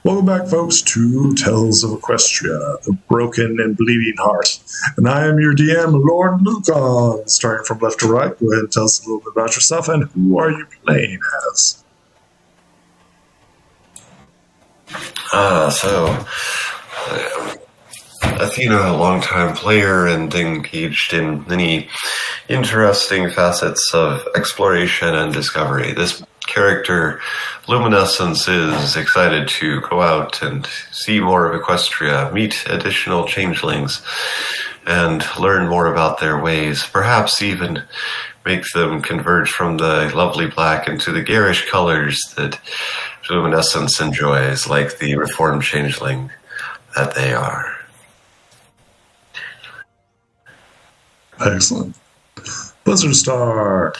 Welcome back, folks, to Tales of Equestria, the Broken and Bleeding Heart. And I am your DM, Lord Lucon. Starting from left to right, go ahead and tell us a little bit about yourself and who are you playing as? Athena, a longtime player and engaged in many interesting facets of exploration and discovery. This character, Luminescence, is excited to go out and see more of Equestria, meet additional changelings, and learn more about their ways, perhaps even make them converge from the lovely black into the garish colors that Luminescence enjoys, like the reformed changeling that they are. Excellent. Blizzard Star.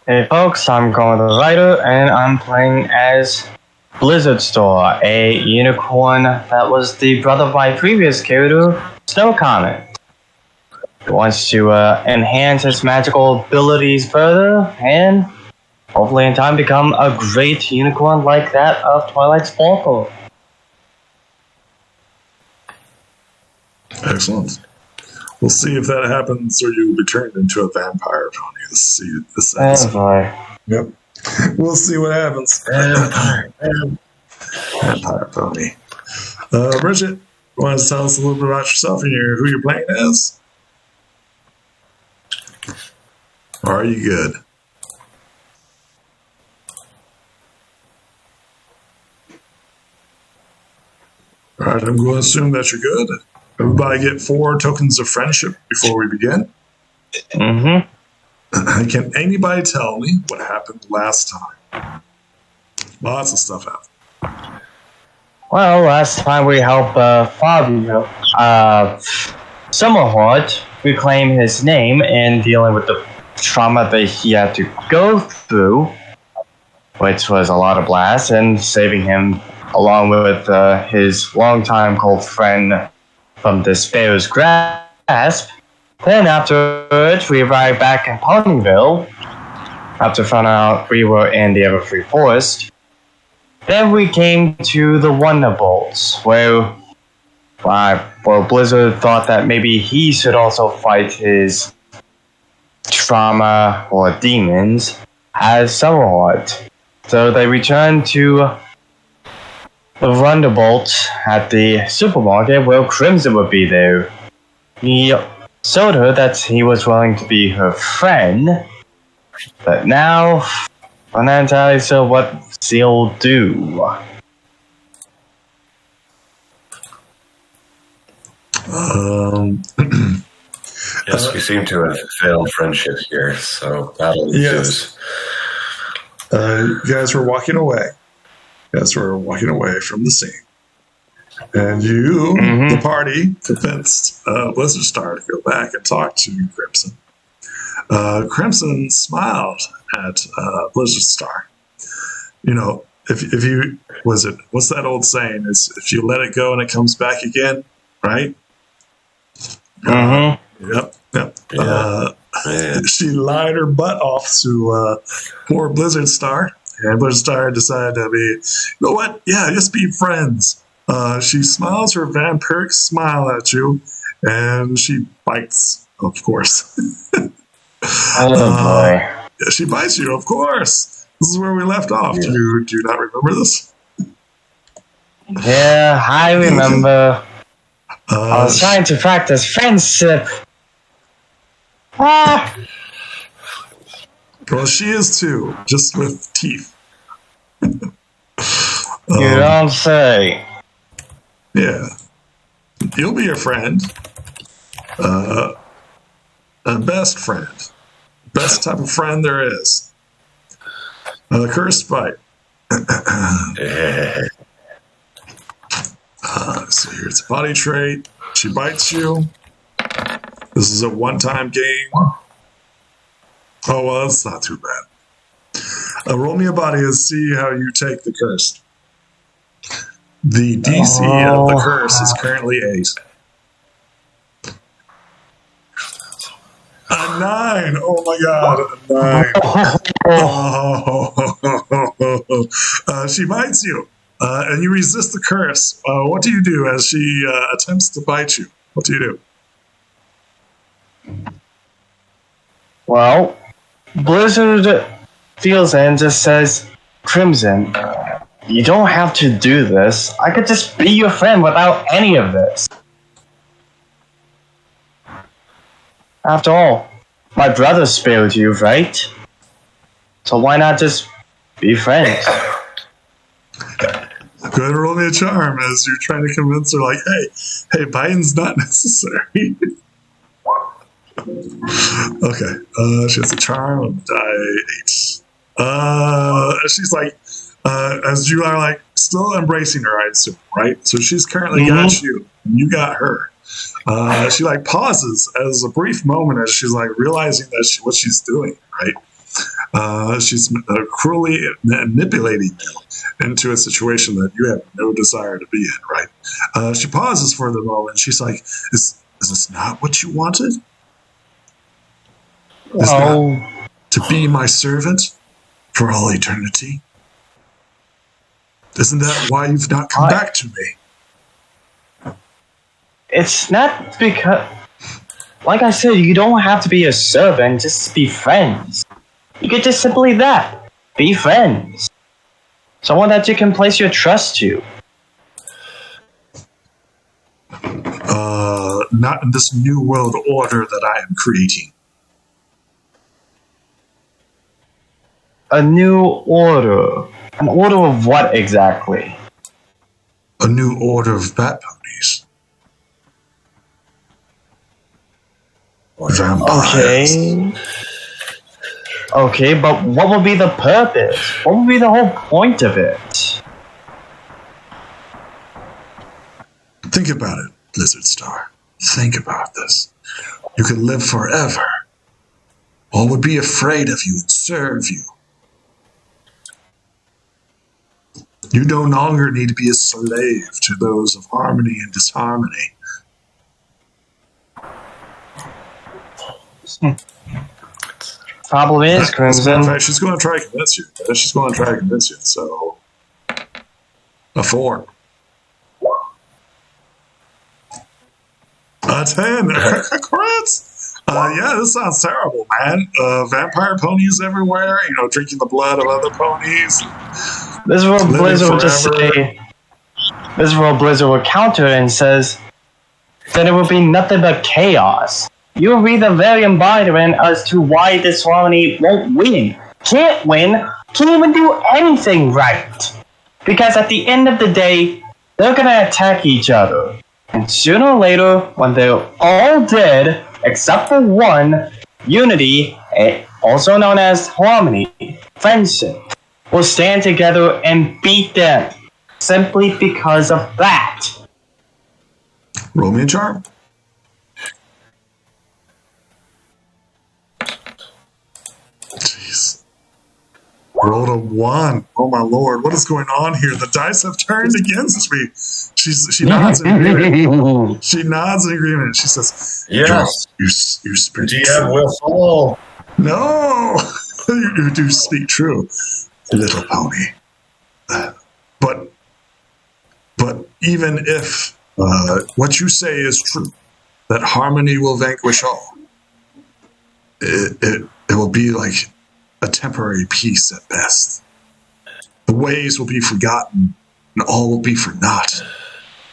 Hey folks, I'm Colin the Writer, and I'm playing as Blizzard Star, a unicorn that was the brother of my previous character, Snow Comet. He wants to enhance his magical abilities further, and hopefully in time become a great unicorn like that of Twilight Sparkle. Excellent. We'll see if that happens, or you'll be turned into a vampire, Tony. This episode. Yep. We'll see what happens. Vampire Pony. Bridget, you want to tell us a little bit about yourself and who you're playing as? Or are you good? All right, I'm going to assume that you're good. Everybody get 4 tokens of friendship before we begin. Mm-hmm. Can anybody tell me what happened last time? Lots of stuff happened. Well, last time we helped Fabio, Summerheart, reclaim his name in dealing with the trauma that he had to go through, which was a lot of blasts, and saving him along with his longtime cold friend from Despair's grasp. Then afterwards, we arrived back in Ponyville, after finding out we were in the Everfree Forest. Then we came to the Wonderbolts, where Blizzard thought that maybe he should also fight his trauma or demons as Summerheart. So they returned to the Wonderbolts at the supermarket where Crimson would be there. He told her that he was willing to be her friend, but now I'm not entirely sure what she'll do. Yes, we seem to have failed friendship here, so that'll yes. You guys were walking away. From the scene. And you, the party, convinced Blizzard Star to go back and talk to Crimson. Crimson smiled at Blizzard Star. You know, if you, what's that old saying? Is if you let it go and it comes back again, right? Yep. Yeah. She lied her butt off to poor Blizzard Star. And Blizzard Star decided to be, you know what? Yeah, just be friends. She smiles her vampiric smile at you, and she bites, of course. She bites you, of course. This is where we left off. Yeah. Do you not remember this? Yeah, I remember. I was trying to practice friendship. Well, she is too, just with teeth. You don't say. Yeah. You'll be a friend. A best friend. Best type of friend there is. Cursed bite. So here's a body trait. She bites you. This is a one-time game. Oh, well, that's not too bad. Roll me a body and see how you take the curse. The DC of the curse is currently 8. A 9! Oh my god, a 9. She bites you, and you resist the curse. What do you do as she attempts to bite you? What do you do? Well, Blizzard feels in and just says, Crimson, you don't have to do this. I could just be your friend without any of this. After all, my brother spared you, right? So why not just be friends? Go ahead and roll me a charm as you're trying to convince her, like, hey, biting's not necessary. Okay, she has a charm of die 8. She's like, as you are like still embracing her, I assume, right? So she's currently got you, and you got her. She like pauses as a brief moment as she's like realizing that what she's doing, right? She's cruelly manipulating you into a situation that you have no desire to be in, right? She pauses for the moment. She's like, is this not what you wanted? Is that to be my servant for all eternity? Isn't that why you've not come back to me? It's not because, like I said, you don't have to be a servant, just be friends. You could just simply that, be friends. Someone that you can place your trust to. Not in this new world order that I am creating. A new order. An order of what exactly? A new order of bat ponies. Vampires. Okay, but what would be the purpose? What would be the whole point of it? Think about it, Lizard Star. Think about this. You could live forever. All would be afraid of you and serve you. You no longer need to be a slave to those of harmony and disharmony. Problem is, Crimson. In fact, she's going to try to convince you. So, a 4. A 10. Crits. Yeah, this sounds terrible, man. Vampire ponies everywhere. Drinking the blood of other ponies. This is what Blizzard would just say. This is what Blizzard would counter and says, then it would be nothing but chaos. You will be the very embodiment as to why this harmony won't win. Can't win. Can't even do anything right. Because at the end of the day, they're gonna attack each other. And sooner or later, when they're all dead, except for one, unity, also known as harmony, friendship, will stand together and beat them. Simply because of that. Roll me a charm. Jeez. Rolled a 1. Oh my lord, what is going on here? The dice have turned against me. She nods in agreement. She nods in agreement. She says, "Yes, you speak DM true. will fall." No, you do speak true, little pony. But even if what you say is true, that harmony will vanquish all, it will be like a temporary peace at best. The ways will be forgotten, and all will be for naught.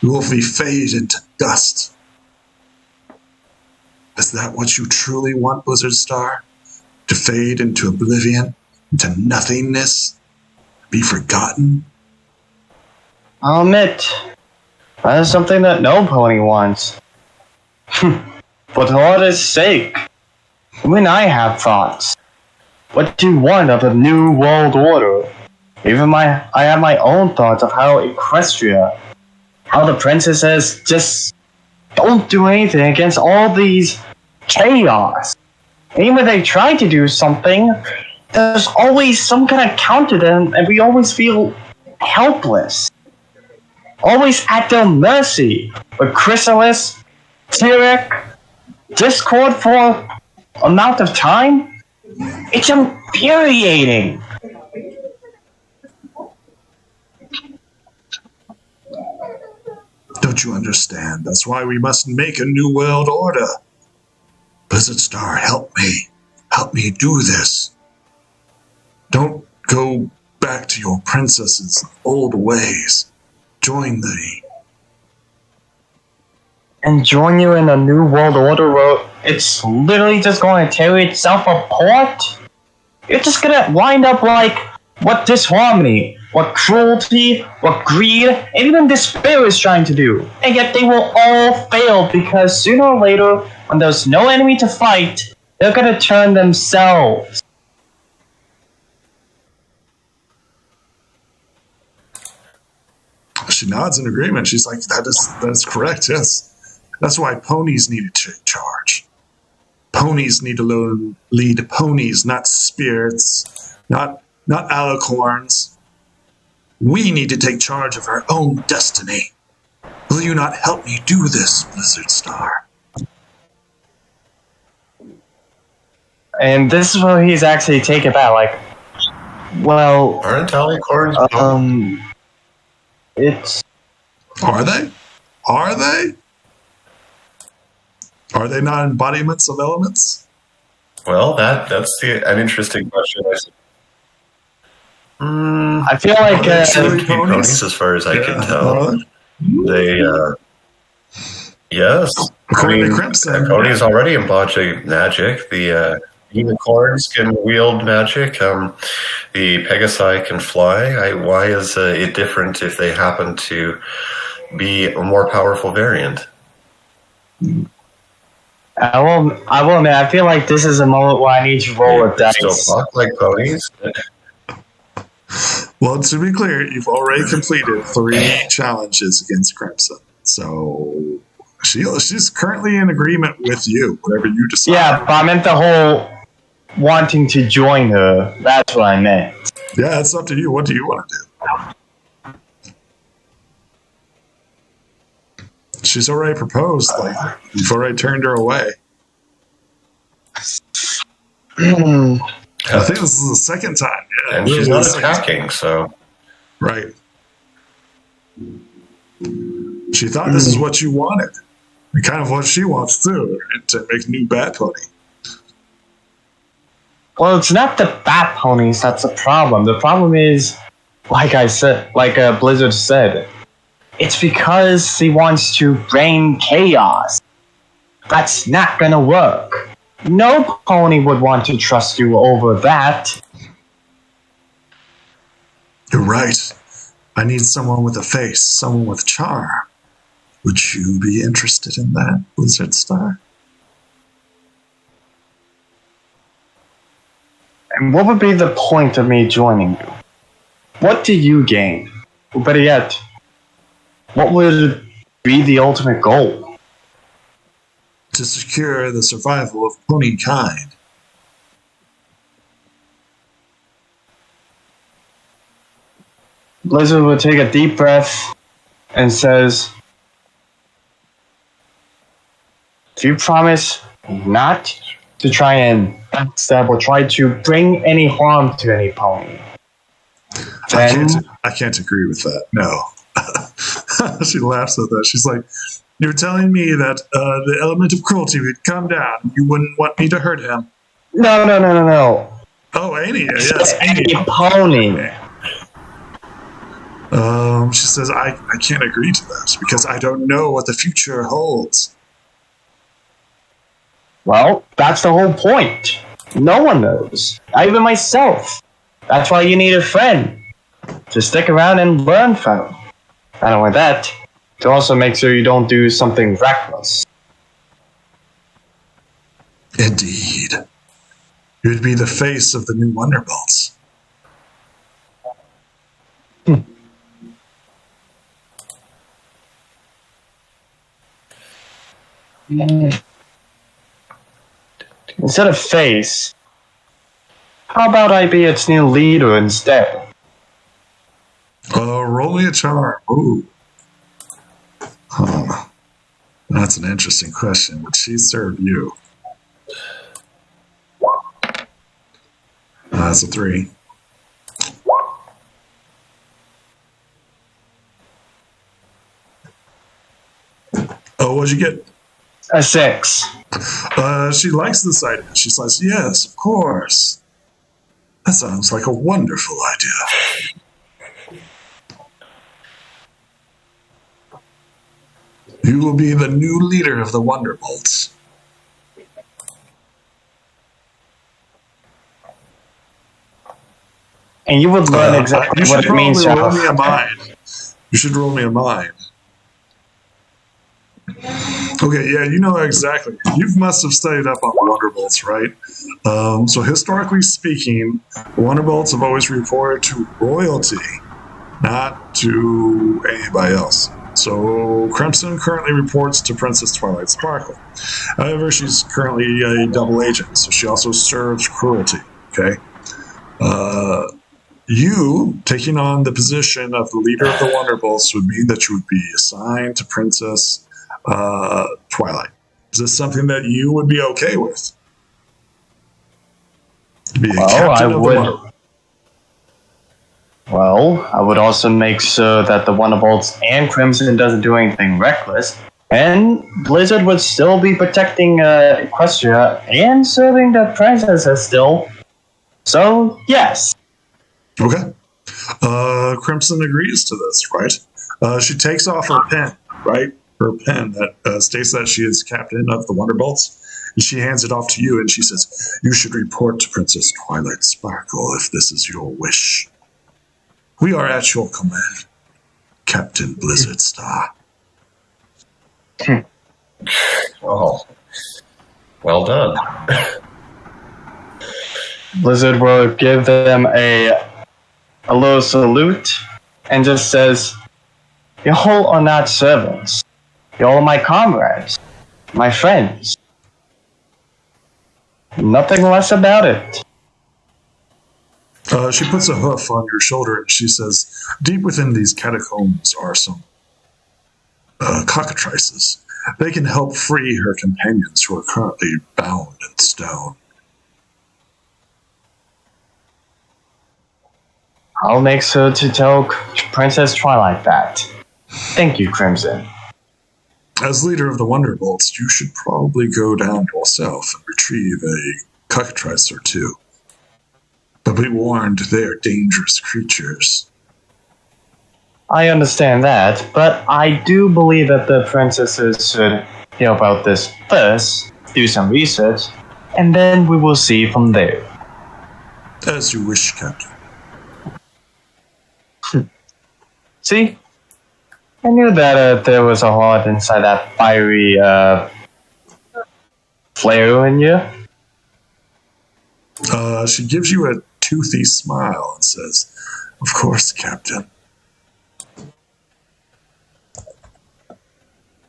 You will be fade into dust. Is that what you truly want, Blizzard Star? To fade into oblivion, into nothingness, be forgotten? I'll admit, that is something that no pony wants. For the artist's sake, when I have thoughts, what do you want of the new world order? I have my own thoughts of how Equestria, how the princesses just don't do anything against all these chaos. And even if they try to do something, there's always some kind of counter to them, and we always feel helpless. Always at their mercy. With Chrysalis, Tyrek, Discord for amount of time, it's infuriating. Don't you understand? That's why we must make a new world order. Blizzard Star, help me. Help me do this. Don't go back to your princess's old ways. Join me. And join you in a new world order where it's literally just going to tear itself apart? You're just gonna wind up like what disharmony, what cruelty, what greed, and even despair is trying to do. And yet they will all fail because sooner or later, when there's no enemy to fight, they're gonna turn themselves. She nods in agreement. She's like, that is correct, yes. That's why ponies need to take charge. Ponies need to lead ponies, not spirits, not alicorns. We need to take charge of our own destiny. Will you not help me do this, Blizzard Star? And this is where he's actually taken back, like, well... Aren't alicorns... It's... Are they? Are they? Are they not embodiments of elements? Well, that's an interesting question. I feel like... ponies, as far as I can tell. They, yes. According to Crimson, ponies already embody magic. The unicorns can wield magic. The Pegasi can fly. Why is it different if they happen to be a more powerful variant? I will admit, I feel like this is a moment where I need to roll a dice. Still talk like ponies? Well, to be clear, you've already completed 3 challenges against Crimson. So she's currently in agreement with you, whatever you decide. Yeah, but I meant the whole wanting to join her. That's what I meant. Yeah, it's up to you. What do you want to do? She's already proposed. Like, you've already turned her away. I think this is the second time. Yeah, and she's not attacking, so... Right. She thought this is what you wanted. And kind of what she wants, too, to make new Bat Pony. Well, it's not the Bat Ponies that's the problem. The problem is, like I said, like Blizzard said, it's because he wants to bring chaos. That's not gonna work. No pony would want to trust you over that. You're right. I need someone with a face, someone with charm. Would you be interested in that, Blizzard Star? And what would be the point of me joining you? What do you gain? Or better yet, what would be the ultimate goal? To secure the survival of pony kind. Blizzard would take a deep breath and says, do you promise not to try and backstab or try to bring any harm to any pony? I can't agree with that. No. She laughs at that. She's like, you're telling me that the element of cruelty would come down. You wouldn't want me to hurt him. No. Oh, Ania. Yes, any pony. She says, I can't agree to that because I don't know what the future holds. Well, that's the whole point. No one knows. Not even myself. That's why you need a friend. To stick around and learn from. Not only that, to also make sure you don't do something reckless. Indeed. You'd be the face of the new Wonderbolts. Instead of face, how about I be its new leader instead? Roll me a charm. Ooh. Huh. That's an interesting question. Would she serve you? That's a 3. Oh, what'd you get? A 6. She likes this idea. She says, yes, of course. That sounds like a wonderful idea. You will be the new leader of the Wonderbolts. And you would learn exactly what it means to have roll me a mind. You should roll me a mind. Okay, yeah, you know exactly. You must have studied up on Wonderbolts, right? So historically speaking, Wonderbolts have always reported to royalty, not to anybody else. So Crimson currently reports to Princess Twilight Sparkle. However, she's currently a double agent, so she also serves cruelty, okay? You taking on the position of the leader of the Wonderbolts would mean that you would be assigned to Princess Twilight. Is this something that you would be okay with? I would also make sure that the Wonderbolts and Crimson doesn't do anything reckless, and Blizzard would still be protecting Equestria and serving the princesses still. So, yes. Okay. Crimson agrees to this, right? She takes off her pen, right? Her pen that states that she is captain of the Wonderbolts. And she hands it off to you, and she says, you should report to Princess Twilight Sparkle if this is your wish. We are at your command, Captain Blizzard Star. Oh, well done. Blizzard will give them a little salute and just says, y'all are not servants. Y'all are my comrades, my friends. Nothing less about it. She puts a hoof on your shoulder and she says, deep within these catacombs are some cockatrices. They can help free her companions who are currently bound in stone. I'll make sure to tell Princess Twilight that. Thank you, Crimson. As leader of the Wonderbolts, you should probably go down yourself and retrieve a cockatrice or two. But be warned, they are dangerous creatures. I understand that, but I do believe that the princesses should hear about this first, do some research, and then we will see from there. As you wish, Captain. See? I knew that there was a heart inside that fiery flare in you. She gives you a toothy smile and says, of course, Captain.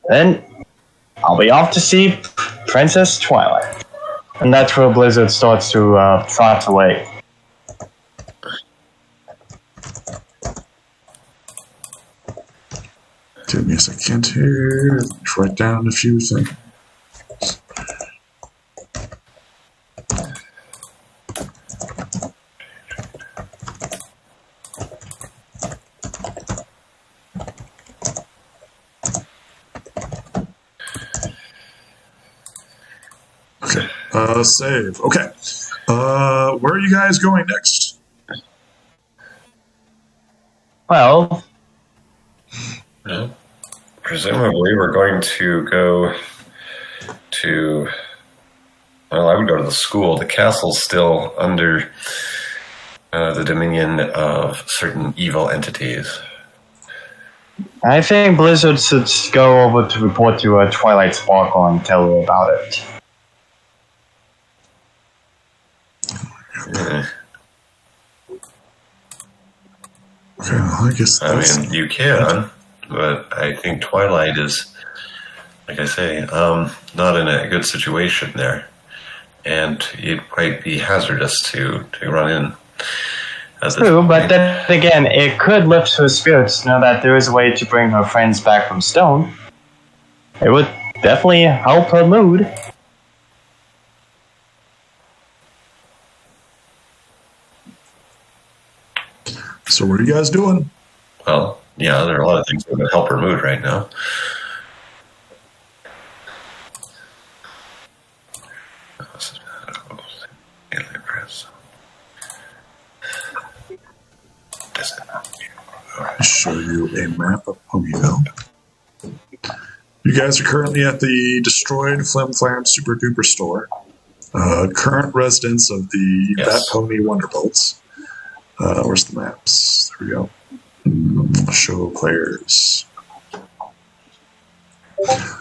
Then I'll be off to see Princess Twilight. And that's where Blizzard starts to trot away. Give me a second here. Let's write down a few things. Okay. Save. Okay. Where are you guys going next? Well, presumably we're going to go to... Well, I would go to the school. The castle's still under the dominion of certain evil entities. I think Blizzard should go over to report to Twilight Sparkle and tell her about it. Yeah. Okay, well, I mean, you can, but I think Twilight is, like I say, not in a good situation there. And it might be hazardous to run in. True, but then again, it could lift her spirits to know that there is a way to bring her friends back from stone. It would definitely help her mood. So what are you guys doing? Well, yeah, there are a lot of things that would help her mood right now. show you a map of Ponyville. You guys are currently at the destroyed Flim Flam Super Duper store. Current residents of the That Pony Wonderbolts. Where's the maps? There we go. Show players.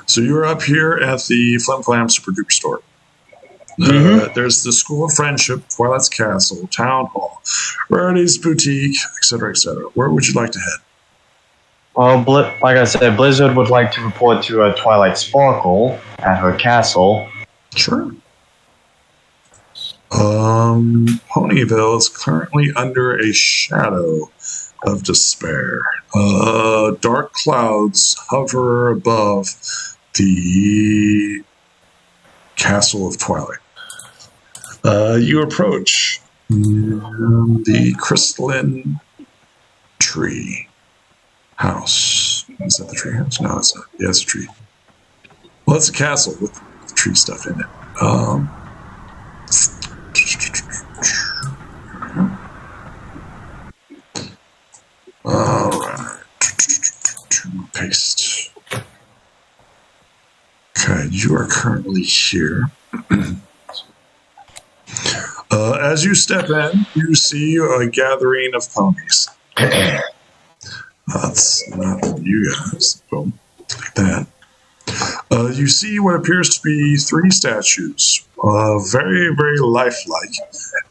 So you're up here at the Flim Flam Super Duper store. There's the School of Friendship, Twilight's Castle, Town Hall, Rarity's Boutique, etc., etc. Where would you like to head? Well, like I said, Blizzard would like to report to Twilight Sparkle at her castle. Sure. Ponyville is currently under a shadow of despair. Dark clouds hover above the Castle of Twilight. You approach the crystalline tree house. Is that the tree house? No, it's not. Yeah, it's a tree. Well, it's a castle with tree stuff in it. All right. Paste. Okay, you are currently here. As you step in, you see a gathering of ponies. That's not you guys. Boom. Like that. You see what appears to be 3 statues. Very, very lifelike.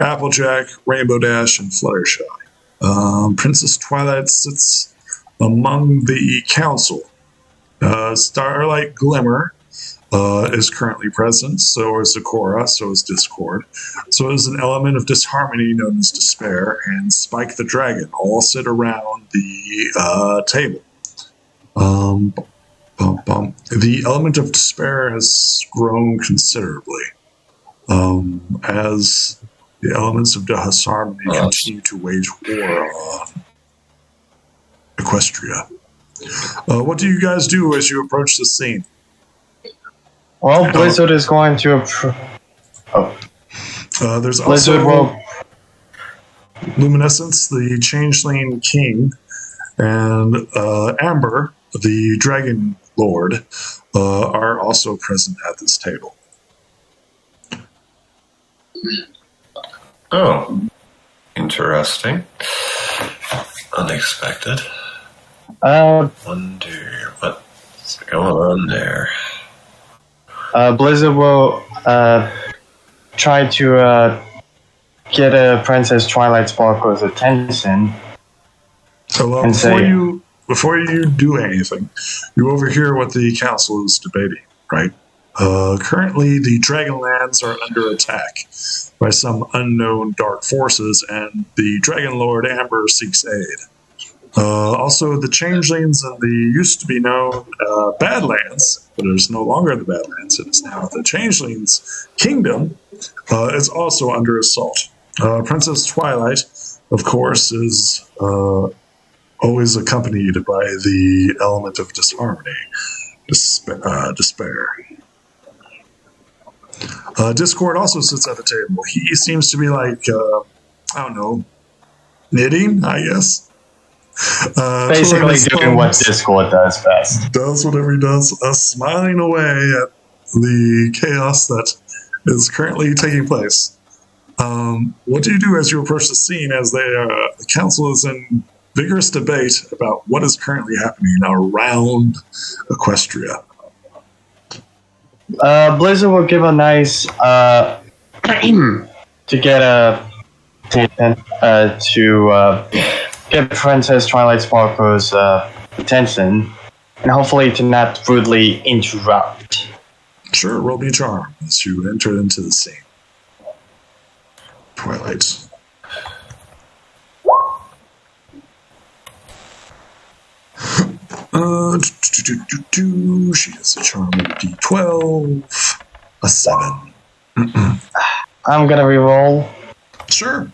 Applejack, Rainbow Dash, and Fluttershy. Princess Twilight sits among the council. Starlight Glimmer is currently present, so is Zecora, so is Discord. So is an element of disharmony known as Despair, and Spike the Dragon all sit around the table. The element of despair has grown considerably as the elements of disharmony continue to wage war on Equestria. What do you guys do as you approach the scene? Well, Blizzard is going to there's also Luminescence, the Changeling King, and Amber, the Dragon Lord, are also present at this table. Oh, interesting. Unexpected. Wonder what's going on there. Blizzard will try to get Princess Twilight Sparkle's attention. So before you do anything, you overhear what the council is debating, right? Currently, the Dragonlands are under attack by some unknown dark forces, and the Dragon Lord Amber seeks aid. Also, the Changelings in the used-to-be-known Badlands, but it is no longer the Badlands, it is now the Changelings' kingdom, is also under assault. Princess Twilight, of course, is always accompanied by the element of disharmony, despair. Discord also sits at the table. He seems to be like, knitting, I guess. Basically doing what Discord does best. Does whatever he does, smiling away at the chaos that is currently taking place. What do you do as you approach the scene as the council is in vigorous debate about what is currently happening around Equestria? Blizzard will give a nice to get Princess Twilight Sparkle's attention, and hopefully to not rudely interrupt. Sure, roll me a charm as you enter into the scene. Twilight. She has a charm of D12. A 7. I'm gonna reroll. Sure.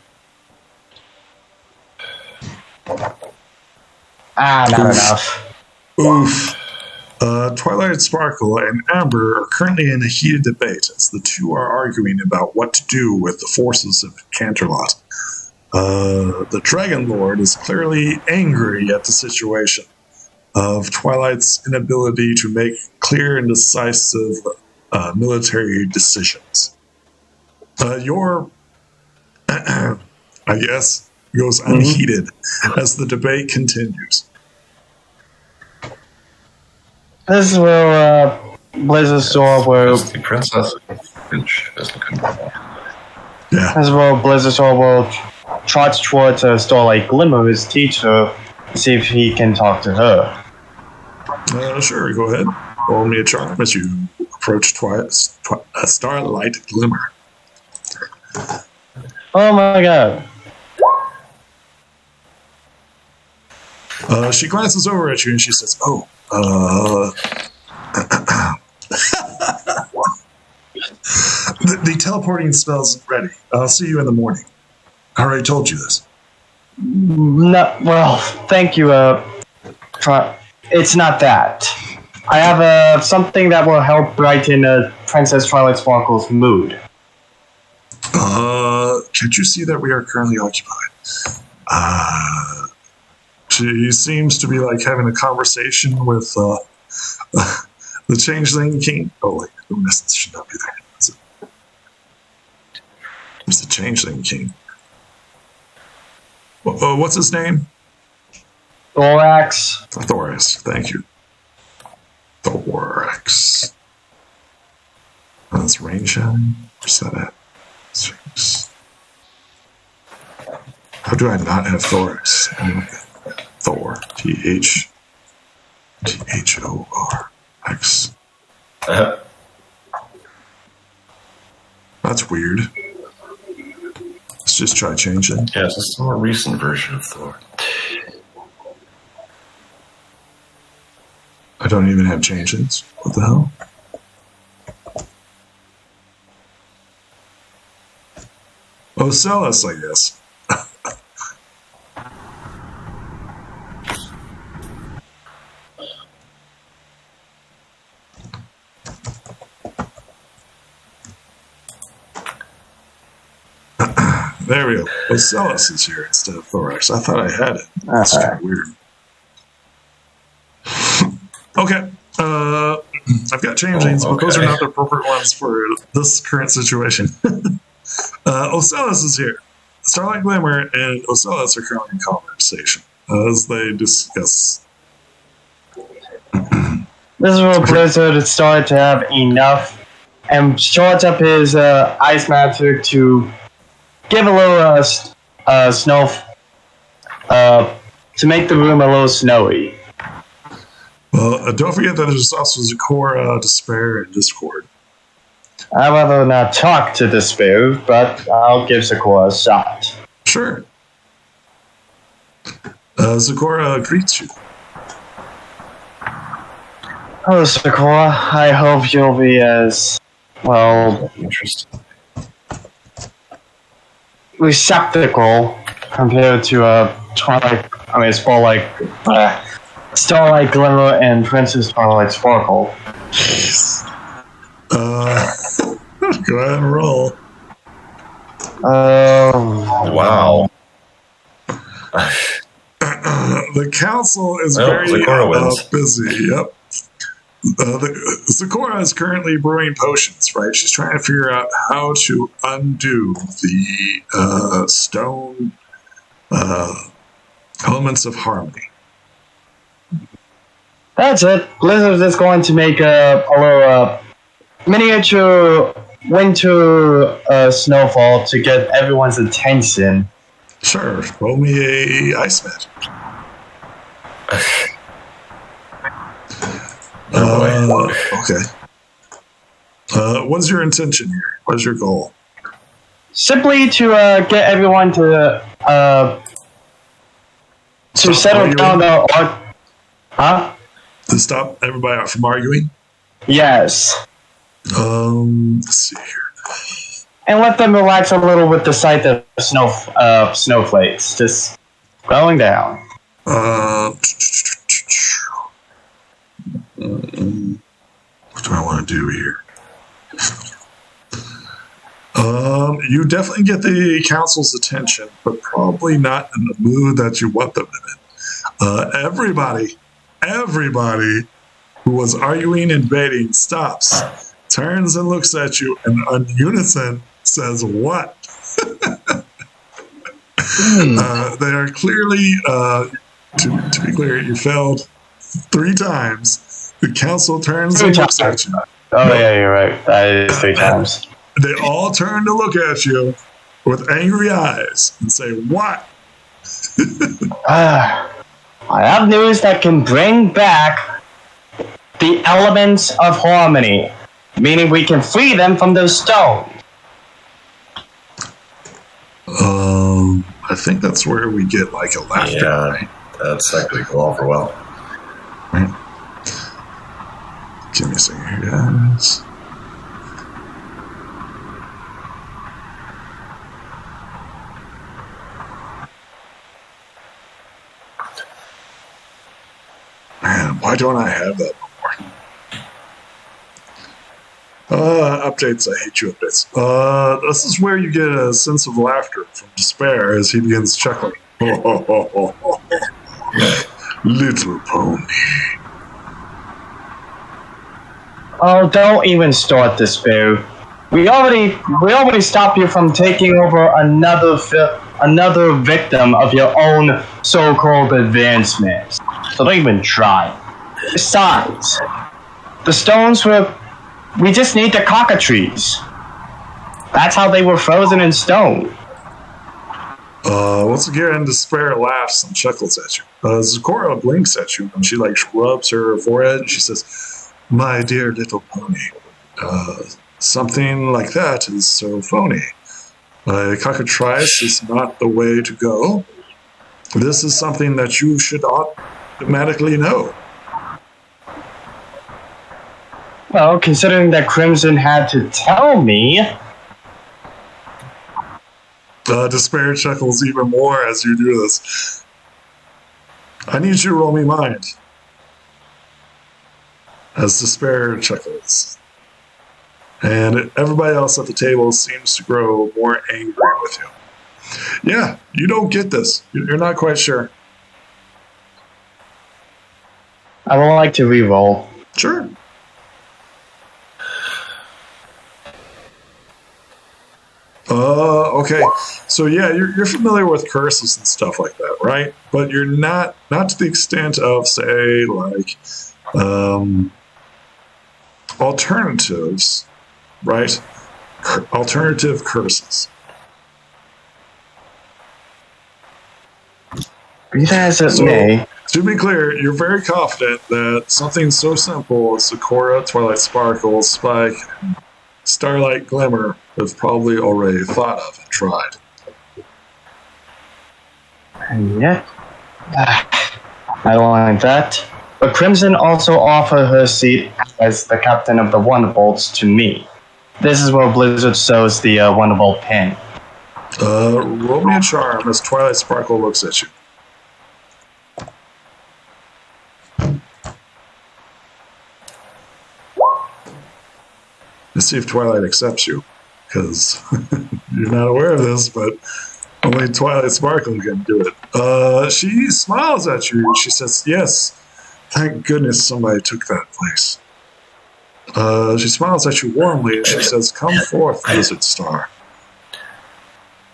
Not enough. Oof. Twilight Sparkle and Amber are currently in a heated debate as the two are arguing about what to do with the forces of Canterlot. The Dragon Lord is clearly angry at the situation of Twilight's inability to make clear and decisive military decisions. Your, I guess, goes unheeded as the debate continues. This is where Blizzard Sword will. The princess is looking for. Yeah. This is where Blizzard Sword will trot towards Starlight Glimmer, his teacher, to see if he can talk to her. Sure, go ahead. Roll me a charm as you approach Starlight Glimmer. Oh my god. She glances over at you and she says, the teleporting spell's ready. I'll see you in the morning. I already told you this. No, well, thank you. It's not that. I have something that will help brighten Princess Twilight Sparkle's mood. Can't you see that we are currently occupied? She seems to be like having a conversation with the Changeling King. Oh wait, this should not be there. It's the Changeling King. What's his name? Thorax. Thorax, thank you. Thorax. That's rain shine. Where's that at? Sphinx. How do I not have Thorax? Thor. Thorx. That's weird. Let's just try changing. Yeah, this is a more recent version of Thor. I don't even have changes. What the hell? Ocellus, I guess. There we go. Ocellus is here instead of Thorax. I thought I had it. That's kind of weird. Okay. I've got changelings, but those are not the appropriate ones for this current situation. Ocellus is here. Starlight Glimmer and Ocellus are currently in conversation as they discuss. This is where Blizzard started to have enough and charged up his ice magic to give a little snow to make the room a little snowy. Well, don't forget that there's also Zakora, Despair, and Discord. I'd rather not talk to Despair, but I'll give Zakora a shot. Sure. Zakora greets you. Oh, Zakora, I hope you'll be as, well, Interesting. receptacle compared to Twilight. I mean, it's more like Starlight Glimmer and Princess Twilight Sparkle. Go ahead and roll. Wow. The council is Well, very Zakora wins. busy. Yep. Zakora is currently brewing potions, right? She's trying to figure out how to undo the stone elements of harmony. That's it. Blizzard is going to make a little miniature winter snowfall to get everyone's attention. Sure. Roll me a ice magic. Okay. What's your intention here? What's your goal? Simply to get everyone to settle arguing? down the art. Huh? To stop everybody from arguing? Yes. Let's see here. And let them relax a little with the sight of snowflakes just going down. What do I want to do here? You definitely get the council's attention, but probably not in the mood that you want them in. Everybody who was arguing and debating stops, turns and looks at you, and on unison says, "What?" They are clearly, to be clear, you failed 3 times. The council turns and looks at you. Oh, yeah, you're right. That is 3 times. They all turn to look at you with angry eyes and say, "What?" I have news that can bring back the elements of harmony, meaning we can free them from those stones. I think that's where we get like a laughter. Yeah, right? that's not going to go over well. Right. Give me a second here, guys. Man, why don't I have that anymore? Updates. I hate you, updates. This is where you get a sense of laughter from Despair as he begins chuckling. Little pony. Oh, don't even start Despair. We already stopped you from taking over another victim of your own so-called advancements. So don't even try. Besides, the stones we just need the cockatrices. That's how they were frozen in stone. Once again, Despair laughs and chuckles at you. Zecora blinks at you and she rubs her forehead and she says, "My dear little pony, something like that is so phony. Cockatrice is not the way to go. This is something that you should automatically know." Well, considering that Crimson had to tell me... Despair chuckles even more as you do this. "I need you to roll me mind." As Despair chuckles. And everybody else at the table seems to grow more angry with you. Yeah, you don't get this. You're not quite sure. I would like to re-roll. Sure. Okay. So yeah, you're familiar with curses and stuff like that, right? But you're not to the extent of, say, alternatives, right? Alternative curses. Be that as it may. To be clear, you're very confident that something so simple as Zecora, Twilight Sparkle, Spike, and Starlight Glimmer have probably already thought of and tried. And yet, I don't like that. But Crimson also offered her seat as the captain of the Wonderbolts to me. This is where Blizzard sews the Wonderbolt pin. Roll me a charm as Twilight Sparkle looks at you. Let's see if Twilight accepts you, because you're not aware of this, but only Twilight Sparkle can do it. She smiles at you and she says, "Yes, thank goodness somebody took that place." She smiles at you warmly and she says, "Come forth, Blizzard Star."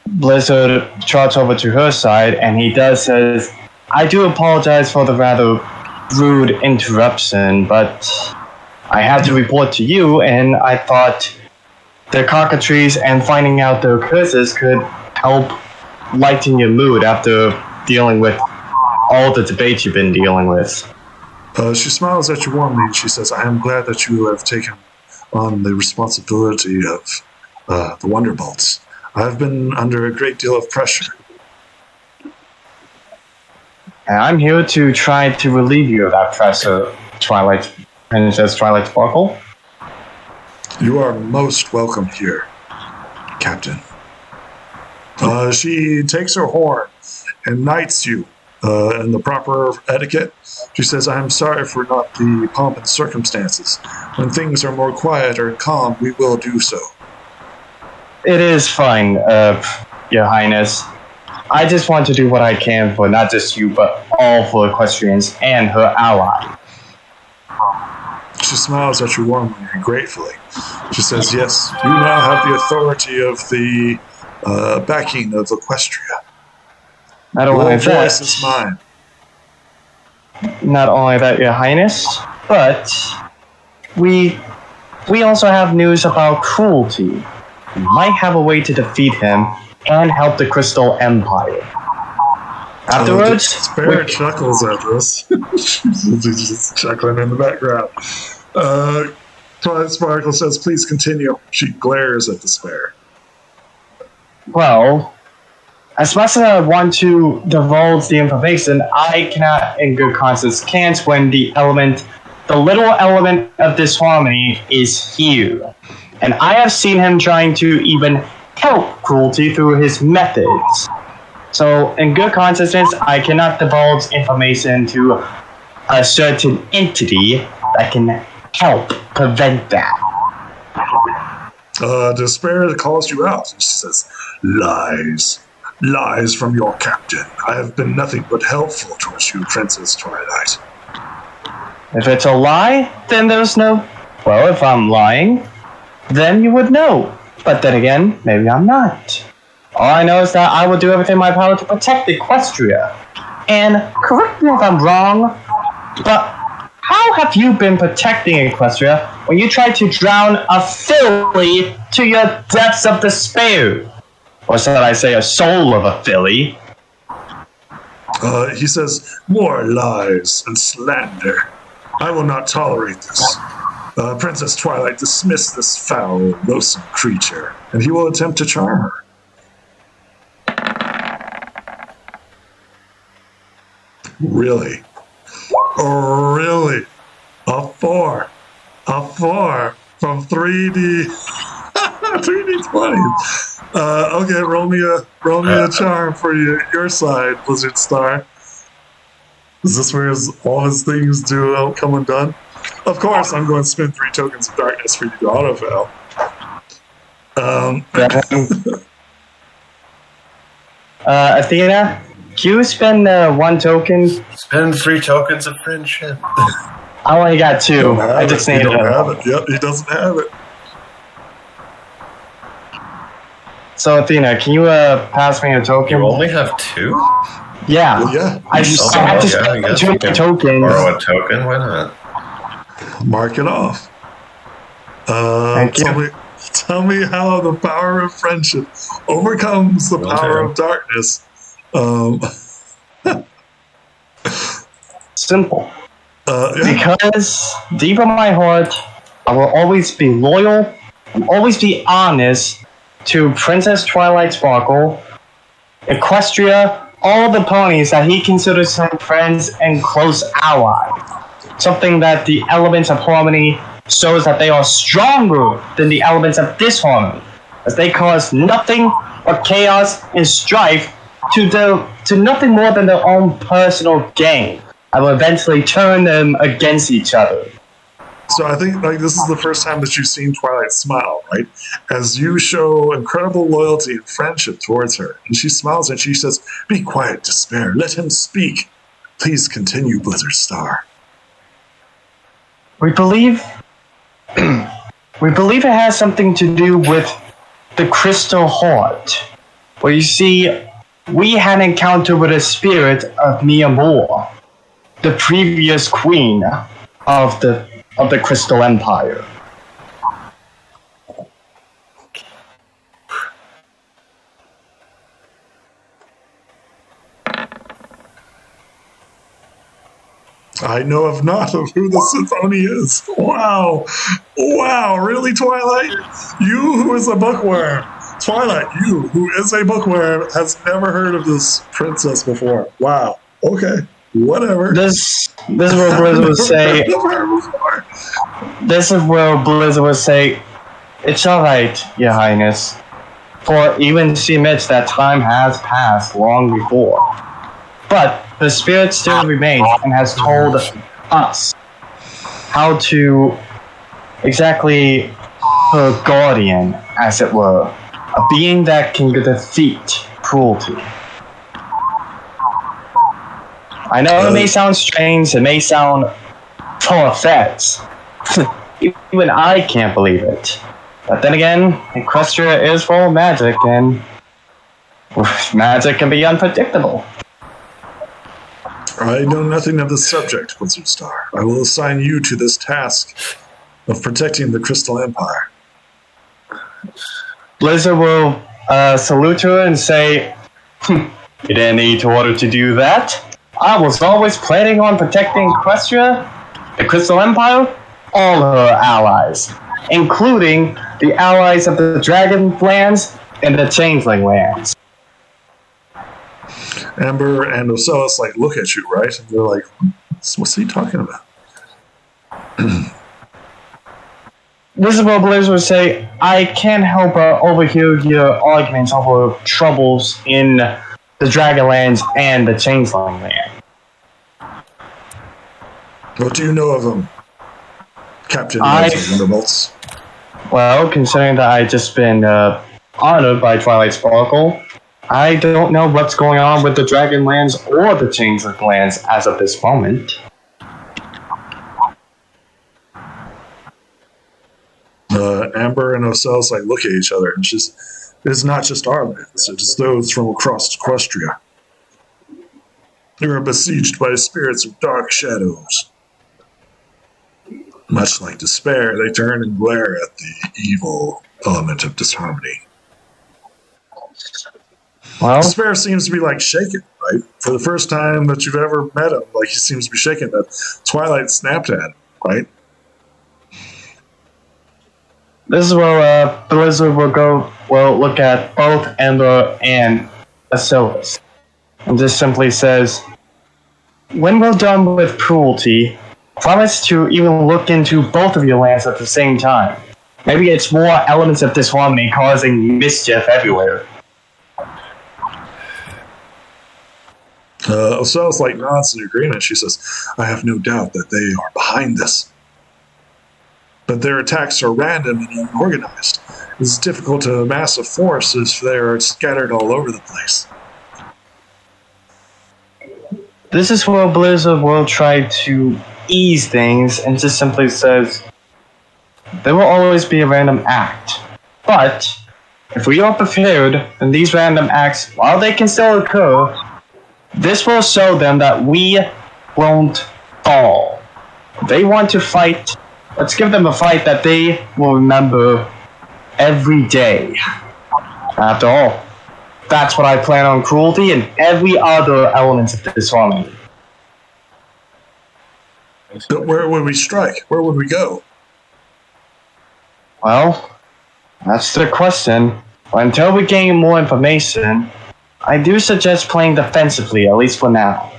Blizzard trots over to her side and he says, "I do apologize for the rather rude interruption, but I had to report to you, and I thought the cockatrices and finding out their curses could help lighten your mood after dealing with all the debates you've been dealing with." She smiles at you warmly and she says, "I am glad that you have taken on the responsibility of the Wonderbolts. I've been under a great deal of pressure." And I'm here to try to relieve you of that pressure, Twilight. And it says Twilight Sparkle. "You are most welcome here, Captain." She takes her horn and knights you in the proper etiquette. She says, "I am sorry for not the pomp and circumstances. When things are more quiet or calm, we will do so." it is fine, Your Highness. I just want to do what I can for not just you, but all for equestrians and her ally. She smiles at you warmly and gratefully. She says, yes, you now have the authority of the backing of Equestria. Not Your only voice that, is mine. not only that, Your Highness, but we also have news about cruelty. We might have a way to defeat him and help the Crystal Empire. Afterwards, Spare chuckles at this. She's just chuckling in the background. Twilight Sparkle says, please continue. She glares at Despair. well, as much as I want to divulge the information, I cannot, in good conscience, can't when the little element of disharmony is here. And I have seen him trying to even help cruelty through his methods. So, in good consciousness, I cannot divulge information to a certain entity that can help prevent that. Despair calls you out. She says, lies. Lies from your captain. I have been nothing but helpful towards you, Princess Twilight. If it's a lie, then there's no... Well, if I'm lying, then you would know. But then again, maybe I'm not. All I know is that I will do everything in my power to protect Equestria. And correct me if I'm wrong, but how have you been protecting Equestria when you tried to drown a filly to your depths of despair? Or should I say a soul of a filly? He says, more lies and slander. I will not tolerate this. Princess Twilight, dismiss this foul, loathsome creature, and he will attempt to charm her. Really? Really? A 4 from 3D 3D20. Okay, roll me a charm for your side, Blizzard Star. Is this where all his things do come undone? Of course, I'm going to spend 3 tokens of darkness for you to autofail. Athena, can you spend 1 token? Spend 3 tokens of friendship. I only got 2. I just need it. Yep, he doesn't have it. So Athena, can you pass me a token? You only have 2? Yeah. Well, yeah. I have to spend 2 tokens. Borrow a token? Why not? Mark it off. Thank you. Tell me how the power of friendship overcomes the power of darkness. Simple. Yeah. Because deep in my heart, I will always be loyal and always be honest to Princess Twilight Sparkle, Equestria, all the ponies that he considers some friends and close allies. Something that the elements of harmony shows that they are stronger than the elements of disharmony, as they cause nothing but chaos and strife to nothing more than their own personal gain. I will eventually turn them against each other. So I think this is the first time that you've seen Twilight smile, right? As you show incredible loyalty and friendship towards her. And she smiles and she says, be quiet, Despair. Let him speak. Please continue, Blizzard Star. We believe it has something to do with the Crystal Heart. Where you see, we had an encounter with a spirit of Mia Moore, the previous queen of the Crystal Empire. I know of not of who the Symphony is. Wow. Wow, really, Twilight? You who is a bookworm. Twilight, you who is a bookworm, has never heard of this princess before. Wow. Okay. Whatever. This is where Blizzard would say. This is where Blizzard would say, it's alright, Your Highness. For even she admits that time has passed long before. But the spirit still remains and has told us how to exactly her guardian, as it were, A being that can defeat cruelty. I know it may sound strange, it may sound far-fetched. Even I can't believe it. But then again, Equestria is full of magic, and magic can be unpredictable. I know nothing of the subject, Blizzard Star. I will assign you to this task of protecting the Crystal Empire. Blizzard will salute her and say, "You didn't need to order to do that. I was always planning on protecting Equestria, the Crystal Empire, all her allies, including the allies of the Dragonlands and the Changeling Lands." Amber and Ocellus look at you, right? And they're like, what's he talking about? Visible Blizzard would say, "I can't help but overhear your arguments over troubles in the Dragonlands and the Changeling Land." What do you know of them, Captain Wonderbolts? Well, considering that I've just been honored by Twilight Sparkle, I don't know what's going on with the Dragonlands or the Changeling Lands as of this moment. Amber and Ocellus look at each other, and it's not just our lands, it is those from across Equestria. They are besieged by spirits of dark shadows. Much like despair, they turn and glare at the evil element of disharmony. Well, Despair seems to be shaken, right? For the first time that you've ever met him, he seems to be shaken. That Twilight snapped at him, right? this is where Blizzard will look at both Amber and Ocellus, and just simply says, "When we're done with cruelty, promise to even look into both of your lands at the same time. Maybe it's more elements of disharmony causing mischief everywhere." Ocellus nods in agreement. She says, "I have no doubt that they are behind this. But their attacks are random and unorganized. It's difficult to amass a force if they are scattered all over the place." This is where Blizzard will try to ease things and just simply says, "There will always be a random act. But if we are prepared, then these random acts, while they can still occur, this will show them that we won't fall. If they want to fight, let's give them a fight that they will remember every day. After all, that's what I plan on cruelty and every other element of disharmony." But where would we strike? Where would we go? Well, that's the question. Until we gain more information, I do suggest playing defensively, at least for now.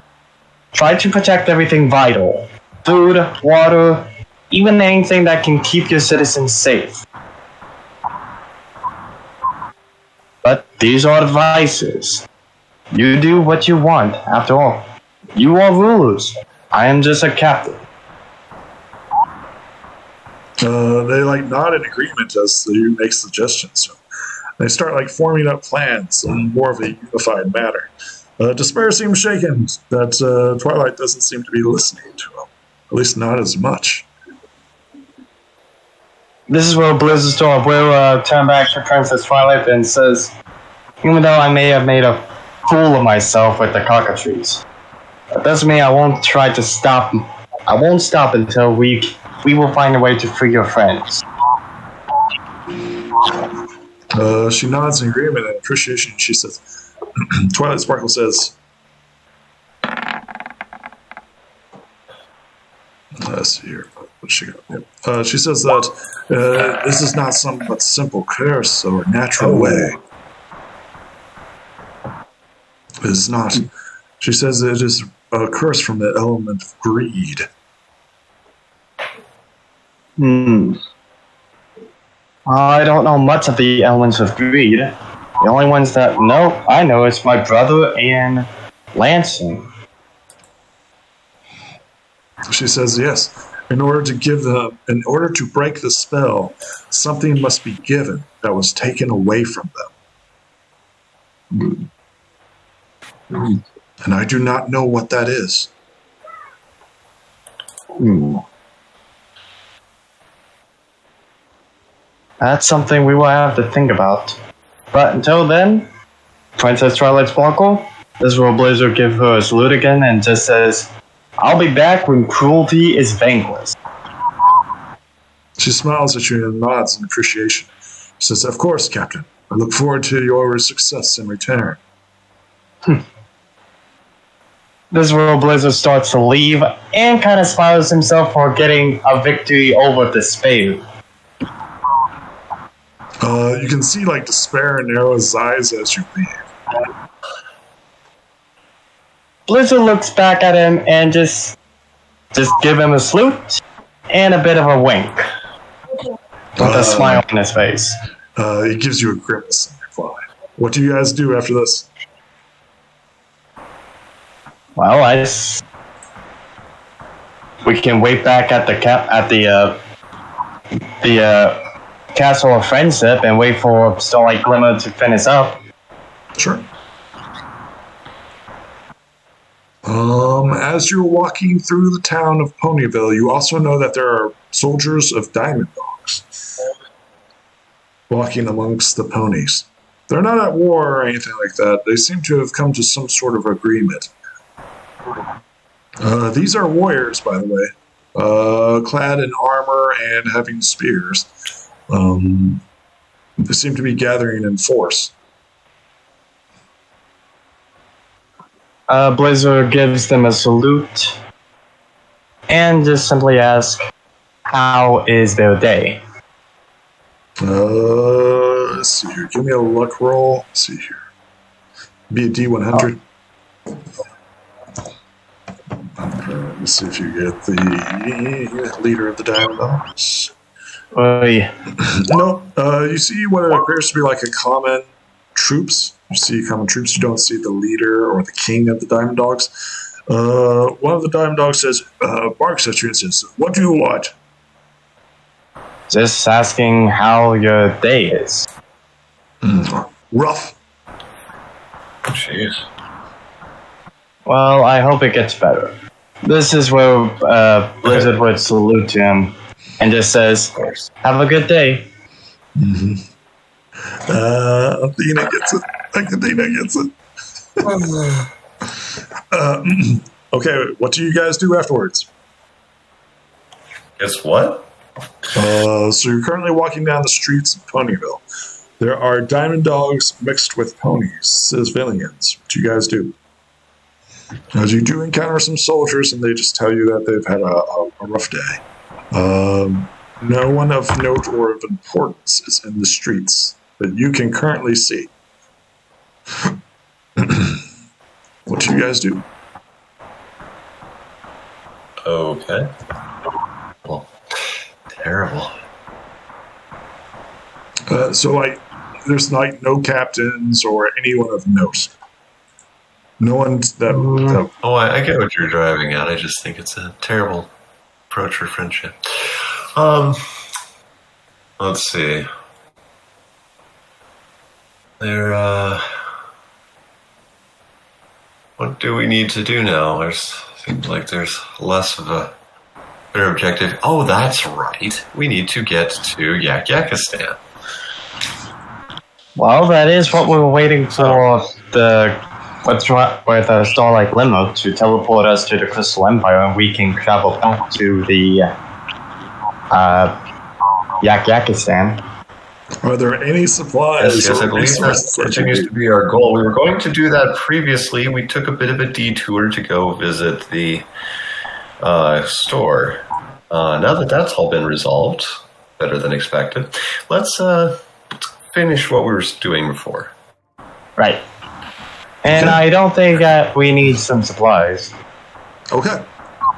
Try to protect everything vital. Food, water, even anything that can keep your citizens safe. But these are advices. You do what you want, after all. You are rulers. I am just a captain. They nod in agreement as you make suggestions. So they start forming up plans in more of a unified manner. Despair seems shaken that Twilight doesn't seem to be listening to him, at least not as much. This is where Blizzard's door will turn back to Princess Twilight and says, "Even though I may have made a fool of myself with the cockatrice, that doesn't mean I won't try to stop. I won't stop until we will find a way to free your friends." She nods in agreement and appreciation. She says, Twilight Sparkle says, let's see here. What she got? Yep. She says that this is not some but simple curse or natural way. It is not. She says it is a curse from the element of greed. I don't know much of the elements of greed. The only ones that I know is my brother and Lansing. She says yes. In order to break the spell, something must be given that was taken away from them. And I do not know what that is. That's something we will have to think about. But until then, Princess Twilight Sparkle, this will Blizzard give her a salute again and just says, I'll be back when cruelty is vanquished. She smiles at you and nods in appreciation. She says, of course, Captain. I look forward to your success in return. This is where Blizzard starts to leave and kind of smiles himself for getting a victory over despair. You can see like despair narrow his eyes as you leave. Blizzard looks back at him and just give him a salute and a bit of a wink with a smile on his face. He gives you a grimace in reply. What do you guys do after this? Well, we can wait back at the Castle of Friendship and wait for Starlight Glimmer to finish up. Sure. As you're walking through the town of Ponyville, you also know that there are soldiers of Diamond Dogs walking amongst the ponies. They're not at war or anything like that. They seem to have come to some sort of agreement. These are warriors, by the way, clad in armor and having spears. They seem to be gathering in force. Blizzard gives them a salute and just simply asks, how is their day? Let's see here. Give me a luck roll. Let's see here. Be a D100. Let's see if you get the leader of the Diamond Dogs. No, you see what appears to be like a common troops. You see common troops. You don't see the leader or the king of the Diamond Dogs. One of the Diamond Dogs says, barks at you and says, what do you want? Just asking how your day is. Rough. Jeez. Well, I hope it gets better. This is where Blizzard would salute him and just says, have a good day. Mm-hmm. Athena gets it. Athena gets it. Okay, what do you guys do afterwards? Guess what? So you're currently walking down the streets of Ponyville. There are Diamond Dogs mixed with ponies, civilians. What do you guys do? As you do encounter some soldiers, and they just tell you that they've had a rough day. No one of note or of importance is in the streets that you can currently see. What do you guys do? Okay. Well, terrible. There's no captains or anyone of note. No one that. I get what you're driving at. I just think it's a terrible approach for friendship. Let's see. What do we need to do now? Seems like there's less of a clear objective. Oh, that's right. We need to get to Yakistan. Well, that is what we were waiting for with Starlight Limo to teleport us to the Crystal Empire, and we can travel back to the Yakistan. Are there any supplies? Yes, I believe that continues to be our goal. We were going to do that previously. We took a bit of a detour to go visit the store. Now that that's all been resolved, better than expected, let's finish what we were doing before. Right. And I don't think that we need some supplies. Okay.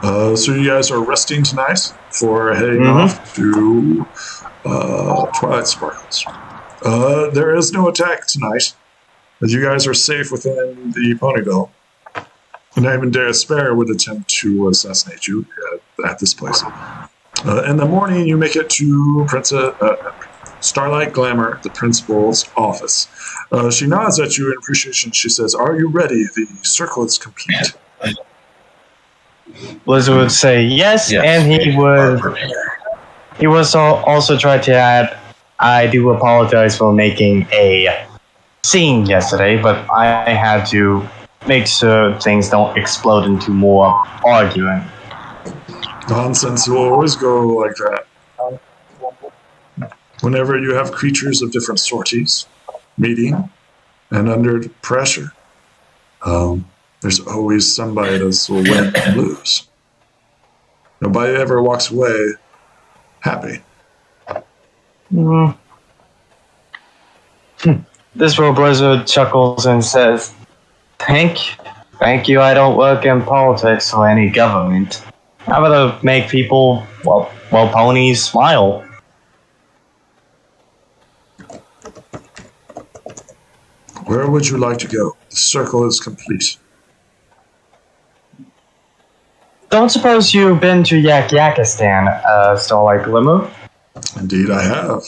So you guys are resting tonight for heading off to Twilight Sparkles. There is no attack tonight, as you guys are safe within the Ponyville. And even Despair would attempt to assassinate you at this place. In the morning, you make it to Starlight Glamour, the principal's office. She nods at you in appreciation. She says, "Are you ready? The circle is complete." Blizzard would say yes, and he would. He was also try to add, "I do apologize for making a scene yesterday, but I had to make sure things don't explode into more arguing." Nonsense will always go like that. Whenever you have creatures of different sorties meeting and under pressure, there's always somebody that will win and lose. Nobody ever walks away happy. This Royal Blizzard chuckles and says, Thank you, I don't work in politics or any government. How about to make people, well, ponies smile?" Where would you like to go? The circle is complete. Don't suppose you've been to Yakistan, Starlight Glimmer? Indeed, I have.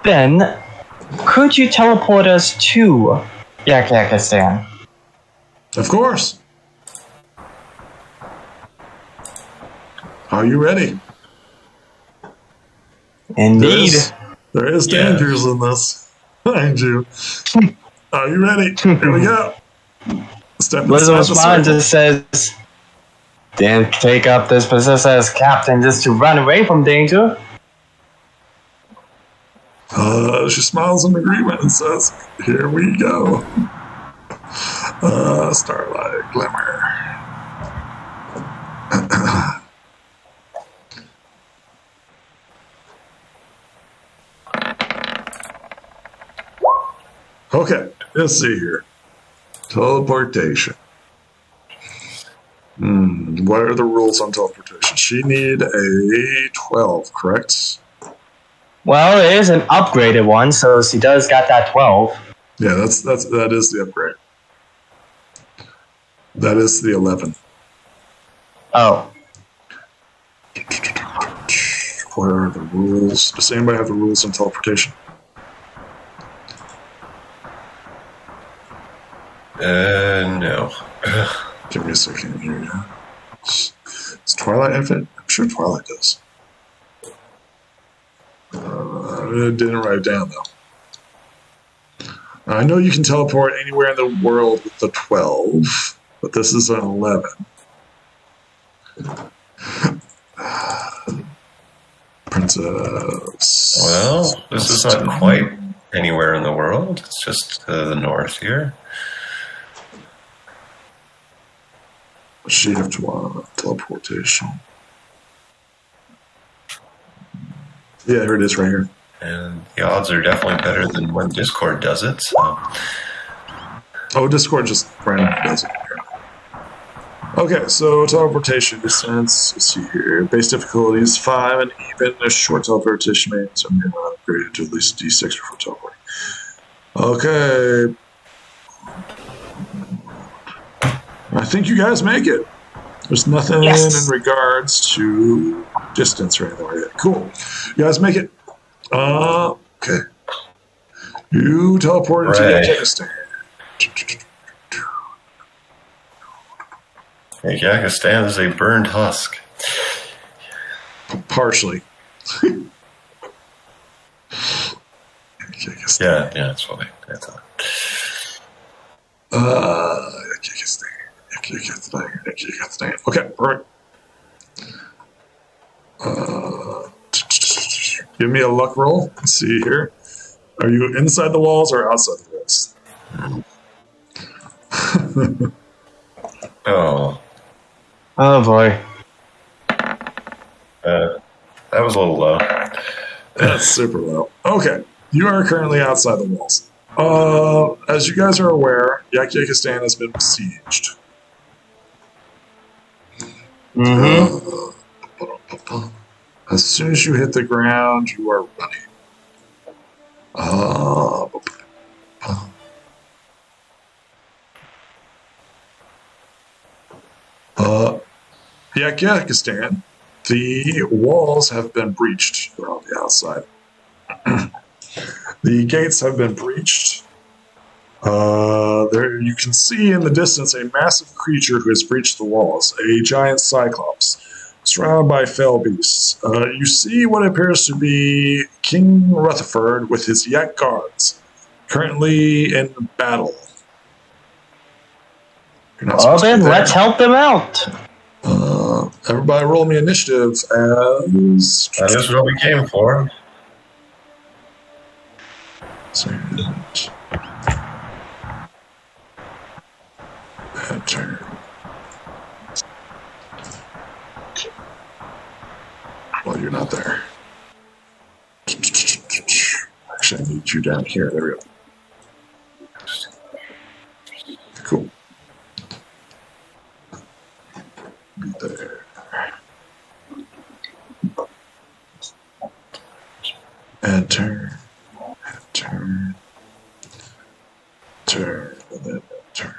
Then, could you teleport us to Yakistan? Of course. Are you ready? Indeed. There is dangers in this. Mind you. Are you ready? Here we go. Step Blizzard's mind just says, "Didn't take up this position as captain just to run away from danger." She smiles in agreement and says, "Here we go." Starlight Glimmer. Okay, let's see here. Teleportation. What are the rules on teleportation? She need a 12, correct? Well, it is an upgraded one, so she does got that 12. Yeah, that is the upgrade. That is the 11. Oh. What are the rules? Does anybody have the rules on teleportation? No. Give me a second here. Yeah. Does Twilight have it? I'm sure Twilight does. I didn't write it down, though. I know you can teleport anywhere in the world with the 12, but this is an 11. Princess. Well, this is not quite anywhere in the world. It's just to the north here. Sheet of teleportation. Yeah, here it is right here. And the odds are definitely better than when Discord does it. So. Oh, Discord just randomly does it. Okay, so teleportation distance. Let's see here. Base difficulty is 5, and even a short teleportation means I'm going to upgrade it to at least D6 before teleporting. Okay. I think you guys make it. There's nothing in regards to distance or anything like that. Cool. You guys make it. Okay. You teleport into Yakistan. Yakistan is a burned husk. Partially. Yeah, that's what I thought. Okay, perfect. Give me a luck roll. Let's see here. Are you inside the walls or outside the walls? Oh boy. That was a little low. That's super low. Okay, you are currently outside the walls. As you guys are aware, Yakistan has been besieged. As soon as you hit the ground, you are running. Equestria, the walls have been breached. They're on the outside. The gates have been breached. There you can see in the distance a massive creature who has breached the walls, a giant cyclops, surrounded by fell beasts. You see what appears to be King Rutherford with his Yak guards, currently in battle. Well then, let's help them out. Everybody roll me initiative as... That is what we came for. Turn. Well, you're not there. Actually, I need you down here. There we go. Cool. Be there. And turn. And turn. Turn. And then turn.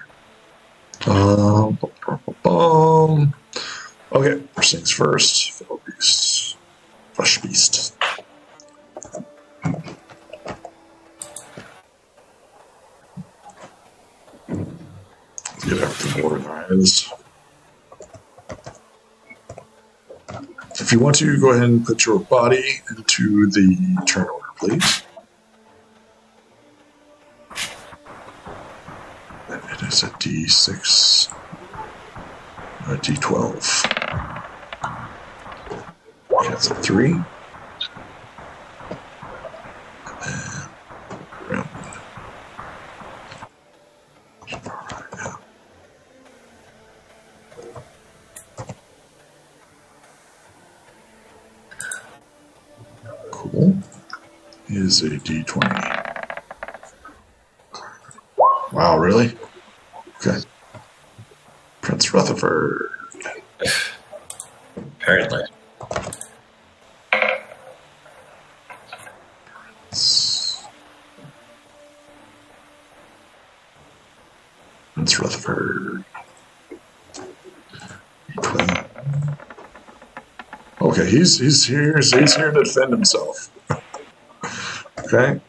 Okay, first things first. Fell beast. Flesh beast. Get everything organized. If you want to, go ahead and put your body into the turn order, please. And it is a D6, a D12. Okay, that's a 3. And then round 1. All right, yeah. Cool. Is a D20. Wow, really? Okay. Prince Rutherford. Apparently. Prince Rutherford. Okay, he's here. He's here to defend himself. Okay.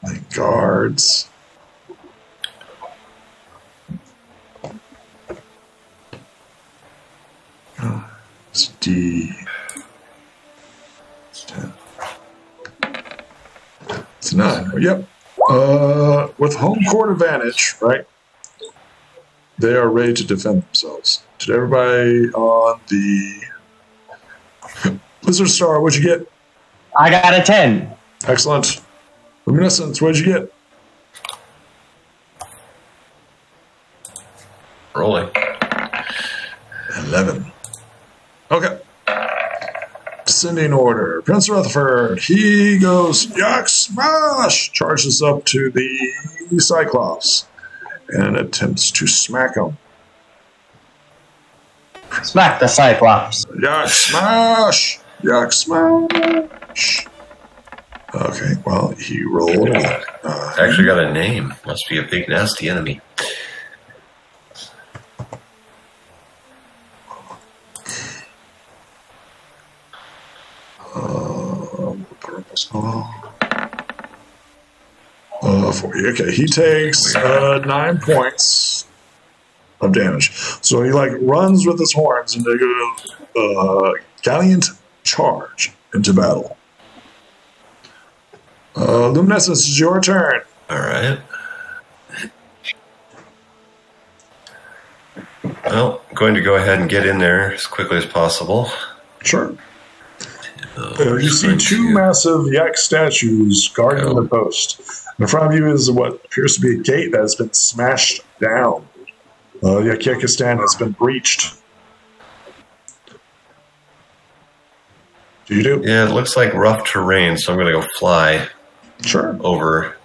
The guards. It's D. 10. It's 9. Yep. With home court advantage, right? They are ready to defend themselves. Did everybody on the Blizzard Star, what'd you get? I got a 10. Excellent. Luminescence, what'd you get? Rolling. 11. Okay. Descending order. Prince Rutherford, he goes, Yak Smash! Charges up to the Cyclops and attempts to smack him. Smack the Cyclops. Yak Smash! Yak Smash! Okay, well, he rolled. Actually got a name. Must be a big, nasty enemy. Okay, he takes 9 points of damage. So he runs with his horns and they go gallant charge into battle. Luminescence, is your turn. All right. Well, I'm going to go ahead and get in there as quickly as possible. Sure. You see two massive yak statues guarding the post. In front of you is what appears to be a gate that has been smashed down. Equestria has been breached. Do you do? Yeah, it looks like rough terrain, so I'm going to go fly over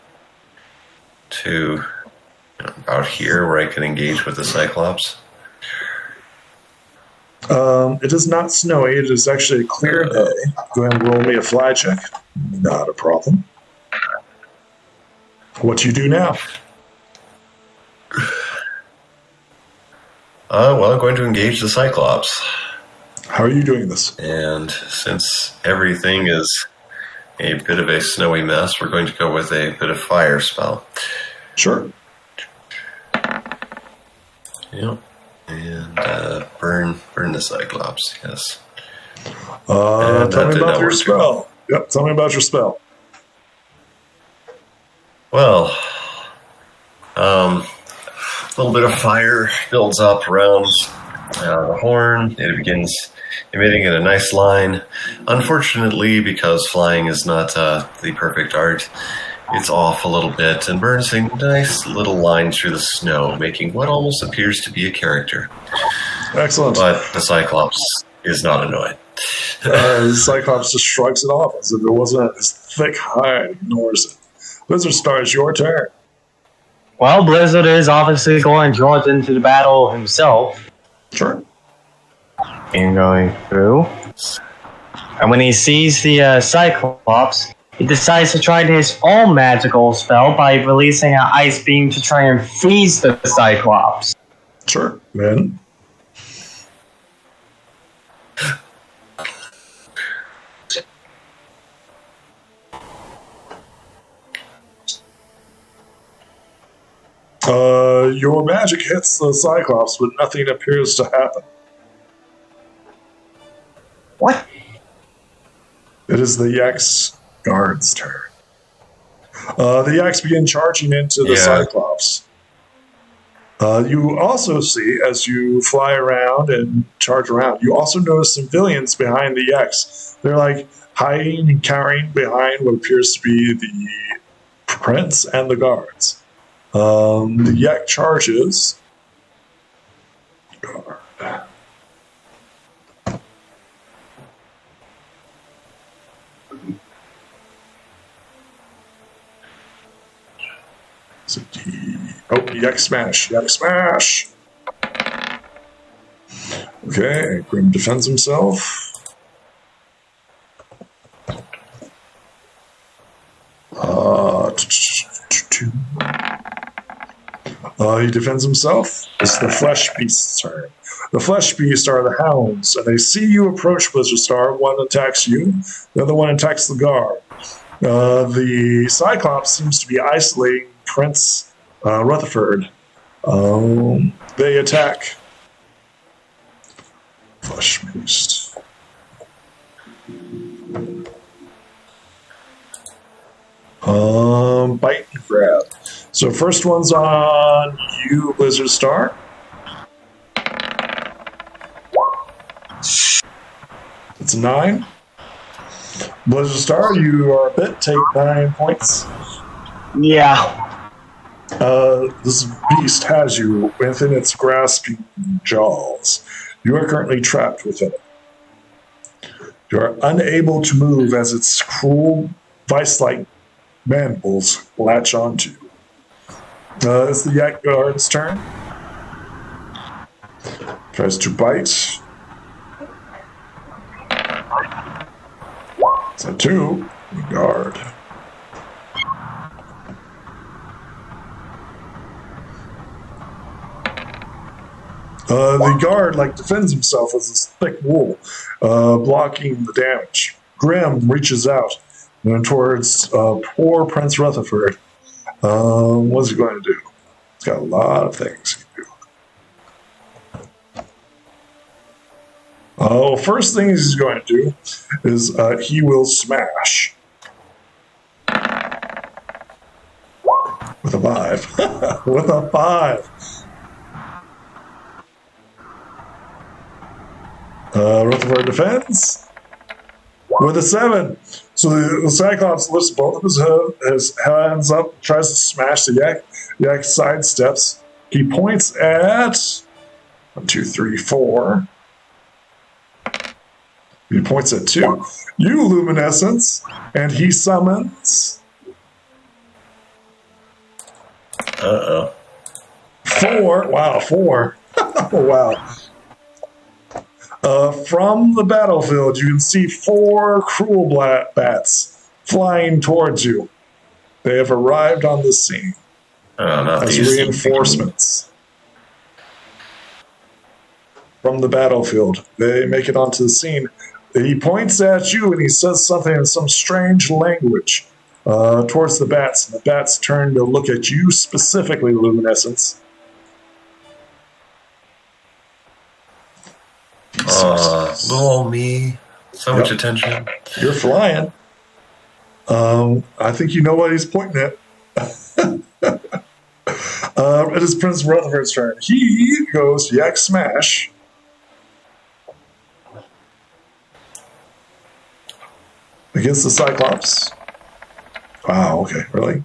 to about here where I can engage with the Cyclops. It is not snowy. It is actually a clear day. Go ahead and roll me a fly check. Not a problem. What do you do now? Well, I'm going to engage the Cyclops. How are you doing this? And since everything is a bit of a snowy mess, we're going to go with a bit of fire spell. Sure. Yep. And burn the Cyclops, yes. Tell me about your spell. Yep, tell me about your spell. Well, a little bit of fire builds up around the horn. It begins emitting in a nice line. Unfortunately, because flying is not the perfect art, it's off a little bit and burns a nice little line through the snow, making what almost appears to be a character. Excellent. But the Cyclops is not annoyed. The Cyclops just shrugs it off as if it wasn't his thick hide, ignores it. Blizzard Star, it's your turn. Well, Blizzard is obviously going to charge into the battle himself. Sure. And going through. And when he sees the Cyclops, he decides to try his own magical spell by releasing an ice beam to try and freeze the Cyclops. Sure. Then. Your magic hits the Cyclops, but nothing appears to happen. What? It is the Yaks guard's turn. The Yaks begin charging into the Cyclops. You also see, as you fly around and charge around, you also notice civilians behind the Yaks. They're like hiding and cowering behind what appears to be the prince and the guards. The Yak charges. Guard. Yak smash. Yak smash. Okay, Grim defends himself. He defends himself. It's the Flesh Beast's turn. The Flesh Beast are the hounds, and they see you approach Blizzard Star. One attacks you, the other one attacks the guard. The Cyclops seems to be isolating Prince Rutherford. They attack Flesh Beast. Bite and grab. So first one's on you, Blizzard Star. It's a 9. Blizzard Star, you are a bit. Take 9 points. Yeah. This beast has you within its grasping jaws. You are currently trapped within it. You are unable to move as its cruel, vice-like mandibles latch onto you. It's the Yak Guard's turn. Tries to bite. It's a 2. The guard. The guard defends himself with his thick wool, blocking the damage. Grim reaches out towards poor Prince Rutherford. What's he going to do? He's got a lot of things he can do. First thing he's going to do is he will smash. With a 5. With a 5. Rutherford defends. With a 7. So the Cyclops lifts both of his hands up, tries to smash the Yak. The Yak sidesteps. He points at 1, 2, 3, 4. He points at 2. You, Luminescence, and he summons. 4. Wow, 4. Wow. From the battlefield, you can see 4 cruel bats flying towards you. They have arrived on the scene as reinforcements. from the battlefield. They make it onto the scene. He points at you and he says something in some strange language towards the bats. And the bats turn to look at you specifically, Luminescence. Little old me. So much attention. You're flying. I think you know what he's pointing at. It is Prince Rutherford's turn. He goes Yak Smash. Against the Cyclops. Wow, okay, really?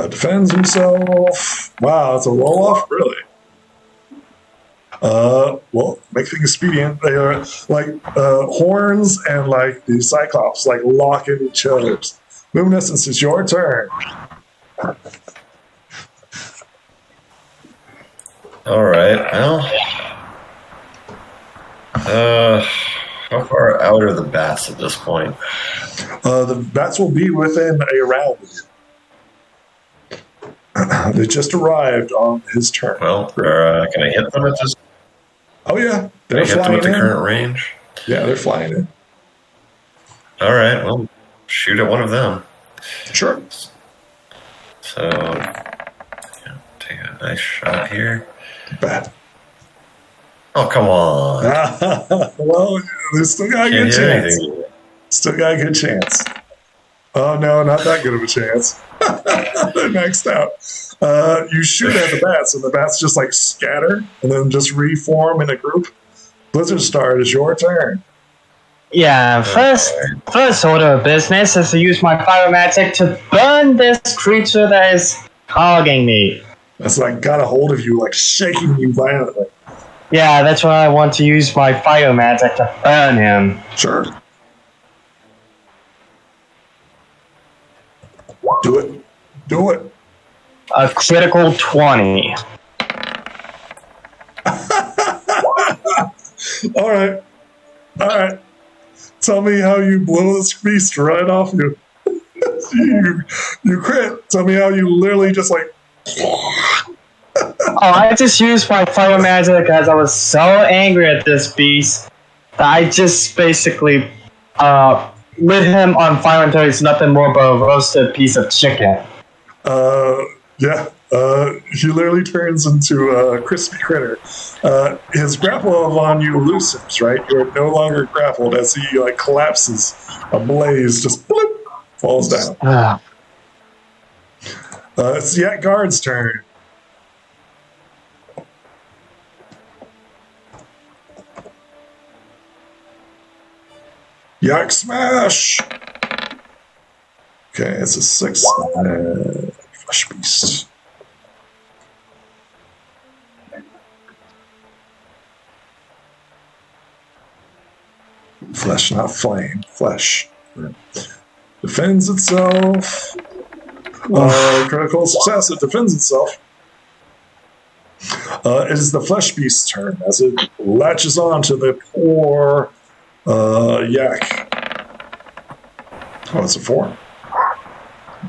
Defends himself. Wow, that's a roll-off? Really? Well, make things expedient. They are like horns and like the Cyclops, like lock in each other. Luminescence, it's your turn. All right. Well, how far out are the bats at this point? The bats will be within a round of you. They just arrived on his turn. Well, can I hit them at this? Oh yeah, Can I hit them at the current range? Yeah, they're flying in. All right. Well, shoot at one of them. Sure. So, take a nice shot here. Bat. Oh, come on. Well, they still got a good chance. Still got a good chance. Oh, no, not that good of a chance. They're maxed out. You shoot at the bats, and the bats just like scatter and then just reform in a group. Blizzard Star, it is your turn. Yeah, first order of business is to use my fire magic to burn this creature that is hogging me. That's like got a hold of you, like shaking you violently. Yeah, that's why I want to use my fire magic to burn him. Sure. Do it. Do it. A critical 20. All right. All right. Tell me how you blow this beast right off you. You crit. Tell me how you literally just like... I just used my fire magic as I was so angry at this beast that I just basically lit him on fire until he's nothing more but a roasted piece of chicken. Yeah. He literally turns into a crispy critter. His grapple on you loosens, right? You're no longer grappled as he like collapses. A blaze just bloop, falls down. It's the Yak Guard's turn. Yak Smash! Okay, it's a 6. Flesh Beast. Flesh, not flame. Flesh. Defends itself. Critical success. It defends itself. It is the Flesh Beast's turn as it latches on to the poor Yak. Oh, it's a 4.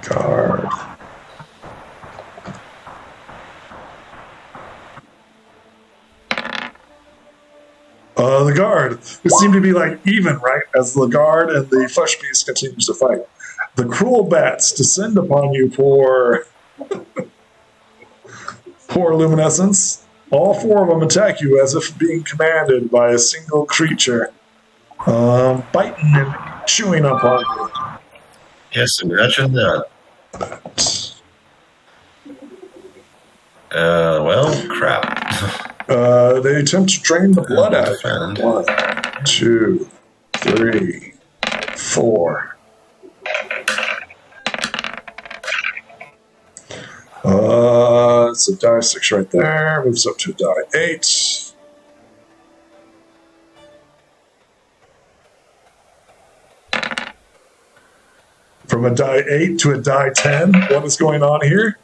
Guard. The guard. It seemed to be like even, right? As the guard and the flesh beast continues to fight. The cruel bats descend upon you, poor Luminescence. All 4 of them attack you as if being commanded by a single creature. Biting and chewing upon you. Yes, imagine that. Well, crap. They attempt to drain the blood out of you. 1, 2, 3, 4. It's a die 6 right there. Moves up to a die 8. From a die 8 to a die 10. What is going on here?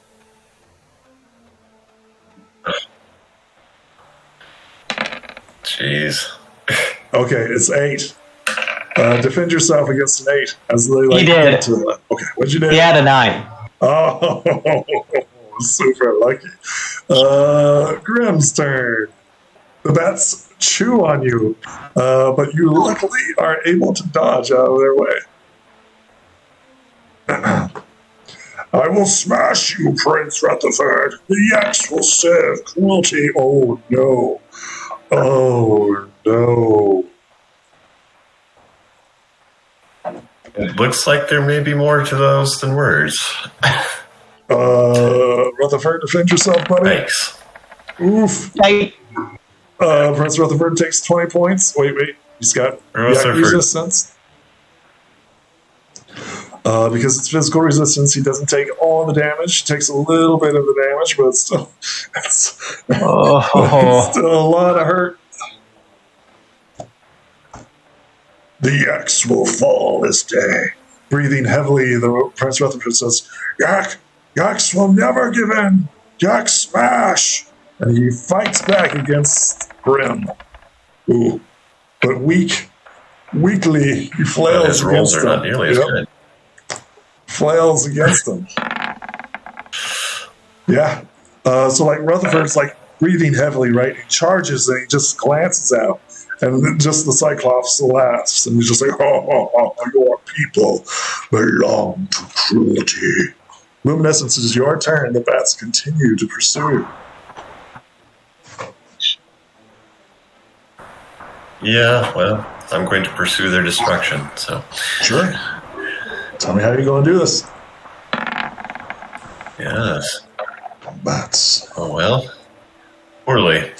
Jeez. Okay, it's 8. Defend yourself against an 8. As they, like, He did. Okay, what'd you do? He had a 9. Oh, super lucky. Grim's turn. The bats chew on you, but you luckily are able to dodge out of their way. I will smash you, Prince Rutherford. The yaks will serve cruelty. Oh, no. Oh, no. It looks like there may be more to those than words. Rutherford, defend yourself, buddy. Thanks. Oof. Hey. Prince Rutherford takes 20 points. Wait. He's got yak resistance. Because it's physical resistance, he doesn't take all the damage. He takes a little bit of the damage, but it's still a lot of hurt. The yaks will fall this day. Breathing heavily, the Prince Rutherford says, Yaks will never give in. Yak smash! And he fights back against Grim. Ooh. But weakly, he flails his rolls against are him. not nearly as good. Flails against him. Yeah. So like Rutherford's like breathing heavily, right? He charges and he just glances out. And just the Cyclops laughs. And he's just like, your people belong to cruelty. Luminescence, it is your turn. The bats continue to pursue. Yeah, well, I'm going to pursue their destruction, so. Sure. Tell me how you're going to do this. Yes. Bats. Oh, well. Poorly.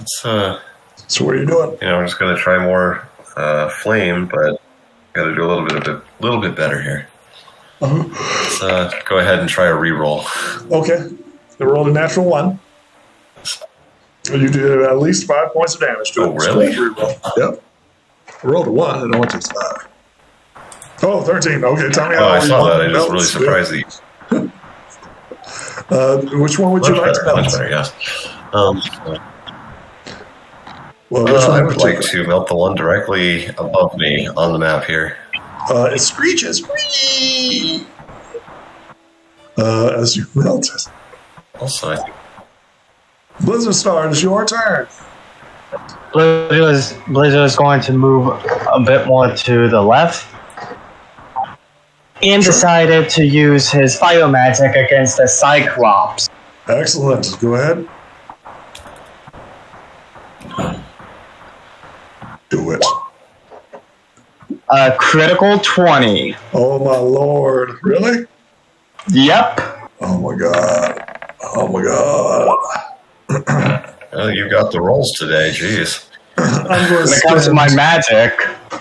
So what are you doing? I'm just going to try more flame, but got to do a little bit better here. Let's go ahead and try a reroll. Okay. They rolled a natural 1. You do at least 5 points of damage to it. Oh, really? Yep. I rolled a 1, and it only takes 5. Oh, 13. Okay, tell me how I saw that. I was really surprised that you... which one would you like to melt? Much better, yes. I would like to melt the one directly above me on the map here. It screeches. As you melt it. Also, I think... Blizzard Star, it's your turn. Blizzard is going to move a bit more to the left. And decided to use his fire magic against the Cyclops. Excellent. Go ahead. Do it. A critical 20. Oh my lord. Really? Yep. Oh my god. Well, you got the rolls today, jeez. I'm going when it comes to my magic.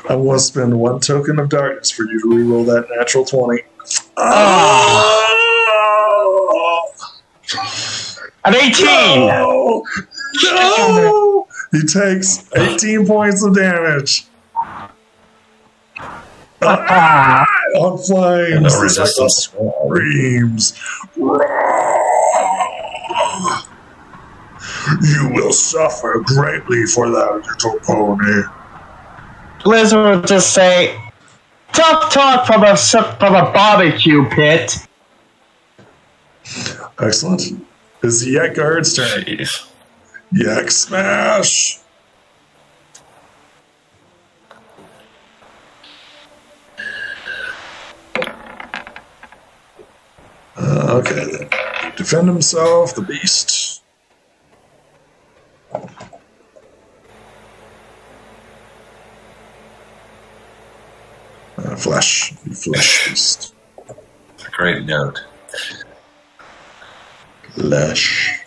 I'm going to spend 1 token of darkness for you to reroll that natural 20. An 18! No! He takes 18 points of damage. On flames. No resistance. Screams. You will suffer greatly for that, little pony. Blizzard will just say, tough talk from a barbecue pit. Excellent. It's the Yak Guard's turn. Jeez. Yak Smash! Okay, then. Defend himself, the beast. Flesh beast. It's a great note. Flesh.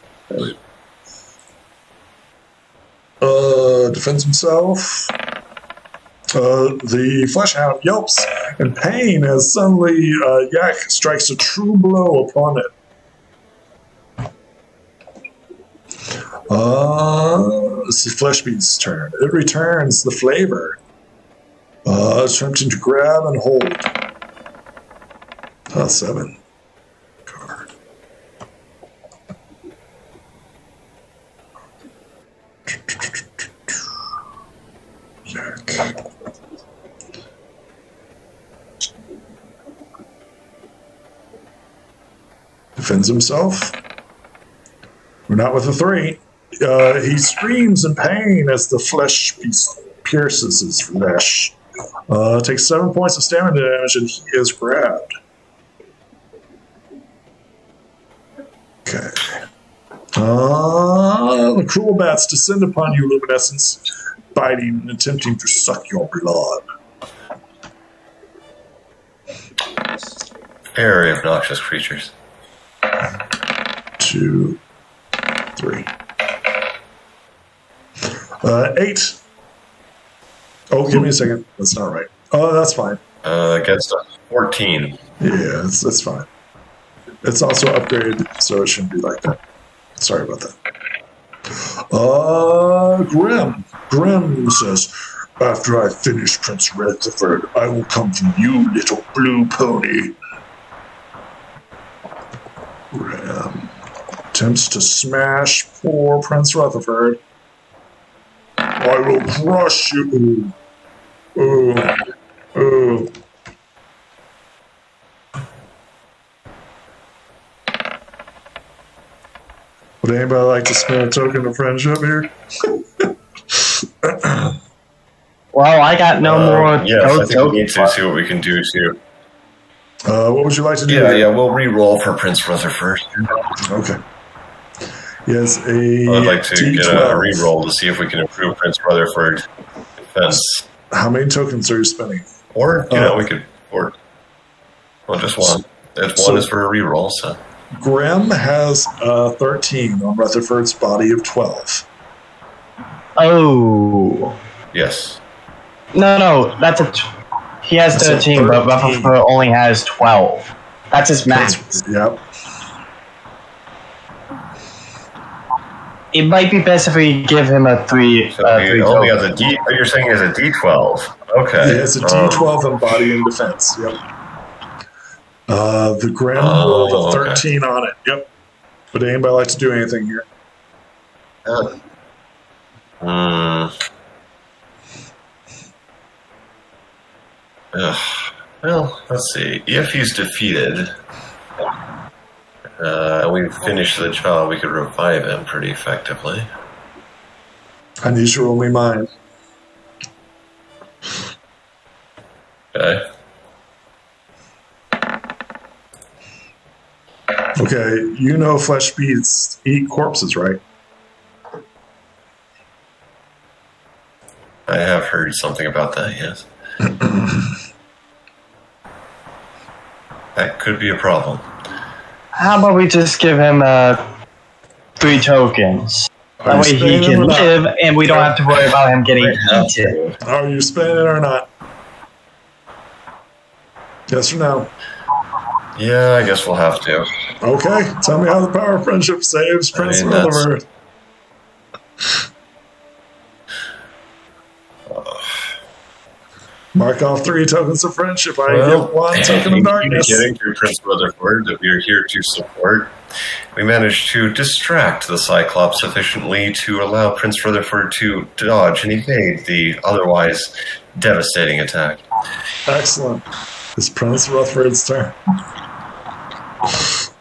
Defends himself. The Fleshhound yelps in pain as suddenly Yak strikes a true blow upon it. It's the Flesh Beast's turn. It returns the flavor. Attempting to grab and hold. 7. Card. Yak. defends himself. We're not with a 3. He screams in pain as the flesh piece pierces his flesh. Takes 7 points of stamina damage, and he is grabbed. Okay. The cruel bats descend upon you, Luminescence, biting and attempting to suck your blood. Very obnoxious creatures. 2, 3. 8. Oh, give me a second. That's not right. Oh, that's fine. Against a 14. Yeah, that's fine. It's also upgraded, so it shouldn't be like that. Sorry about that. Grim says, after I finish Prince Rutherford, I will come for you, little blue pony. Grim attempts to smash poor Prince Rutherford. I will crush you. Ooh. Would anybody like to spend a token of friendship here? Well, I got no more. Yes, I think we need to see what we can do too. What would you like to do? Yeah, we'll re-roll for Prince Rutherford. Okay. Yes, I'd like to D12. get a re-roll to see if we can improve Prince Rutherford defense. How many tokens are you spending? Or, we could, just one. If one is for a re-roll, so. Grim has 13 on Rutherford's body of 12. Oh. Yes. No, that's he has 13, but Rutherford only has 12. That's his max. Yep. It might be best if we give him a 3. So he only has a D. You're saying he has a D12. Okay. He has a D12 in body and defense. Yep. The Grim rolled a 13 on it. Yep. Would anybody like to do anything here? Well, let's see. If he's defeated, we finish the job, we could revive him pretty effectively. I need you only mine. Okay. Okay, flesh beasts eat corpses, right? I have heard something about that, yes. That could be a problem. How about we just give him 3 tokens? That way he can live, and we don't have to worry about him getting eaten. Are you spending it or not? Yes or no? Yeah, I guess we'll have to. Okay, tell me how the power of friendship saves Prince Rutherford. Mark off 3 tokens of friendship. I get 1 token of darkness. Getting through Prince Rutherford that we are here to support. We managed to distract the Cyclops sufficiently to allow Prince Rutherford to dodge and evade the otherwise devastating attack. Excellent. It's Prince Rutherford's turn.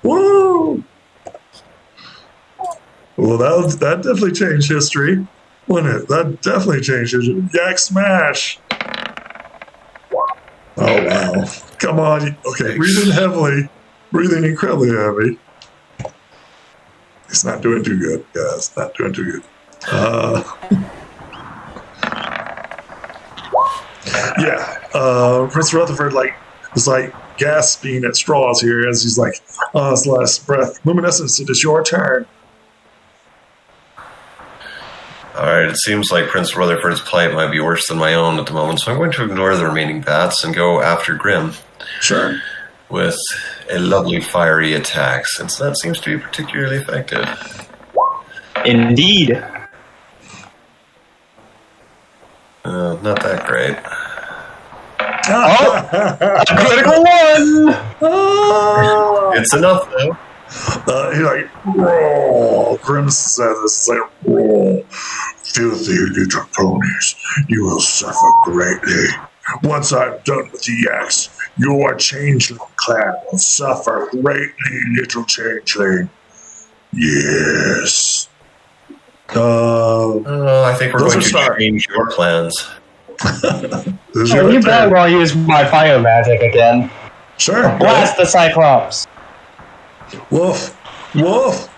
Woo! Well, that definitely changed history, wouldn't it? That definitely changed history. Yak smash! Oh, wow. Come on. Okay, breathing incredibly heavy. He's not doing too good, guys. Not doing too good. Prince Rutherford, was gasping at straws here as he's on his last breath. Luminescence, it is your turn. Alright, it seems like Prince Rutherford's plight might be worse than my own at the moment, so I'm going to ignore the remaining bats and go after Grim. Sure. With a lovely fiery attack, since that seems to be particularly effective. Indeed. Not that great. A critical 1! It's enough, though. He's roar. Grim says this, roar. Filthy little ponies, you will suffer greatly. Once I'm done with the yaks, your changeling clan will suffer greatly, little changeling. Yes. I think we're going to change your plans. You better well use my fire magic again. Sure. Blast the Cyclops. Woof. Woof.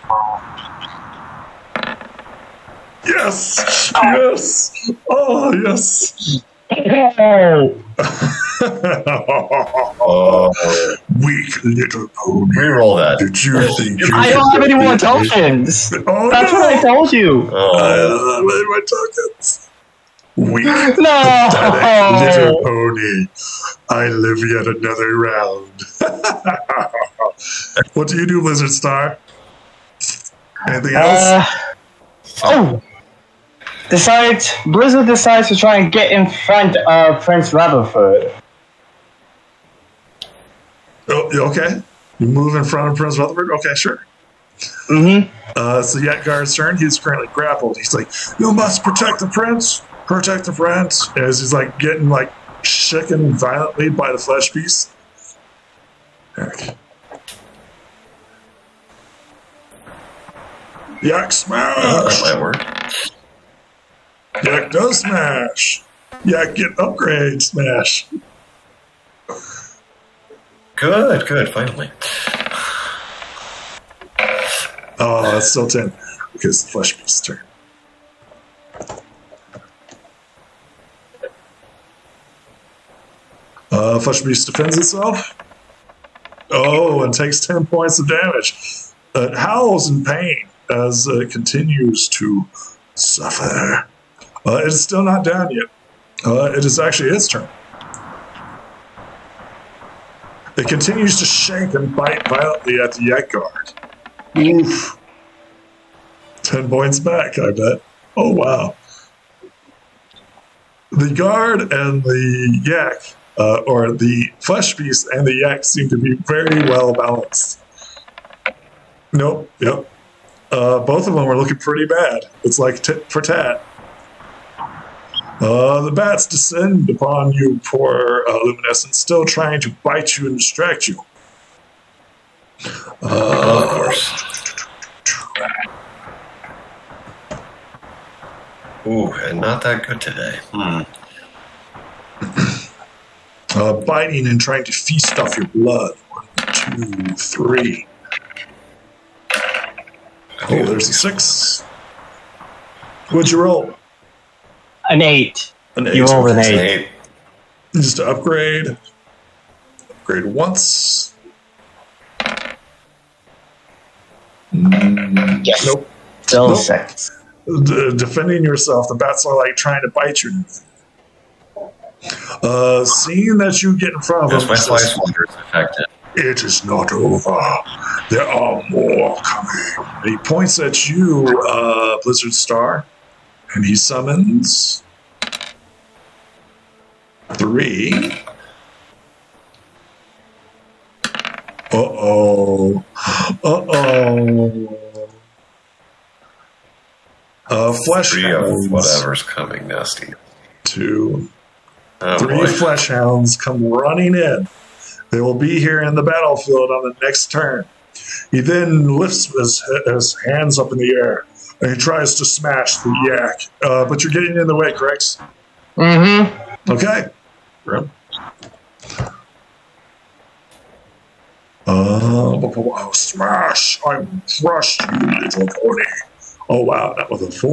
Yes. Yes. Oh, yes. Weak little pony. Reroll that. Did you think you I don't have any more tokens. That's what I told you. I don't have any more tokens. Weak, No. pathetic little pony. I live yet another round. What do you do, Blizzard Star? Anything else? Blizzard decides to try and get in front of Prince Rutherford. Oh, okay. You move in front of Prince Rutherford? Okay, sure. Mm-hmm. So Yetgar's turn. He's currently grappled. He's like, you must protect the prince. Protect the prince. As he's like getting like shaken violently by the flesh beast. Okay. Yak smash! That might work. Yak does smash. Yak get upgrade smash. Good, finally. Oh, it's still 10 because the flesh beast's turn. Flesh beast defends itself. Oh, and takes 10 points of damage. It howls in pain as it continues to suffer. It is still not down yet. It is actually its turn. It continues to shake and bite violently at the yak guard. Oof. 10 points back, I bet. Oh, wow. The guard and the yak, or the flesh beast and the yak, seem to be very well balanced. Nope, yep. Both of them are looking pretty bad. It's like tit for tat. The bats descend upon you, poor Luminescent, still trying to bite you and distract you. Of course. Ooh, and not that good today. Biting and trying to feast off your blood. 1, 2, 3. Oh, there's a 6. What'd you roll? An 8. An 8. You rolled an 8. Just to upgrade. Upgrade once. Yes. Nope. Still Nope. 6. Defending yourself, the bats are like trying to bite you. Seeing that you get in front of them, my slice wonder is affected. it is not over. There are more coming. And he points at you, Blizzard Star, and he summons 3. Uh-oh. Flesh 3 hounds. of whatever's coming nasty. 2. Oh, 3 boy. flesh hounds come running in. They will be here in the battlefield on the next turn. He then lifts his hands up in the air and he tries to smash the yak. But you're getting in the way, correct? Mm-hmm. Okay. Smash! I will crush you, little pony. Oh, wow, that was a 4.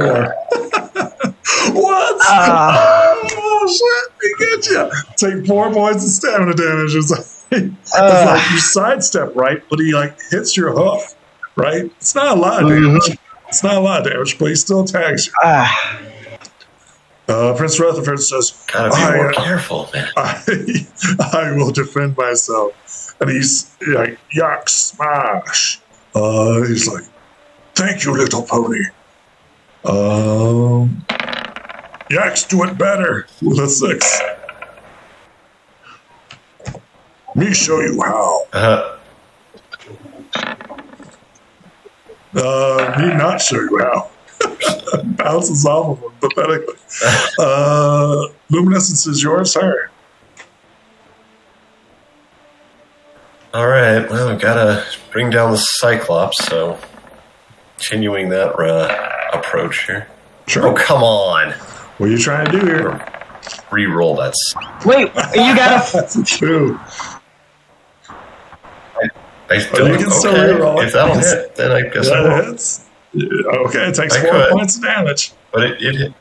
What? Oh, shit, he gets you. Take 4 points of stamina damage. It's like you sidestep, right? But he, like, hits your hoof, right? It's not a lot of damage. It's not a lot of damage, but he still tags you. Prince Rutherford says, Gotta be more careful, man. I will defend myself. And he's like, yak smash. He's like, thank you, little pony. Yaks do it better with a 6. Me show you how. Me not show you how. Bounces off of him pathetically. Luminescence is yours, sir. All right. Well, we've got to bring down the Cyclops, so continuing that approach here. Sure. Oh, come on. What are you trying to do here? Re-roll that. Wait, you gotta... That's true. I still, you can still re-roll it. If that'll hit, then I guess I will. Hits. Okay, it takes 4 points of damage. But it hit.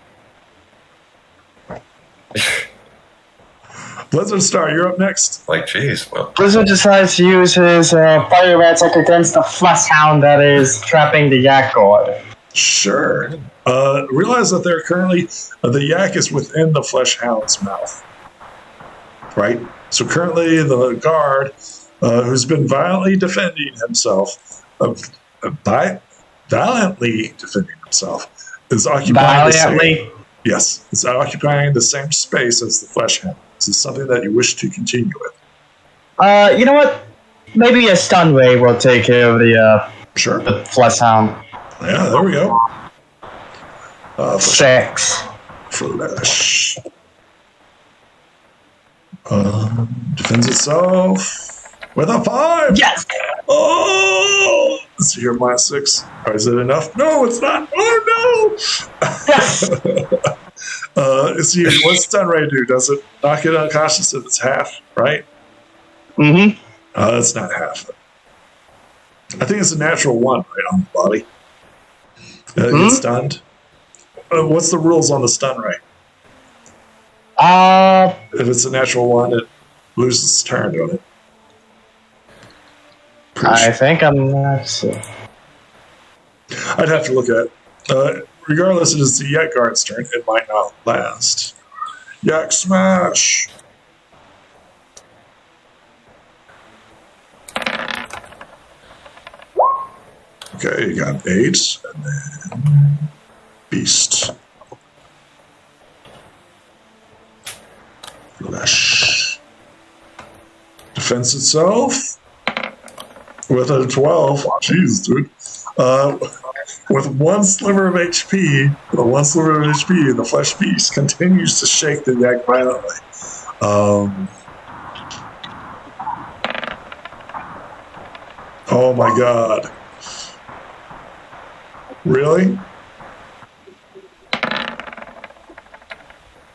Blizzard Star, you're up next. Like, geez, well. Blizzard decides to use his fire red attack against the flesh hound that is trapping the yak guard. Sure. Realize that they're currently, the yak is within the flesh hound's mouth. Right? So currently the guard, who's been violently defending himself, violently defending himself, is occupying is occupying the same space as the flesh hound. This is something that you wish to continue with. You know what? Maybe a stun ray will take care of the flesh hound. Yeah, there we go. 6. Flesh. Defends itself with a 5. Yes! Oh! Let's see here, -6. Or is it enough? No, it's not. Oh, no! Yes! See, what's stun ray do? Does it knock it unconscious if it's half, right? Mm-hmm. That's not half. I think it's a natural 1 right on the body. Gets stunned. What's the rules on the stun ray? If it's a natural 1, it loses its turn, don't it? I think I'm not sure. I'd have to look at it. Regardless, it is the Yak Guard's turn. It might not last. Yak Smash! Okay, you got 8, and then Beast. Flesh. Defends itself with a 12. Jeez, dude. With 1 sliver of HP, the flesh beast continues to shake the yak violently. Oh my god. Really?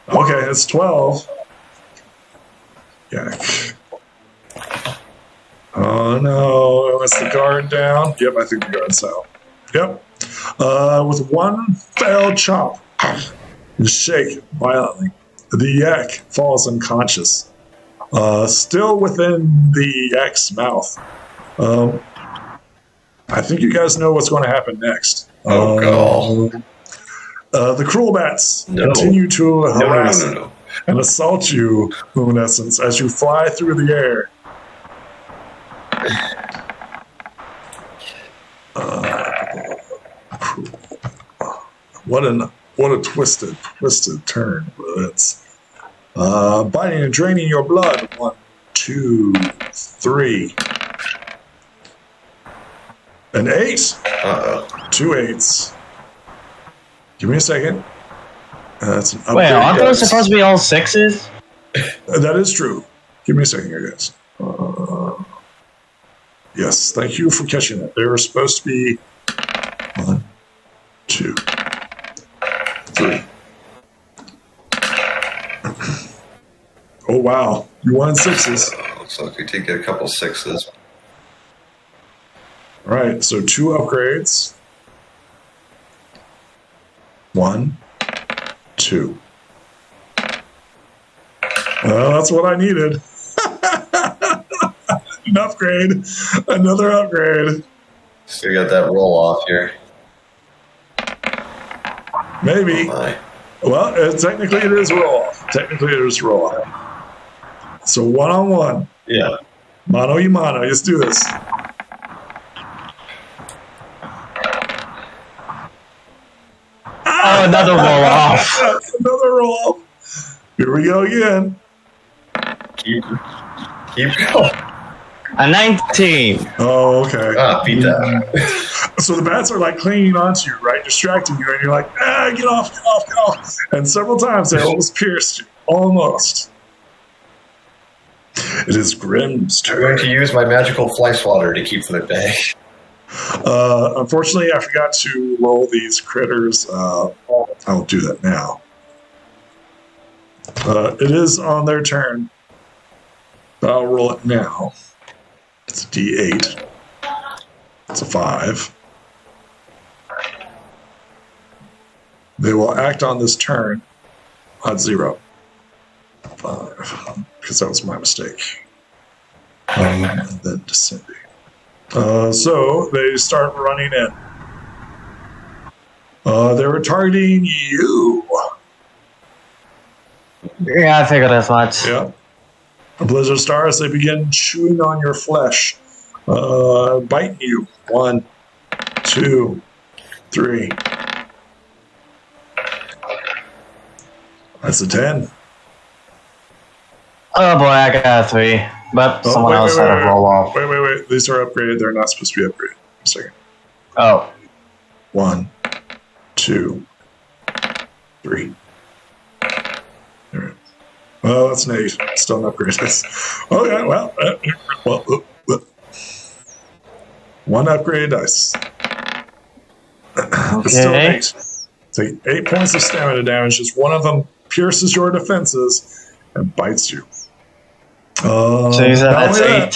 Okay, it's 12. Yak. Oh no, is the guard down? Yep, I think the guard's out. Yep. With 1 failed chop and shake violently, the yak falls unconscious. Still within the yak's mouth. I think you guys know what's going to happen next. Oh, God. The cruel bats continue to harass and assault you, Luminescence, as you fly through the air. What a twisted turn. It's biting and draining your blood. 1, 2, 3. An 8. 2 8s. Give me a second. That's an upgrade. Wait, aren't those supposed to be all 6s? That is true. Give me a second here, guys. Yes, thank you for catching that. They were supposed to be 1, 2, 3. Oh, wow. You won 6s. Looks like we did get a couple 6s. All right, so 2 upgrades. 1, 2. Well, that's what I needed. An upgrade. Another upgrade. Still got that roll off here. Maybe. Oh, well, technically it is roll off. So 1-on-1. Yeah. Mano y mano. Let's do this. Oh, another roll off. Another roll off. Here we go again. Keep going. A 19. Oh, okay. Beat that. So the bats are like clinging onto you, right? Distracting you, and you're like, get off. And several times they almost pierced you. Almost. It is Grimm's I'm going turn. to use my magical fly swatter to keep them at bay. Unfortunately, I forgot to roll these critters. I'll do that now. It is on their turn. I'll roll it now. It's a D8. It's a 5. They will act on this turn at 0. 5. Because that was my mistake. And then descending. So they start running in. They were targeting you. Yeah, I figured as much. Yeah. Blizzard stars, they begin chewing on your flesh, biting you. 1, 2, 3. That's a 10. Oh boy, I got a 3. But someone else had a roll off. Wait. These are upgraded. They're not supposed to be upgraded. A second. Oh. 1, 2, 3. There. Well, that's an 8. Still an upgrade. Okay, well, 1 upgrade dice. It's still an 8. So 8 points of stamina damage. Just one of them pierces your defenses and bites you. So you said that's 8.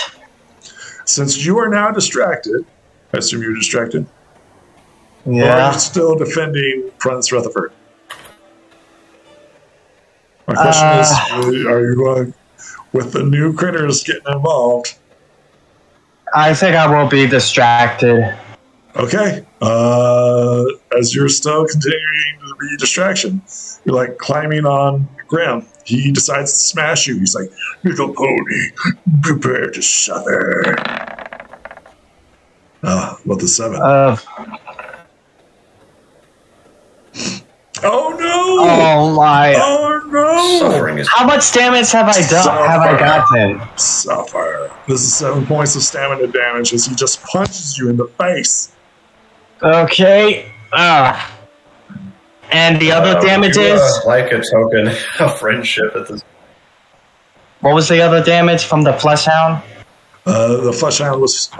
Since you are now distracted, I assume you're distracted. Yeah. Or are you still defending Prince Rutherford? My question is, are you going with the new critters getting involved? I think I will be distracted. Okay. As you're still continuing to be a distraction, you're like climbing on Grim. He decides to smash you. He's like, little pony, prepare to suffer. What the 7? Oh no! Oh my! Oh no! Suffering is How much damage have I done? Have I gotten? Suffer. This is 7 points of stamina damage as he just punches you in the face. Okay. And the other damage is? like a token of friendship at this. What was the other damage from the flesh hound? The flesh hound was 8.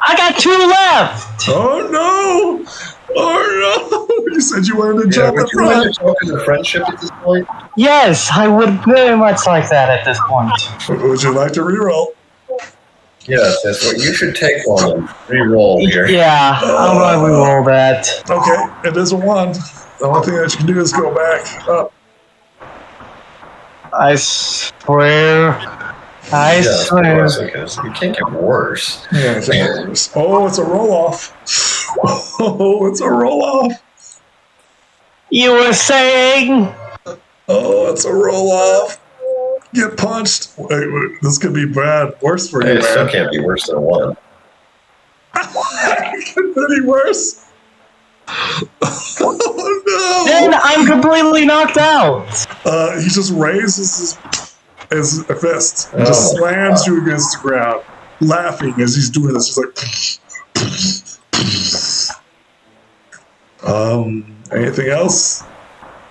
I got 2 left. Oh no! Oh no! You said you wanted to jump in Would you like front. a token of friendship at this point? Yes, I would very much like that at this point. Would you like to reroll? Yes, that's what you should take one and re-roll here. Yeah, I'm gonna re-roll that. Okay, it is a 1. The only thing that you can do is go back up. I swear. I swear. You can't get worse. Yeah, I think it was. Oh, it's a roll-off. Oh, it's a roll-off. You were saying? Oh, it's a roll-off. Get punched. Wait, this could be bad. Worse for you, It still man. can't be worse than 1. Could be worse. Oh, no. Then I'm completely knocked out. He just raises his fist and just slams you against the ground, laughing as he's doing this. He's like, anything else?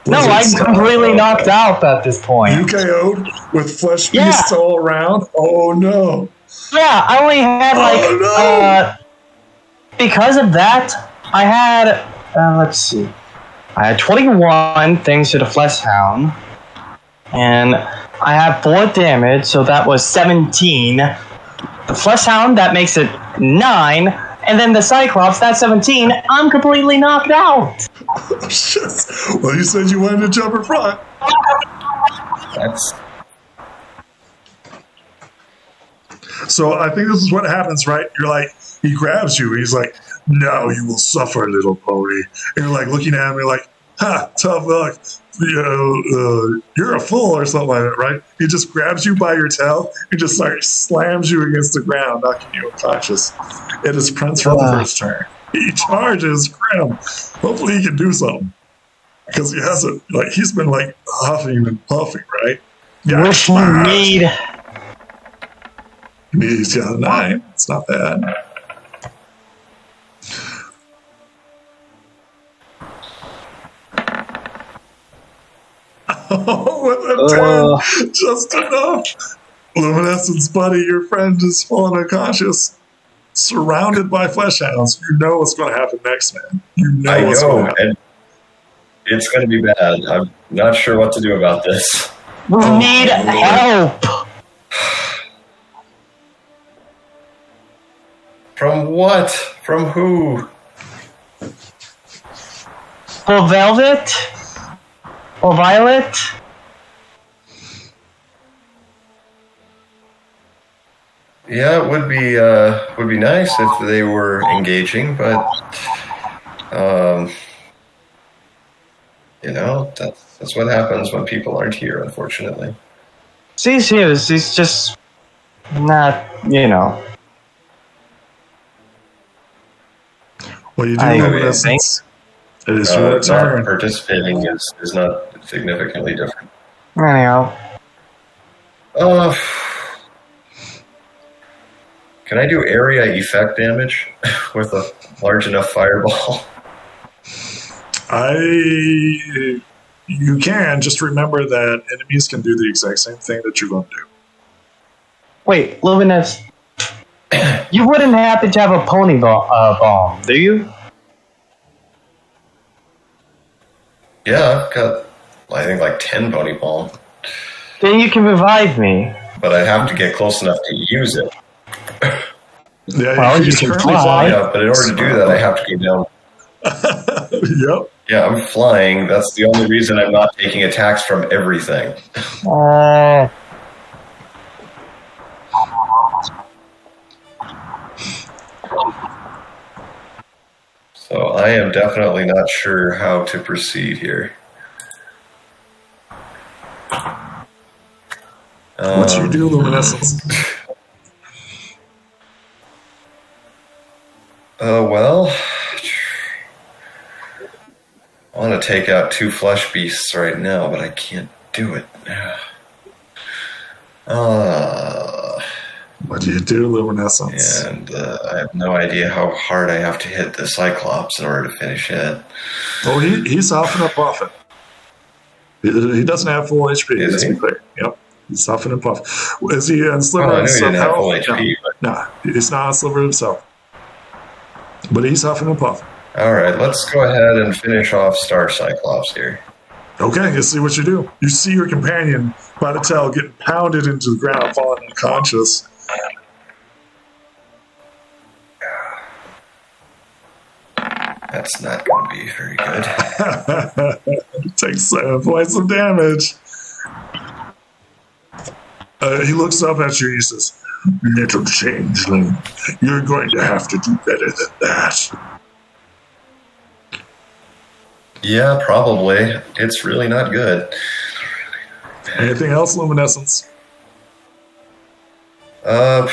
No, I'm completely knocked out at this point. You KO'd with flesh beasts all around? Oh no. Yeah, I only had because of that, I had, let's see. I had 21 thanks to the flesh hound. And I have 4 damage, so that was 17. The flesh hound, that makes it 9. And then the Cyclops, that's 17. I'm completely knocked out. Oh, shit. Well, you said you wanted to jump in front. That's So I think this is what happens, right? You're like, he grabs you. He's like, now you will suffer, little pony. And you're like looking at him. You're like, ha, tough luck. You're a fool or something like that, right? He just grabs you by your tail and just like slams you against the ground, knocking you unconscious. It is Prince Rutherford's turn. He charges Grim. Hopefully he can do something. Because he hasn't, like, he's been like huffing and puffing, right? Yeah, Wish you need. He's got a 9. It's not bad. Oh, with a 10, just enough. Luminescence, buddy, your friend is fallen unconscious, surrounded by flesh hounds. You know what's going to happen next, man. You know what's going to happen. And it's going to be bad. I'm not sure what to do about this. We need help. From what? From who? For Velvet? Or Violet? Yeah, it would be nice if they were engaging, but you know, that's what happens when people aren't here, unfortunately. She's here. She's just not, you know. What do you do, Luminescence? It is your turn. Not participating is not significantly different. Anyhow. Can I do area effect damage with a large enough fireball? You can. Just remember that enemies can do the exact same thing that you're going to do. Wait, Luminous, you wouldn't happen to have a pony bomb, do you? Yeah, I've got, I think, like 10 pony bomb. Then you can revive me. But I'd have to get close enough to use it. Yeah, well, you can fly. Yeah, but in order to do that, I have to go down. Yep. Yeah, I'm flying. That's the only reason I'm not taking attacks from everything. So I am definitely not sure how to proceed here. What you do, Luminescence? Well, I want to take out 2 flesh beasts right now, but I can't do it. What do you do, Luminescence? And I have no idea how hard I have to hit the Cyclops in order to finish it. Oh, he's huffing and puffing. He doesn't have full HP. Let's be clear. Yep. He's huffing and puffing. Is he on sliver I knew himself? he didn't have full HP. No, he's not on sliver himself. But he's huffing and puffing. All right, let's go ahead and finish off Star Cyclops here. Okay, let's see what you do. You see your companion by the tail getting pounded into the ground, falling unconscious. That's not going to be very good. Takes 7 points of damage. He looks up at you and he says, "Little changeling, you're going to have to do better than that." Yeah, probably. It's really not good. Anything else, Luminescence? I'm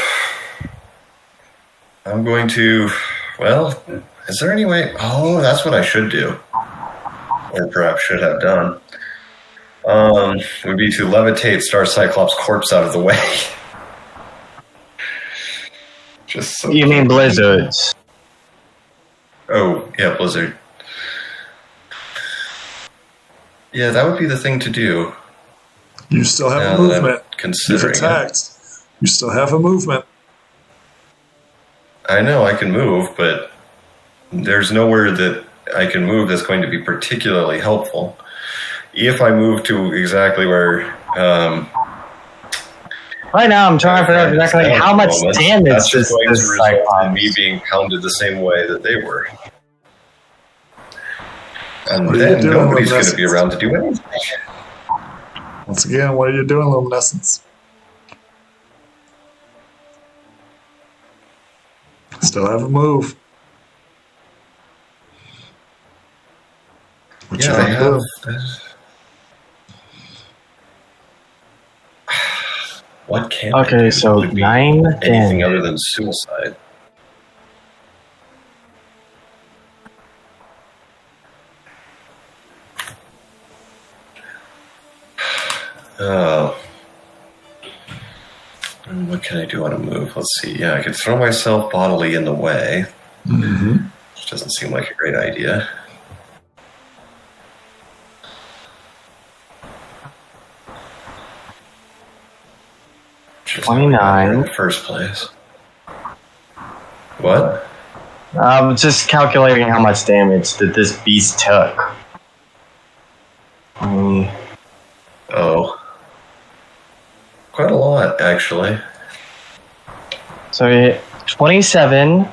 going to... Well, is there any way... Oh, that's what I should do. Or perhaps should have done. Would be to levitate Star Cyclops' corpse out of the way. Just so... You mean blizzards? Oh, yeah, blizzard. Yeah, that would be the thing to do. You still have a movement. You've Considering attacked. You still have a movement. I know I can move, but there's nowhere that I can move that's going to be particularly helpful. If I move to exactly where... right now, I'm trying to figure out exactly how much damage that's just going to result Cyclops. in me being pounded the same way that they were. And What are then you doing, nobody's going to Luminescence? be around to do anything. Once again, what are you doing, Luminescence? Still have a move. What you Yeah, I gonna have. do? What can I Okay, do? so Would be 9 anything damage. other than suicide. Oh. What can I do on a move? Let's see. Yeah, I could throw myself bodily in the way. Mm-hmm. Which doesn't seem like a great idea. 29. In the first place. What? I'm just calculating how much damage that this beast took. Oh. Quite a lot, actually. So 27.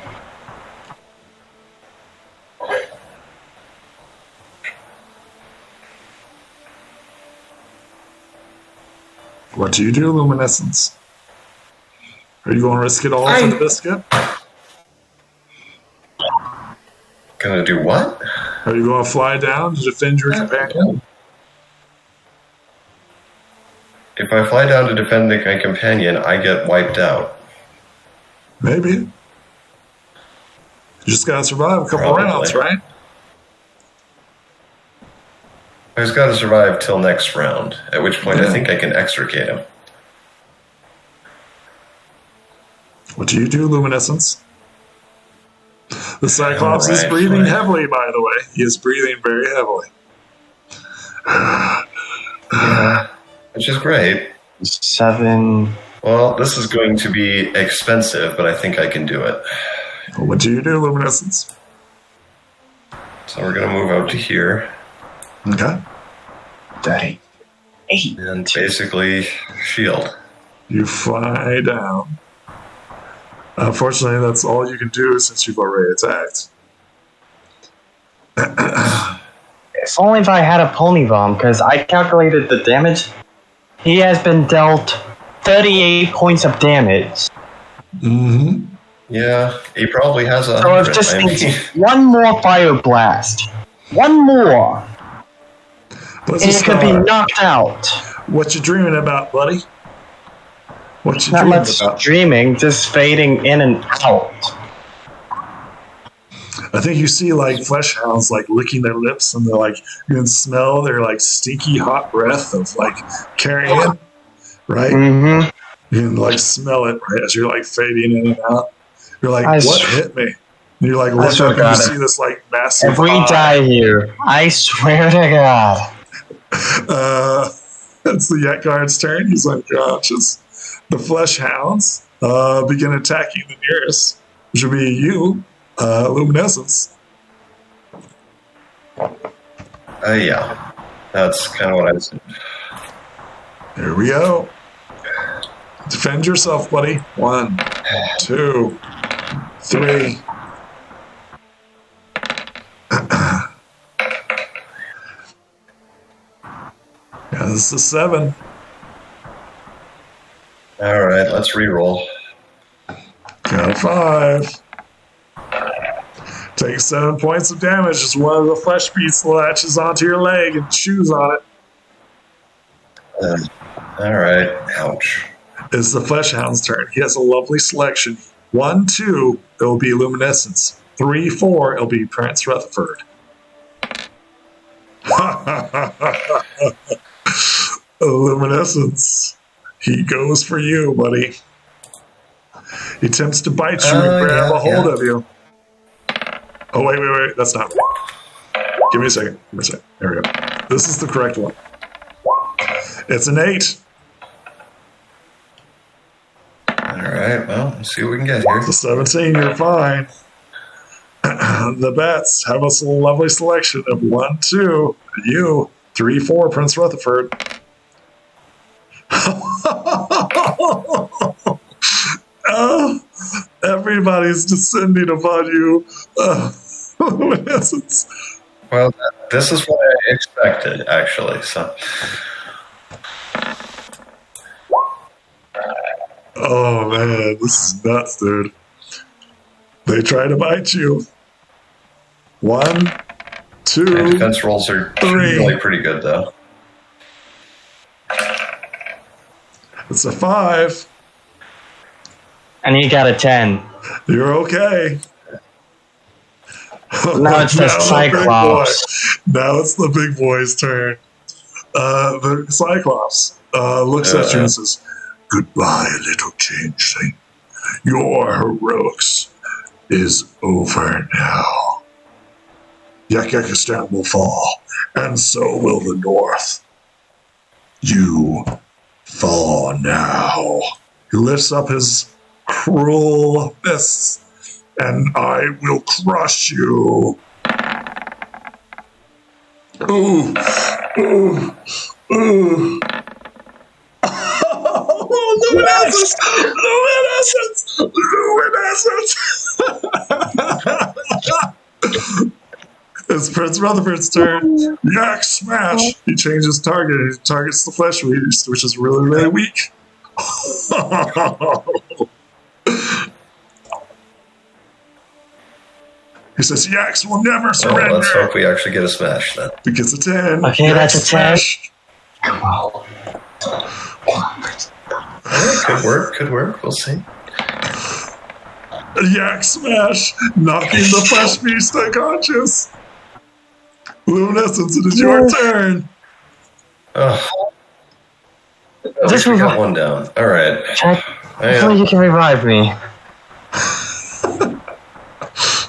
What do you do, Luminescence? Are you going to risk it all for the biscuit? Gonna do what? Are you going to fly down to defend your companion? If I fly down to defend my companion, I get wiped out. Maybe. You just got to survive a couple rounds, right? I just got to survive till next round, at which point I think I can extricate him. What do you do, Luminescence? The Cyclops is breathing heavily, by the way. He is breathing very heavily. Yeah, which is great. 7. Well, this is going to be expensive, but I think I can do it. What do you do, Luminescence? So we're going to move out to here. Okay. 38. And basically, shield. You fly down. Unfortunately, that's all you can do since you've already attacked. If only if I had a pony bomb, because I calculated the damage. He has been dealt 38 points of damage. Mm-hmm. Yeah, he probably has a. So it just needs one more fire blast. One more. And it could be knocked out. What you dreaming about, buddy? What you Not dreaming much about? dreaming, just fading in and out. I think you see like flesh hounds like licking their lips, and they're like you can smell their like stinky hot breath of like carrion, right? Mm-hmm. You can like smell it right as you're like fading in and out. You're like, what hit me? And you're like, look up and you see this like massive. If we die here, I swear to God. It's the Yet Guard's turn. He's unconscious. The flesh hounds begin attacking the nearest, which would be you, Luminescence. Yeah. That's kind of what I said. Here we go. Defend yourself, buddy. 1, 2, 3. Yeah, this is 7. All right, let's re-roll. Got a 5. Take 7 points of damage as one of the flesh beasts latches onto your leg and chews on it. All right, ouch. It's the flesh hound's turn. He has a lovely selection. 1, 2, it'll be Luminescence. 3, 4, it'll be Prince Rutherford. Luminescence. He goes for you, buddy. He attempts to bite you and grab a hold of you. Oh, wait. That's not right. Give me a second. There we go. This is the correct one. It's an 8. All right, well, let's see what we can get here. It's a 17. You're fine. The bats have a lovely selection of 1, 2, you, 3, 4, Prince Rutherford. Everybody's descending upon you. In essence. Well, this is what I expected, actually. So, oh man, this is nuts, dude. They try to bite you. 1, 2. my defense rolls are 3. really pretty good, though. It's a 5. And you got a 10. You're okay. Now it's the Cyclops. Now it's the big boy's turn. The Cyclops looks at you and says, "Goodbye, little changeling. Your heroics is over now. Equestria will fall, and so will the North. You fall now." He lifts up his cruel fists, and I will crush you. Ooh, ooh, ooh. Oh, luminescence! It's Prince Rutherford's turn. Yak smash! He changes target. He targets the flesh beast, which is really, really weak. He says, Yaks will never surrender. Let's hope we actually get a smash then. He gets a 10. Okay, that's a 10. Smash. Come on. Could work. We'll see. Yak smash, knocking the flesh beast unconscious. Luminescence, it is your turn. Just we got one down. All right. Hopefully you can revive me.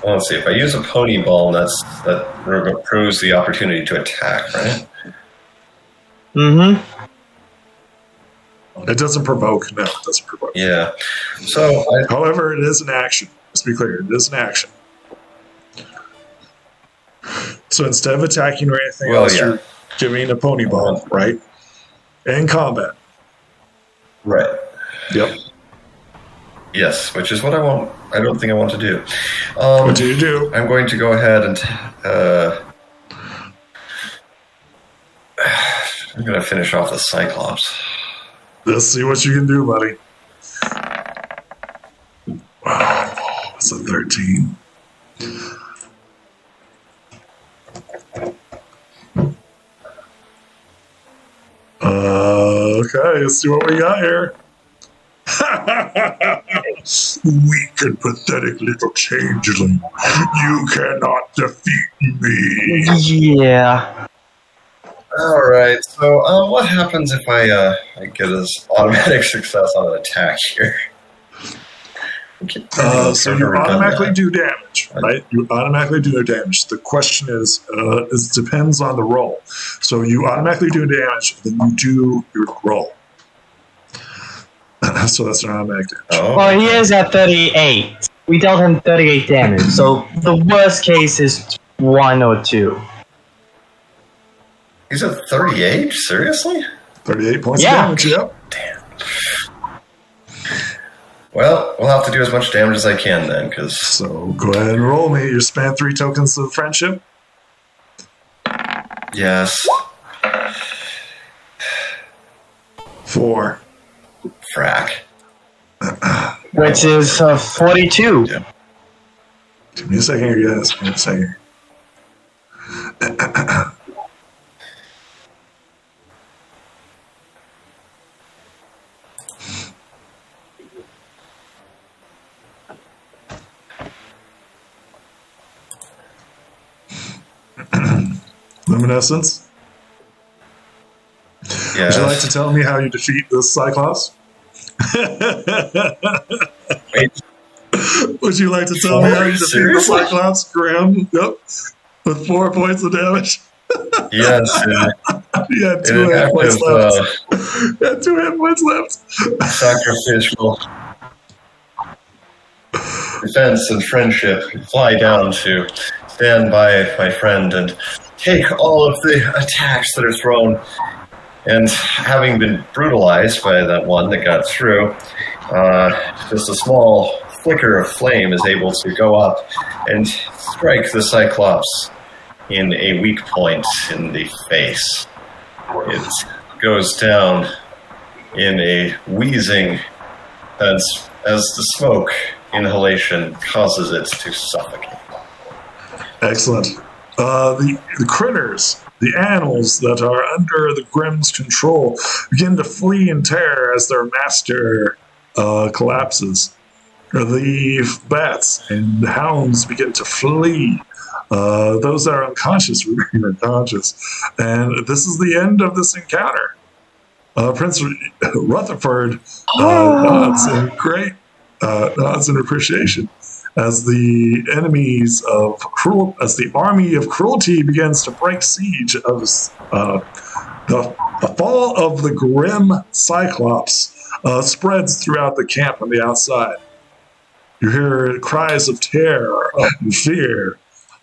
Let's see. If I use a pony ball, that improves the opportunity to attack, right? Mm-hmm. It doesn't provoke. No, it doesn't provoke. Yeah. So, however, it is an action. Let's be clear. It is an action. So instead of attacking or anything else, you're giving a pony ball, right? In combat. Right. Yep. Yes, which is what I want. I don't think I want to do. What do you do? I'm going to go ahead and I'm going to finish off the Cyclops. Let's see what you can do, buddy. Wow, that's a 13. Okay, let's see what we got here. Weak and pathetic little changeling. You cannot defeat me. Yeah. All right. So, what happens if I get this automatic success on an attack here? So you automatically do damage, right? You automatically do damage. The question is, it depends on the roll. So you automatically do damage, then you do your roll. So that's an automatic damage. Oh. Well, he is at 38. We dealt him 38 damage, so the worst case is 1 or 2. He's at 38? Seriously? 38 points of damage, yep. Damn. Well, we'll have to do as much damage as I can then, because... So go ahead and roll me. You spend 3 tokens of friendship. Yes. 4. Frack. Which is 42. Yeah. Give me a second here, guys. Give me a second. Luminescence? Yes. Would you like to tell me how you defeat this Cyclops? Wait. Would you like to tell me how you defeat the Cyclops, Graham? Yep. With 4 points of damage. Yes. You had 2 hit points left. You had 2 hit points left. Sacrificial defense and friendship fly down to stand by my friend and take all of the attacks that are thrown. And having been brutalized by that one that got through, just a small flicker of flame is able to go up and strike the Cyclops in a weak point in the face. It goes down in a wheezing as the smoke inhalation causes it to suffocate. Excellent. The critters, the animals that are under the Grimm's control, begin to flee in terror as their master collapses. The bats and the hounds begin to flee. Those that are unconscious remain unconscious. And this is the end of this encounter. Prince Rutherford nods in appreciation as the army of cruelty begins to break siege of The fall of the grim Cyclops spreads throughout the camp on the outside. You hear cries of terror and fear.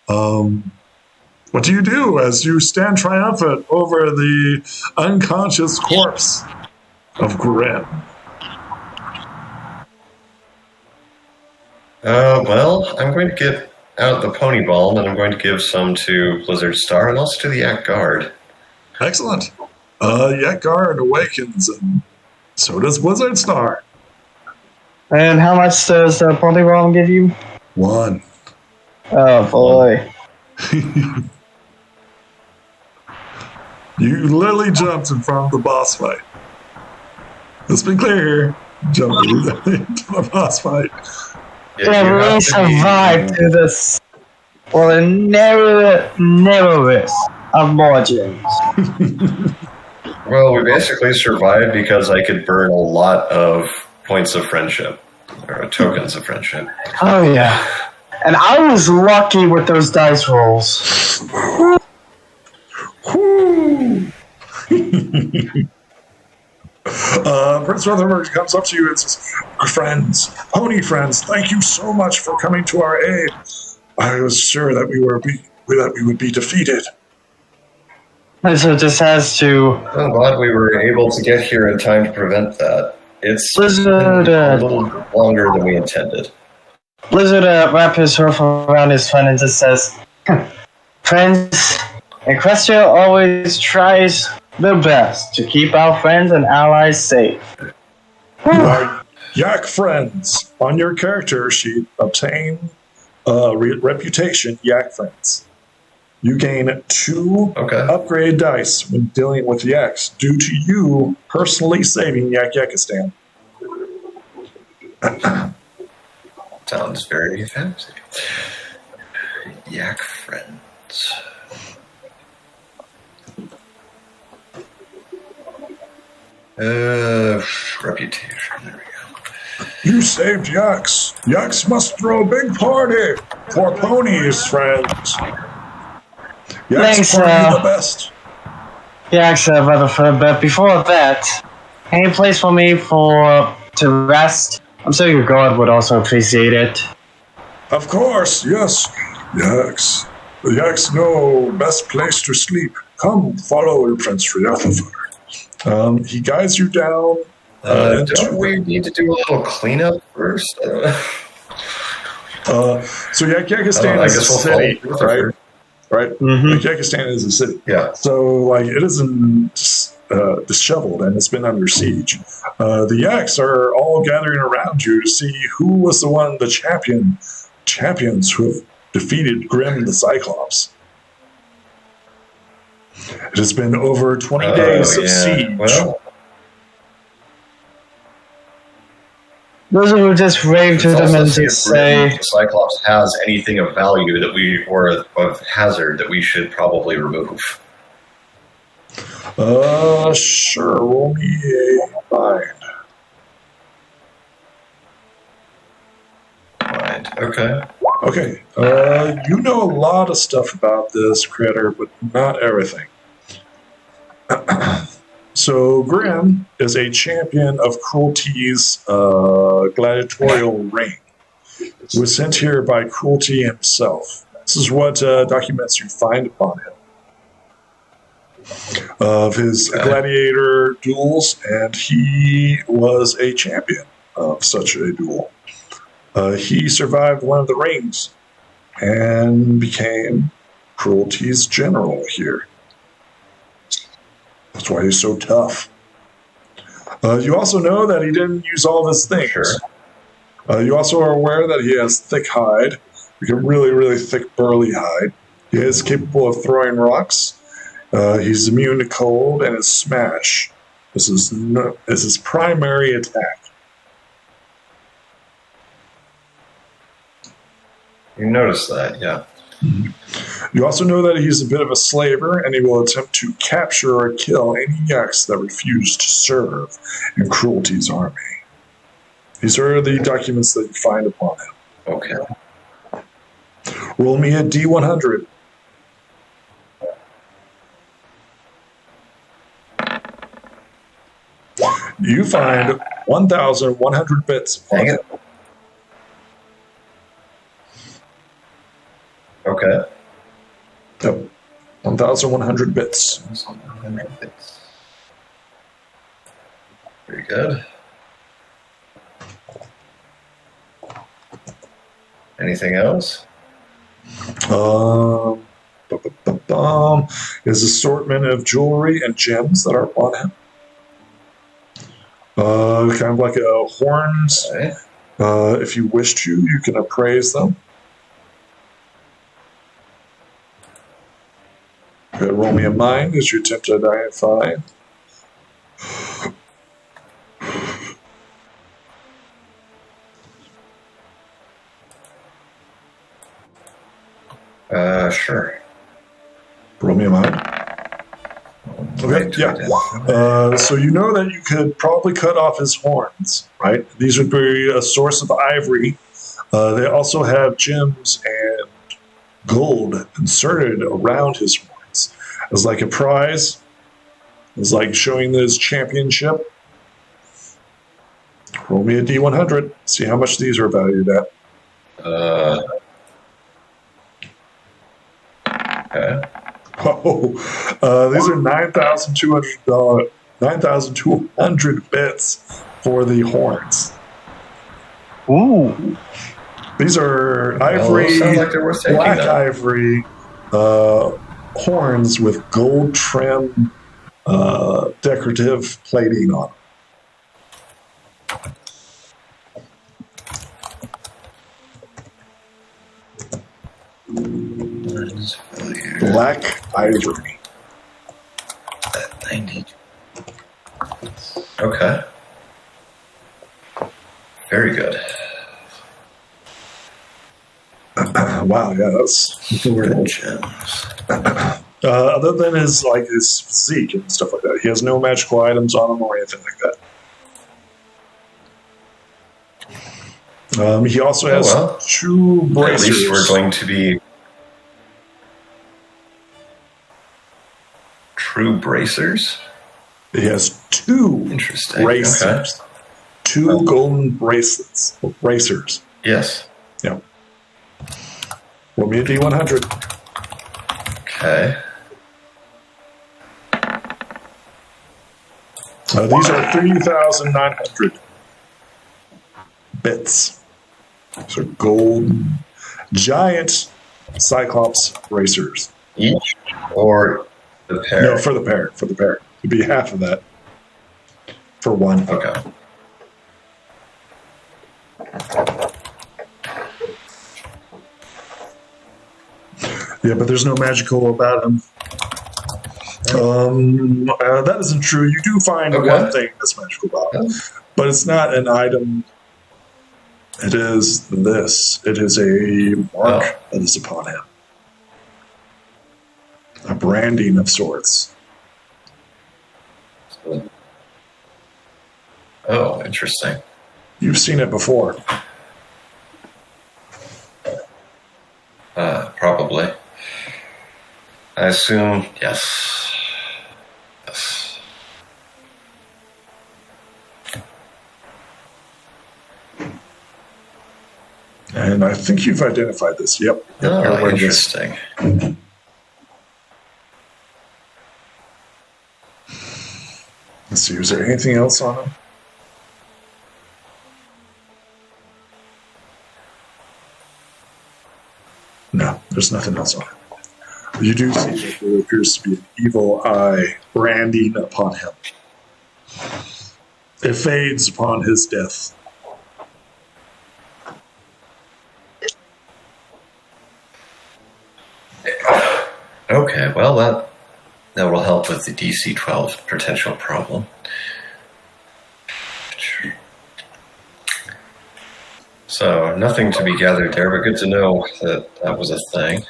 What do you do as you stand triumphant over the unconscious corpse of Grim? Well, I'm going to get out the pony ball, and I'm going to give some to Blizzard Star and also to the Yak Guard. Excellent. Yak Guard awakens, and so does Blizzard Star. And how much does the pony ball give you? 1. Oh boy. You literally jumped in front of the boss fight. Let's be clear here. Jumped into the boss fight. Yeah, we survived to this for the narrowest of margins. Well, we basically survived because I could burn a lot of points of friendship, or tokens of friendship. Oh yeah. And I was lucky with those dice rolls. Prince Rutherford comes up to you and says, "Friends, pony friends, thank you so much for coming to our aid. I was sure that we would be defeated." And so just has to. I'm glad we were able to get here in time to prevent that. It's Blizzard, been a little longer than we intended. Blizzard wraps his arm around his friend and just says, "Friends, Equestria always tries their best to keep our friends and allies safe." Yak friends. On your character sheet, obtain reputation Yak friends. You gain 2 upgrade dice when dealing with Yaks due to you personally saving Yakistan. Sounds very fancy. Yak friends. Reputation. There we go. You saved Yaks. Yaks must throw a big party for ponies, friends. Yaks Thanks, party the best. Yaks, Rutherford, but before that, any place for me to rest? I'm sure your guard would also appreciate it. Of course, yes. Yaks. The Yaks know best place to sleep. Come, follow Prince Rutherford. He guides you down. Don't we need to do a little cleanup first? So Yakistan is a city, right? Right? Mm-hmm. Yakistan is a city. Yeah. So, it isn't disheveled and it's been under siege. The Yaks are all gathering around you to see who was the one, the champions who have defeated Grim the Cyclops. It has been over 20 days of siege. Well, those who just rave to them and just say, the Cyclops has anything of value or of hazard that we should probably remove. Sure. Roll me a mind. Okay. Okay. You know a lot of stuff about this critter, but not everything. So Grim is a champion of Cruelty's gladiatorial reign. He was sent here by Cruelty himself. This is what documents you find upon him. Of his gladiator duels, and he was a champion of such a duel. He survived one of the rings and became Cruelty's general here. That's why he's so tough. You also know that he didn't use all of his things. Sure. You also are aware that he has thick hide, like a really, really thick, burly hide. He is capable of throwing rocks. He's immune to cold and his smash. This is his primary attack. You notice that, yeah. Mm-hmm. You also know that he's a bit of a slaver, and he will attempt to capture or kill any Yaks that refuse to serve in Cruelty's army. These are the documents that you find upon him. Okay. Roll me a D100. You find 1,100 bits. Dang it. Okay. Yep. 1,100 bits. 100 bits. Very good. Anything else? His assortment of jewelry and gems that are on him. Kind of like a horns. Okay. If you wish to, you can appraise them. Okay, roll me a mind as you attempt to identify. Sure. Roll me a mind. Okay, yeah. So you know that you could probably cut off his horns, right? These would be a source of ivory. They also have gems and gold inserted around his horns as like a prize. It's like showing this championship. Roll me a D100. See how much these are valued at. Okay. Oh, these are $9,200 bits for the horns. Ooh. These are ivory, sounds like they're worth taking, black then. ivory horns with gold trim decorative plating on them. Black ivory. 90. Okay. Very good. Wow, yeah, that's Good gems. other than his physique and stuff like that. He has no magical items on him or anything like that. He also has two bracers. At least we're going to be true bracers. He has two Interesting. bracers. Okay. Two golden bracelets. Bracers. Yes. Yeah. Roll me a D100. Okay. These are 3,900 bits. These are gold, giant Cyclops bracers. Each or the pair? No, for the pair. For the pair. It'd be half of that for one. Okay. Yeah, but there's no magical about him. That isn't true. You do find one thing that's magical about him, but it's not an item. It is this. It is a mark that is upon him. A branding of sorts. Oh, interesting. You've seen it before. Probably. I assume, yes. Yes. And I think you've identified this. Yep. Oh, interesting. Let's see. Is there anything else on him? No, there's nothing else on him. You do see that there appears to be an evil eye branding upon him. It fades upon his death. Okay, well, that will help with the DC 12 potential problem. So, nothing to be gathered there, but good to know that that was a thing.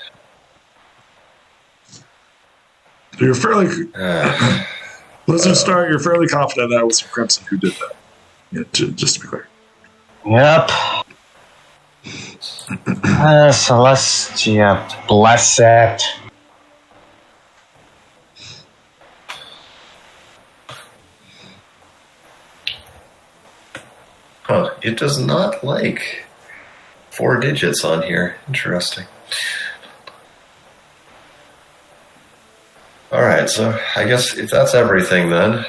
You're fairly... Blizzard Star, you're fairly confident that was Crimson who did that. Yeah, just to be clear. Yep. Celestia, bless it. Huh, it does not like 4 digits on here. Interesting. Alright, so I guess if that's everything then,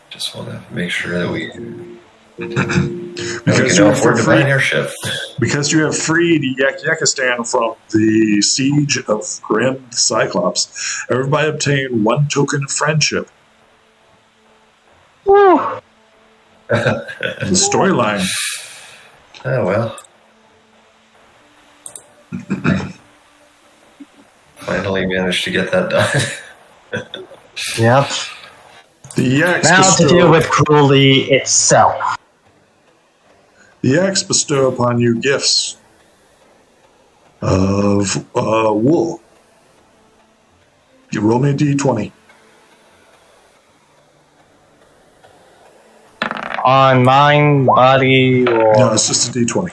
just want to make sure that we can afford to buy an airship. Because you have freed Equestria from the siege of Grim Cyclops, everybody obtained 1 token of friendship. Woo! The storyline. Oh, well. Finally managed to get that done. Yep. The EX now to deal with Cruelty itself. The EX bestow upon you gifts of wool. You roll me a d20. On mind, body, or... No, it's just a d20.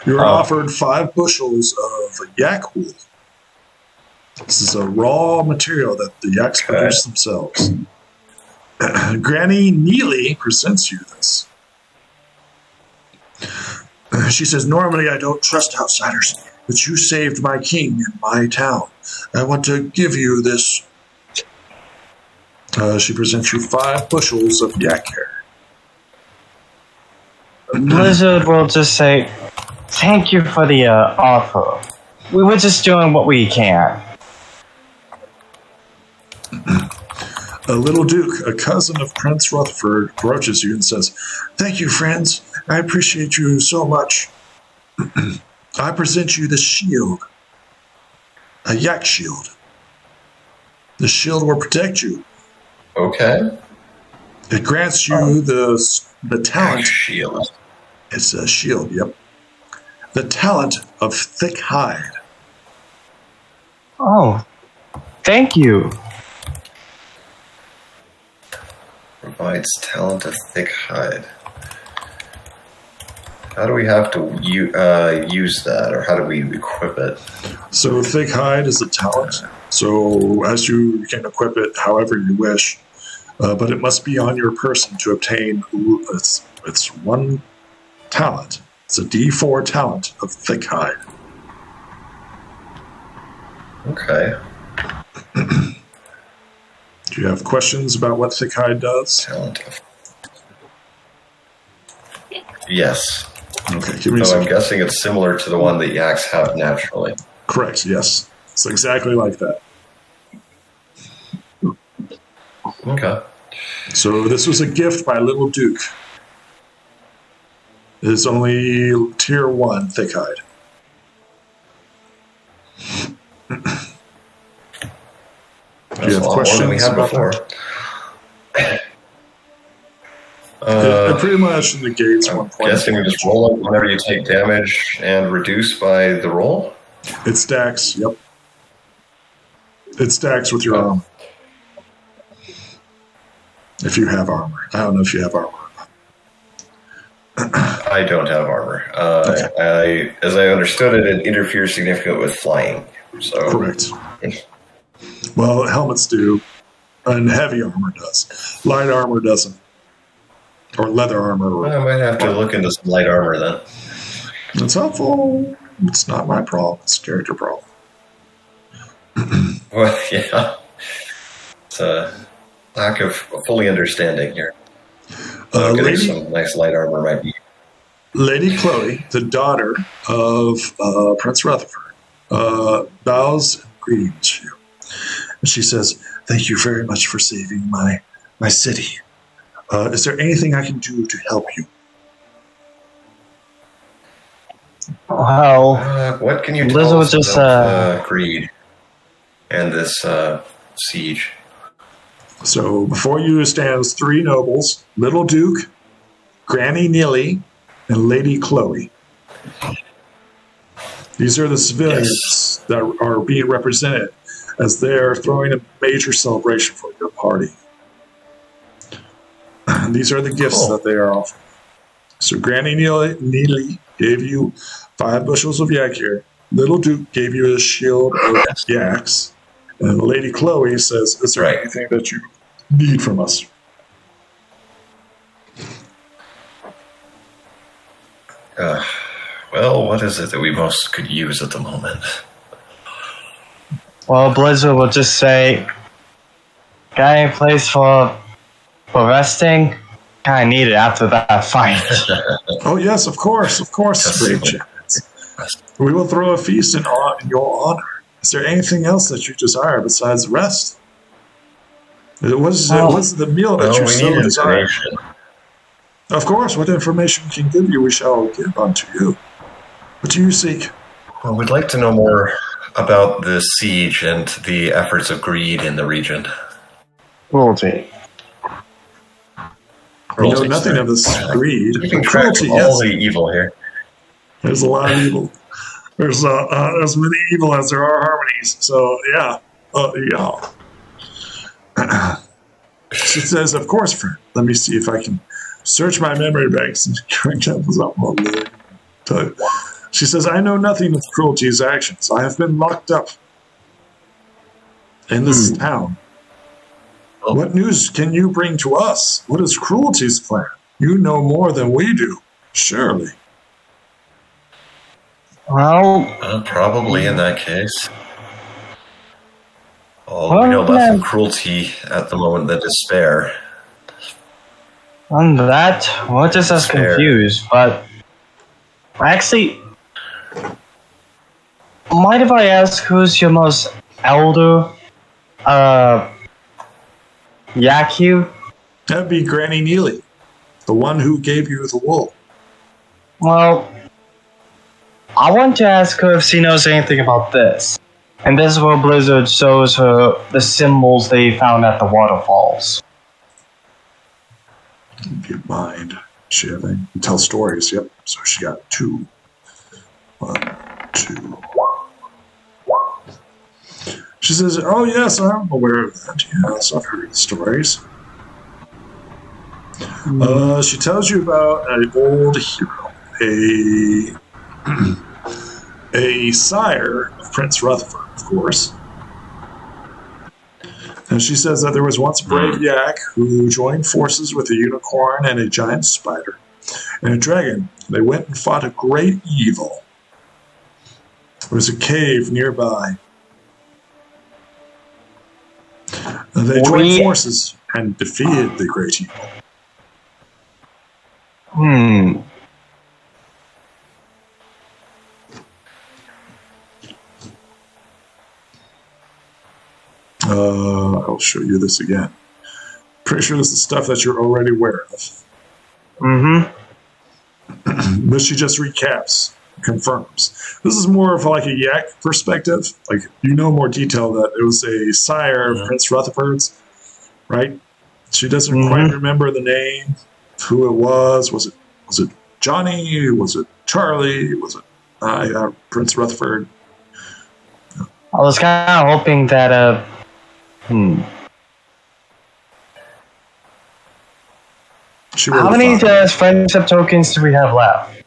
You're offered 5 bushels of yak wool. This is a raw material that the yaks produce themselves. Granny Neely presents you this. She says, normally I don't trust outsiders, but you saved my king and my town. I want to give you this. She presents you 5 bushels of yak hair. Blizzard will just say, thank you for the offer. We were just doing what we can. A little Duke, a cousin of Prince Rutherford, approaches you and says, thank you, friends. I appreciate you so much. I present you the shield. A yak shield. The shield will protect you. Okay. It grants you the talent. Yak shield. It's a shield, yep. The talent of thick hide. Oh, thank you. Provides talent of thick hide. How do we have to use that, or how do we equip it? So thick hide is a talent. So as you can equip it however you wish, but it must be on your person to obtain. It's 1 talent. It's a D4 talent of thick hide. Okay. Do you have questions about what thick hide does? Talent of... Yes. Okay, give me So some. I'm guessing it's similar to the one that yaks have naturally. Correct, yes. It's exactly like that. Okay. So this was a gift by Little Duke. It is only tier 1 thick hide. Do you have questions we had about before? It pretty much negates 1 point. Guessing we just roll it whenever you take damage and reduce by the roll? It stacks, yep. It stacks with your armor. If you have armor. I don't know if you have armor. I don't have armor. Okay. As I understood it, it interferes significantly with flying. So Correct. Well, helmets do, and heavy armor does. Light armor doesn't. Or leather armor. I might have to look into some light armor then. It's helpful. It's not my problem. It's a character problem. Well, yeah. It's a lack of fully understanding here. Some nice light armor might be. Lady Chloe, the daughter of Prince Rutherford, bows and greetings you. And she says, thank you very much for saving my city. Is there anything I can do to help you? Well, what can you Liz tell was us just, about greed and this siege? So before you stands 3 nobles, Little Duke, Granny Neely, and Lady Chloe. These are the civilians that are being represented as they're throwing a major celebration for your party. These are the gifts that they are offering. So Granny Neely gave you 5 bushels of yak here. Little Duke gave you a shield of yaks. And Lady Chloe says, is there anything that you need from us? Well, what is it that we most could use at the moment? Well, Blizzard will just say, got any place for resting? Kind of need it after that fight. Oh, yes, of course, great Janet. We will throw a feast in your honor. Is there anything else that you desire besides rest? What's the meal that you so desire? Of course, what information we can give you, we shall give unto you. What do you seek? Well, we'd like to know more about the siege and the efforts of greed in the region. Cruelty. We know nothing of this greed. Cruelty, all the evil here. There's a lot of evil. There's as many evil as there are harmonies. So, yeah. She says, of course, friend. Let me see if I can search my memory banks and crank up something. She says, I know nothing of Cruelty's actions. I have been locked up in this town. What news can you bring to us? What is Cruelty's plan? You know more than we do, surely. Well, probably in that case. We know less of Cruelty at the moment than despair. On that, we're just as confused, but actually, mind if I ask who's your most elder Yaku? That'd be Granny Neely, the one who gave you the wool. Well, I want to ask her if she knows anything about this. And this is where Blizzard shows her the symbols they found at the waterfalls. Get mind. She tell stories, yep. So she got 2. 1, 2. She says, oh yes, I'm aware of that. Yes, I've heard the stories. She tells you about an old hero, a sire of Prince Rutherford, of course. And she says that there was once a brave yak who joined forces with a unicorn and a giant spider and a dragon. They went and fought a great evil. There was a cave nearby. They joined forces and defeated the great evil. I'll show you this again. Pretty sure this is stuff that you're already aware of. But she just recaps, confirms. This is more of like a yak perspective. Like, you know more detail that it was a sire of Prince Rutherford's, right? She doesn't quite remember the name, who it was. Was it Johnny? Was it Charlie? Was it Prince Rutherford? I was kind of hoping that how many friendship tokens do we have left?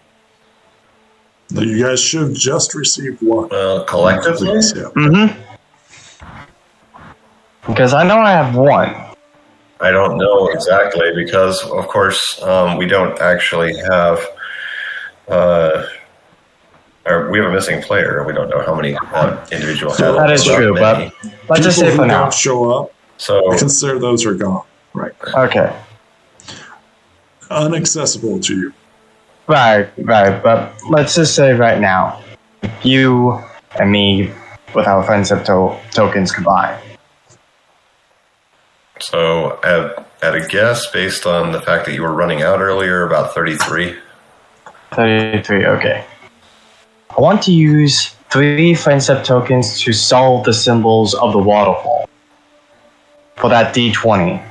You guys should have just received 1. Collectively? Yeah. Because I know I have 1. I don't know exactly because, of course, we don't actually have... we have a missing player. We don't know how many individual so that is true, but let's just say for now. Don't show up, so I consider those are gone. Right. Okay. Unaccessible to you. Right. But let's just say right now, you and me with our friendship tokens combined. So, at a guess, based on the fact that you were running out earlier, about 33. 33, okay. I want to use 3 friendship tokens to solve the symbols of the waterfall for that D20.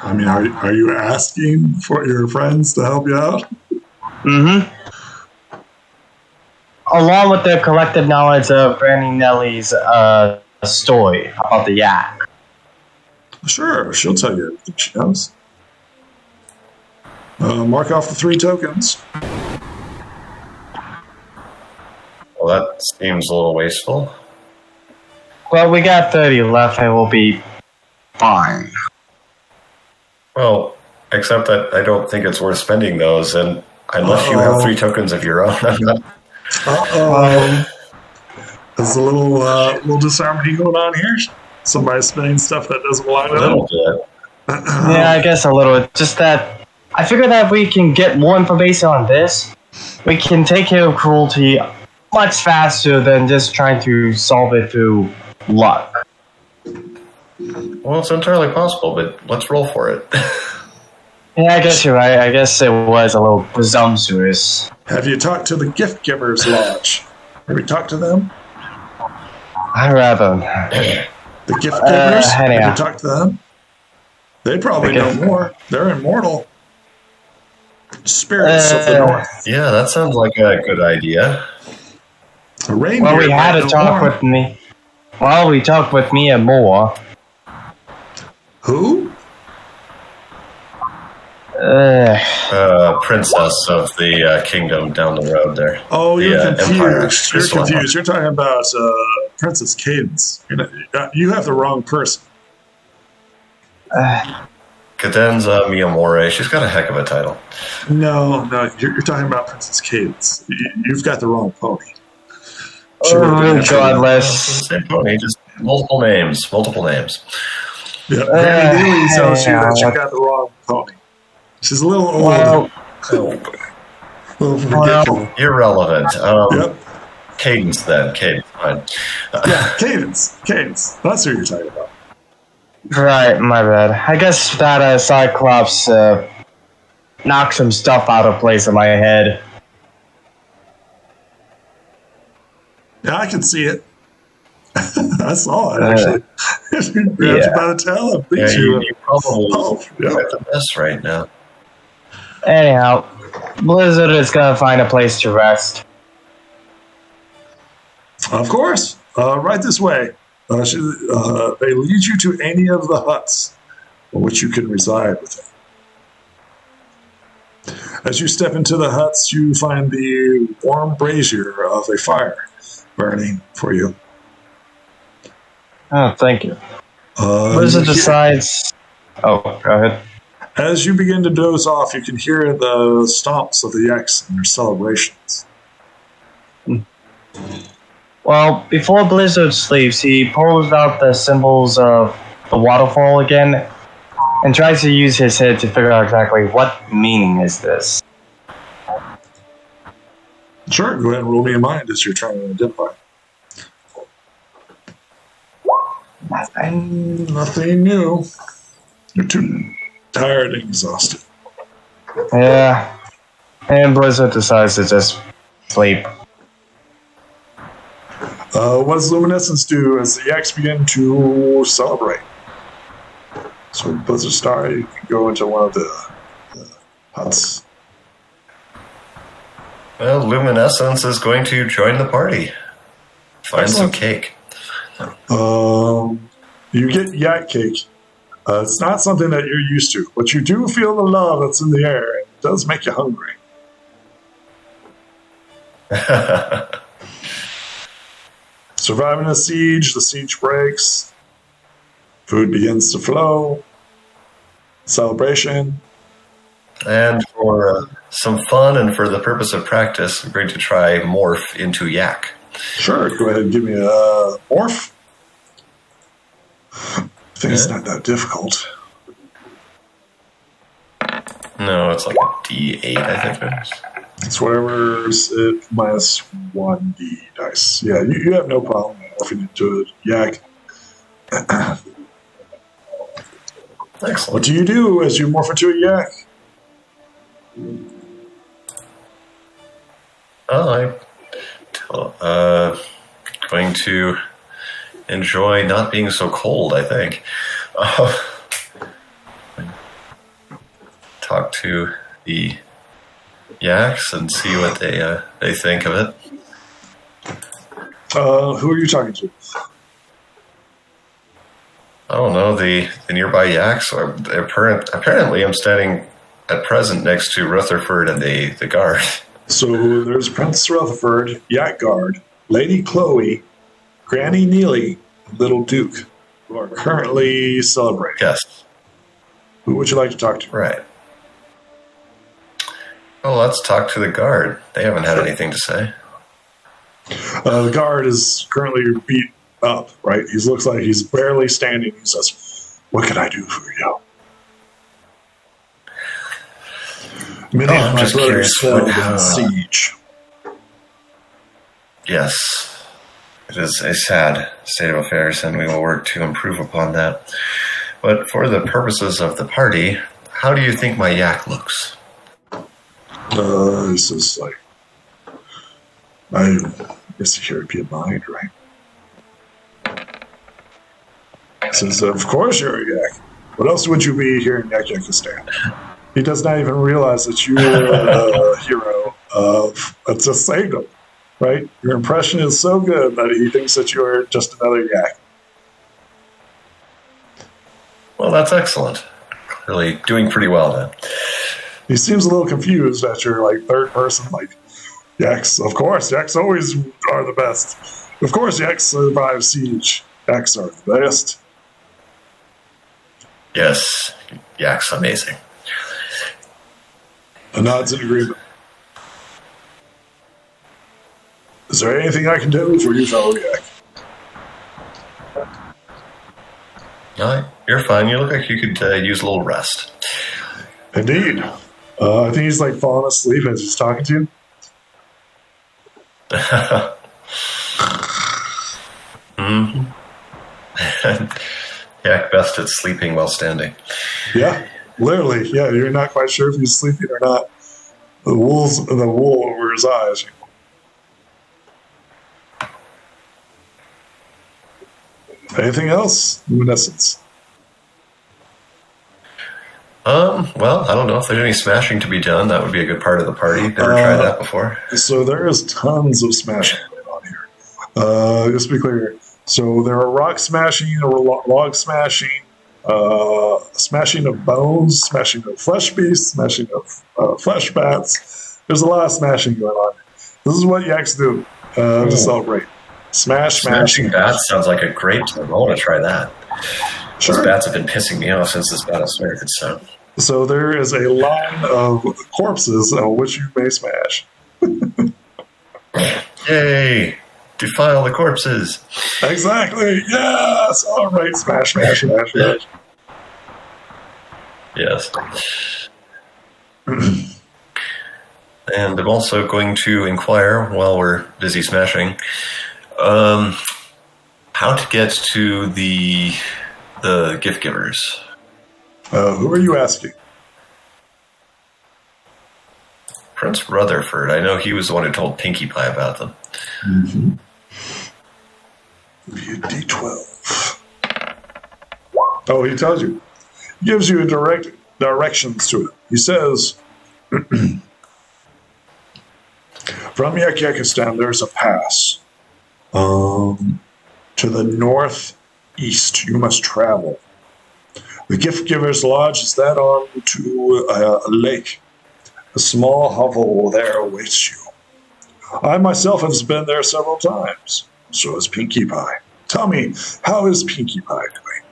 I mean, are you asking for your friends to help you out? Along with their collective knowledge of Granny Nelly's story about the yak. Sure, she'll tell you everything she knows. Mark off the 3 tokens. Well, that seems a little wasteful. Well, we got 30 left and we'll be fine. Well, except that I don't think it's worth spending those, and Unless you have 3 tokens of your own. I'm not. There's a little disharmony going on here. Somebody's spinning stuff that doesn't belong to them. Yeah, I guess a little. Just that I figure that we can get more information on this. We can take care of cruelty much faster than just trying to solve it through luck. Well, it's entirely possible, but let's roll for it. Yeah, I guess you're right. I guess it was a little presumptuous. Have you talked to the Gift Givers Lodge? Have you talked to them? I rather. The Gift Givers? Have yeah. you talked to them? They probably know more. They're immortal. Spirits of the North. Yeah, that sounds like a good idea. Well, we had a talk with me. Well, we talked with Mia Moore. Who? Princess of the kingdom down the road there. Oh, you're confused. Empire. You're confused. You're talking about Princess Cadence. You have the wrong person. Cadenza Miyamore. She's got a heck of a title. No, you're talking about Princess Cadence. You've got the wrong pony. Godless. Same pony, just multiple names. Yeah, Granny Neely tells you that you got the wrong pony. She's a little old. Irrelevant. Yep. Cadence, then. Cadence, fine. Yeah, Cadence. That's who you're talking about. Right, my bad. I guess that Cyclops knocked some stuff out of place in my head. Yeah, I can see it. I saw it, actually. Grabbed you by the tail and beat you. You probably at the mess right now. Anyhow, Blizzard is going to find a place to rest. Of course. Right this way. They lead you to any of the huts in which you can reside with them. As you step into the huts, you find the warm brazier of a fire burning for you. Oh, thank you. Blizzard decides... Oh, go ahead. As you begin to doze off, you can hear the stomps of the yaks in their celebrations. Well, before Blizzard sleeps, he pulls out the symbols of the waterfall again and tries to use his head to figure out exactly what meaning is this. Sure, go ahead and roll me a mind as you're trying to identify. Nothing new. You're too tired and exhausted. Yeah. And Blizzard decides to just sleep. What does Luminescence do as the yaks begin to celebrate? So Blizzard Star, you can go into one of the huts. Well, Luminescence is going to join the party. Find some cake. You get yak cake. It's not something that you're used to, but you do feel the love that's in the air. It does make you hungry. Surviving a siege, the siege breaks. Food begins to flow. Celebration. And for some fun and for the purpose of practice, I'm going to try morph into yak. Sure, go ahead and give me a morph. I think it's not that difficult. No, it's like a D8, I think it is. It's whatever's it minus 1d dice. Yeah, you have no problem morphing into a yak. Excellent. What do you do as you morph into a yak? Oh, I'm going to enjoy not being so cold, I think. Talk to the yaks and see what they think of it. Who are you talking to? I don't know, the nearby yaks. Apparently, I'm standing at present next to Rutherford and the guard. So there's Prince Rutherford, Yak Guard, Lady Chloe, Granny Neely, and Little Duke, who are currently celebrating. Yes. Who would you like to talk to? Right. Well, Well, let's talk to the guard. They haven't had anything to say. The guard is currently beat up, right? He looks like he's barely standing. He says, "What can I do for you?" Many of my brothers fell in siege. Yes, it is a sad state of affairs, and we will work to improve upon that. But for the purposes of the party, how do you think my yak looks? This is like, I guess the European mind, right? Says, of course you're a yak. What else would you be here in Equestria? He does not even realize that you are a hero of just saved him, right? Your impression is so good that he thinks that you are just another yak. Well, that's excellent. Really doing pretty well then. He seems a little confused at your like third person, like, yaks, of course, yaks always are the best. Of course, yaks survive siege. Yaks are the best. Yes, yak's amazing. A nod's in agreement. Is there anything I can do for you, fellow yak? No, you're fine. You look like you could use a little rest. Indeed. I think he's like falling asleep as he's talking to you. Mm-hmm. Yak best at sleeping while standing. Yeah, literally. Yeah, you're not quite sure if he's sleeping or not. The wool over his eyes. Anything else? Luminescence. Well, I don't know if there's any smashing to be done. That would be a good part of the party. Never tried that before. So there is tons of smashing going on here. Just to be clear. So there are rock smashing, log smashing, smashing of bones, smashing of flesh beasts, smashing of flesh bats. There's a lot of smashing going on. This is what yaks do to celebrate. Smashing bats sounds like a great time. I want to try that. Sure. Those bats have been pissing me off since this battle started. So there is a line of corpses on which you may smash. Yay! Defile the corpses. Exactly. Yes. All right. Smash, smash, smash, smash. Yes. And I'm also going to inquire while we're busy smashing, how to get to the gift givers. Who are you asking? Prince Rutherford. I know he was the one who told Pinkie Pie about them. Mm-hmm. D12. Oh, he tells you. He gives you directions to it. He says, from Equestria, there's a pass. To the northeast, you must travel. The gift giver's lodge is that on to a lake. A small hovel there awaits you. I myself have been there several times. So is Pinkie Pie. Tell me, how is Pinkie Pie doing?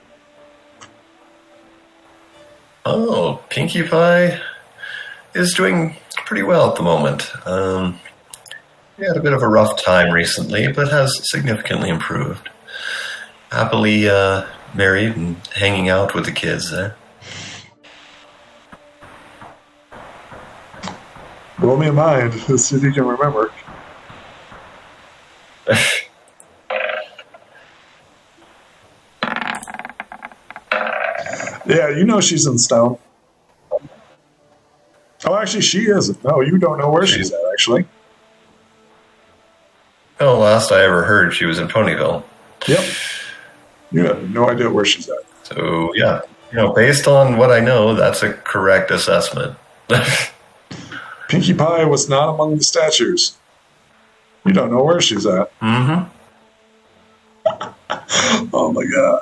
Oh, Pinkie Pie is doing pretty well at the moment. He had a bit of a rough time recently, but has significantly improved. Happily married and hanging out with the kids there. Roll me a mind. Let's see if you can remember. Yeah, you know she's in stone. Oh, actually, she isn't. No, you don't know where she's at, actually. Oh, last I ever heard, she was in Ponyville. Yep. You have no idea where she's at. So, yeah. Based on what I know, that's a correct assessment. Pinkie Pie was not among the statues. You don't know where she's at. Mm-hmm. Oh, my God.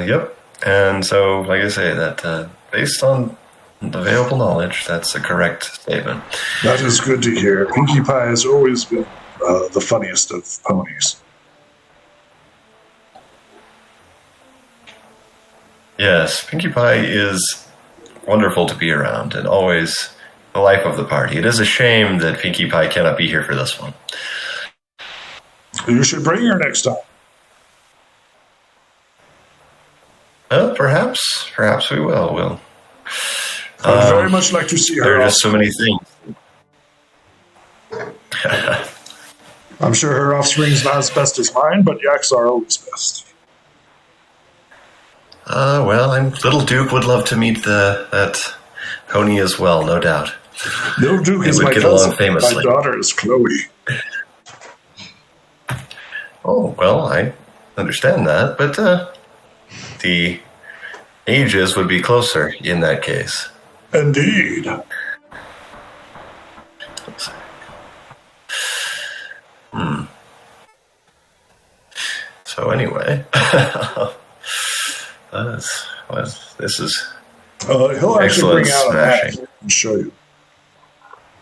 Yep. And so, like I say, that based on available knowledge, that's a correct statement. That is good to hear. Pinkie Pie has always been the funniest of ponies. Yes, Pinkie Pie is wonderful to be around and always the life of the party. It is a shame that Pinkie Pie cannot be here for this one. You should bring her next time. Perhaps we will. I'd very much like to see her. There are just so many things. I'm sure her offspring's not as best as mine, but yaks are always best. Little Duke would love to meet that pony as well, no doubt. Little Duke is my cousin. My daughter is Chloe. Oh, well, I understand that, but the ages would be closer in that case. Indeed. So anyway, this is he'll actually bring out smashing. a map and show you.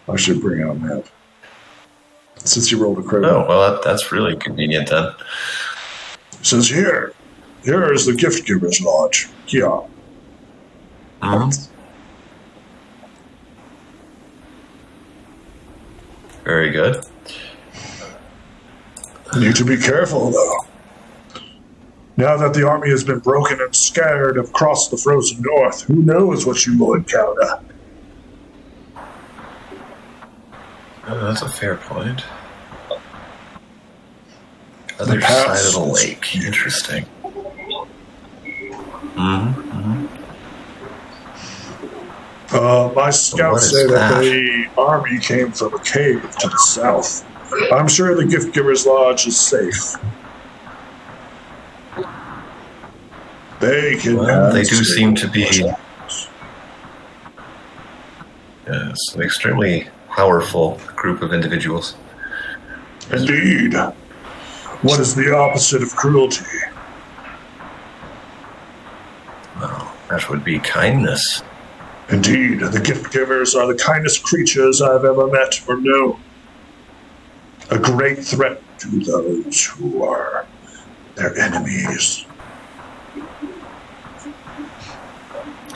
I should bring out a map. Since you rolled a critical. Oh, well, that's really convenient then. It says here is the Gift Giver's Lodge. Yeah. Mm-hmm. Very good. You need to be careful, though. Now that the army has been broken and scattered across the frozen north, who knows what you will encounter? Oh, that's a fair point. Other side of the lake. Interesting. My scouts say that the army came from a cave to the south. I'm sure the Gift Giver's Lodge is safe. They do seem to be an extremely powerful group of individuals. Indeed. What is the opposite of cruelty? Well, that would be kindness. Indeed, the gift givers are the kindest creatures I've ever met or known. A great threat to those who are their enemies.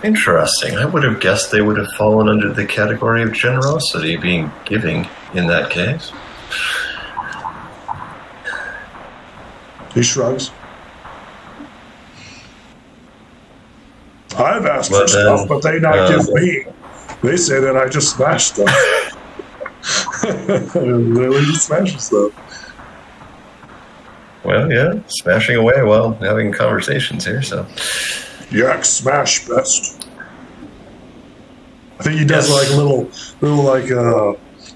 Interesting. I would have guessed they would have fallen under the category of generosity, being giving in that case. He shrugs. I've asked for stuff, but they not give me. They say that I just smash stuff. They just smash stuff. Well, yeah, smashing away while having conversations here, so. Yak smash best. I think he does like a little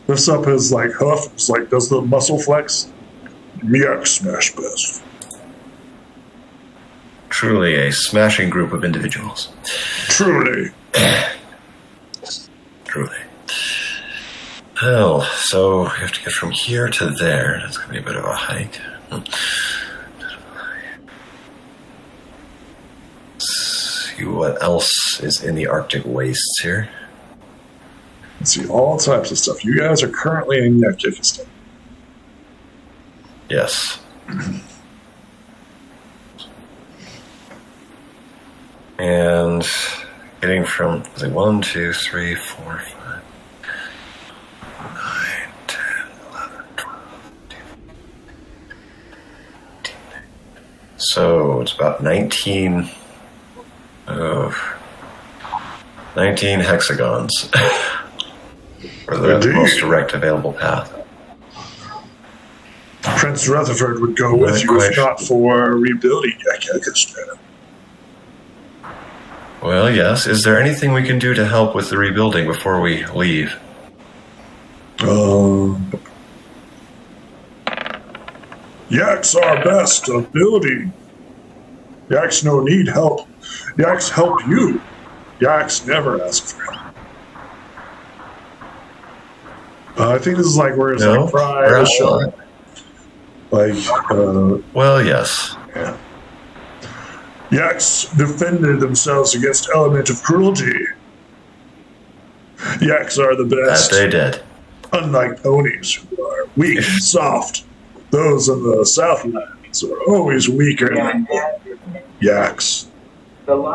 lifts up his like hoof, it's like does the muscle flex. Yak smash best. Truly a smashing group of individuals. Truly. Truly. Well, so we have to get from here to there. That's going to be a bit of a hike. See what else is in the Arctic wastes here. Let's see all types of stuff. You guys are currently in Yakistan. Yes. And getting from 1, 2, 3, 4, 5, 9, 10, 11, 12, 13. So it's about 19 hexagons for the most direct available path. Prince Rutherford would go with you if not for rebuilding Equestria. Well, yes. Is there anything we can do to help with the rebuilding before we leave? Yaks are best of building. Yaks no need help. Yaks help you. Yaks never ask for help. I think this is like where it's like pride is showing. Well, yes. Yeah. Yaks defended themselves against element of cruelty. Yaks are the best. That they did. Unlike ponies, who are weak and soft. Those in the Southlands are always weaker than yaks. Oh,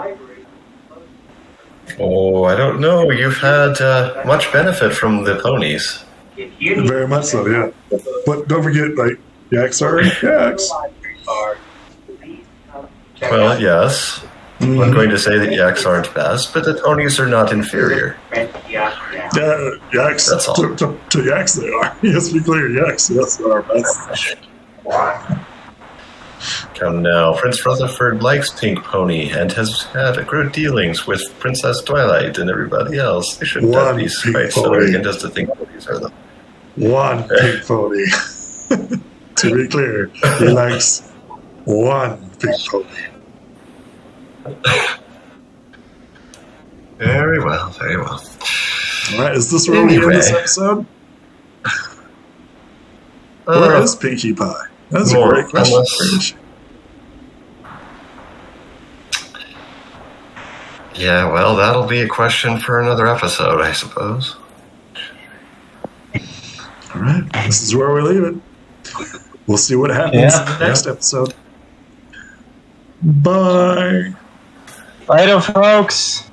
I don't know. You've had much benefit from the ponies. Very much so, yeah. But don't forget, like, yaks are yaks. Well, yes. I'm going to say that yaks aren't best, but the ponies are not inferior. Yeah, yaks. That's all. To yaks they are. Yes, be clear, yaks, yes, are best. Come now, Prince Rutherford likes Pink Pony and has had good dealings with Princess Twilight and everybody else. They shouldn't have these fights so arrogant just to think ponies are them. One pink pony. To be clear, he likes one pink pony. Very well, very well. All right, is this where we end this episode? Where is Pinkie Pie? That's a great question. Yeah, well, that'll be a question for another episode, I suppose. All right, this is where we leave it. We'll see what happens in the next episode. Bye. Later, folks.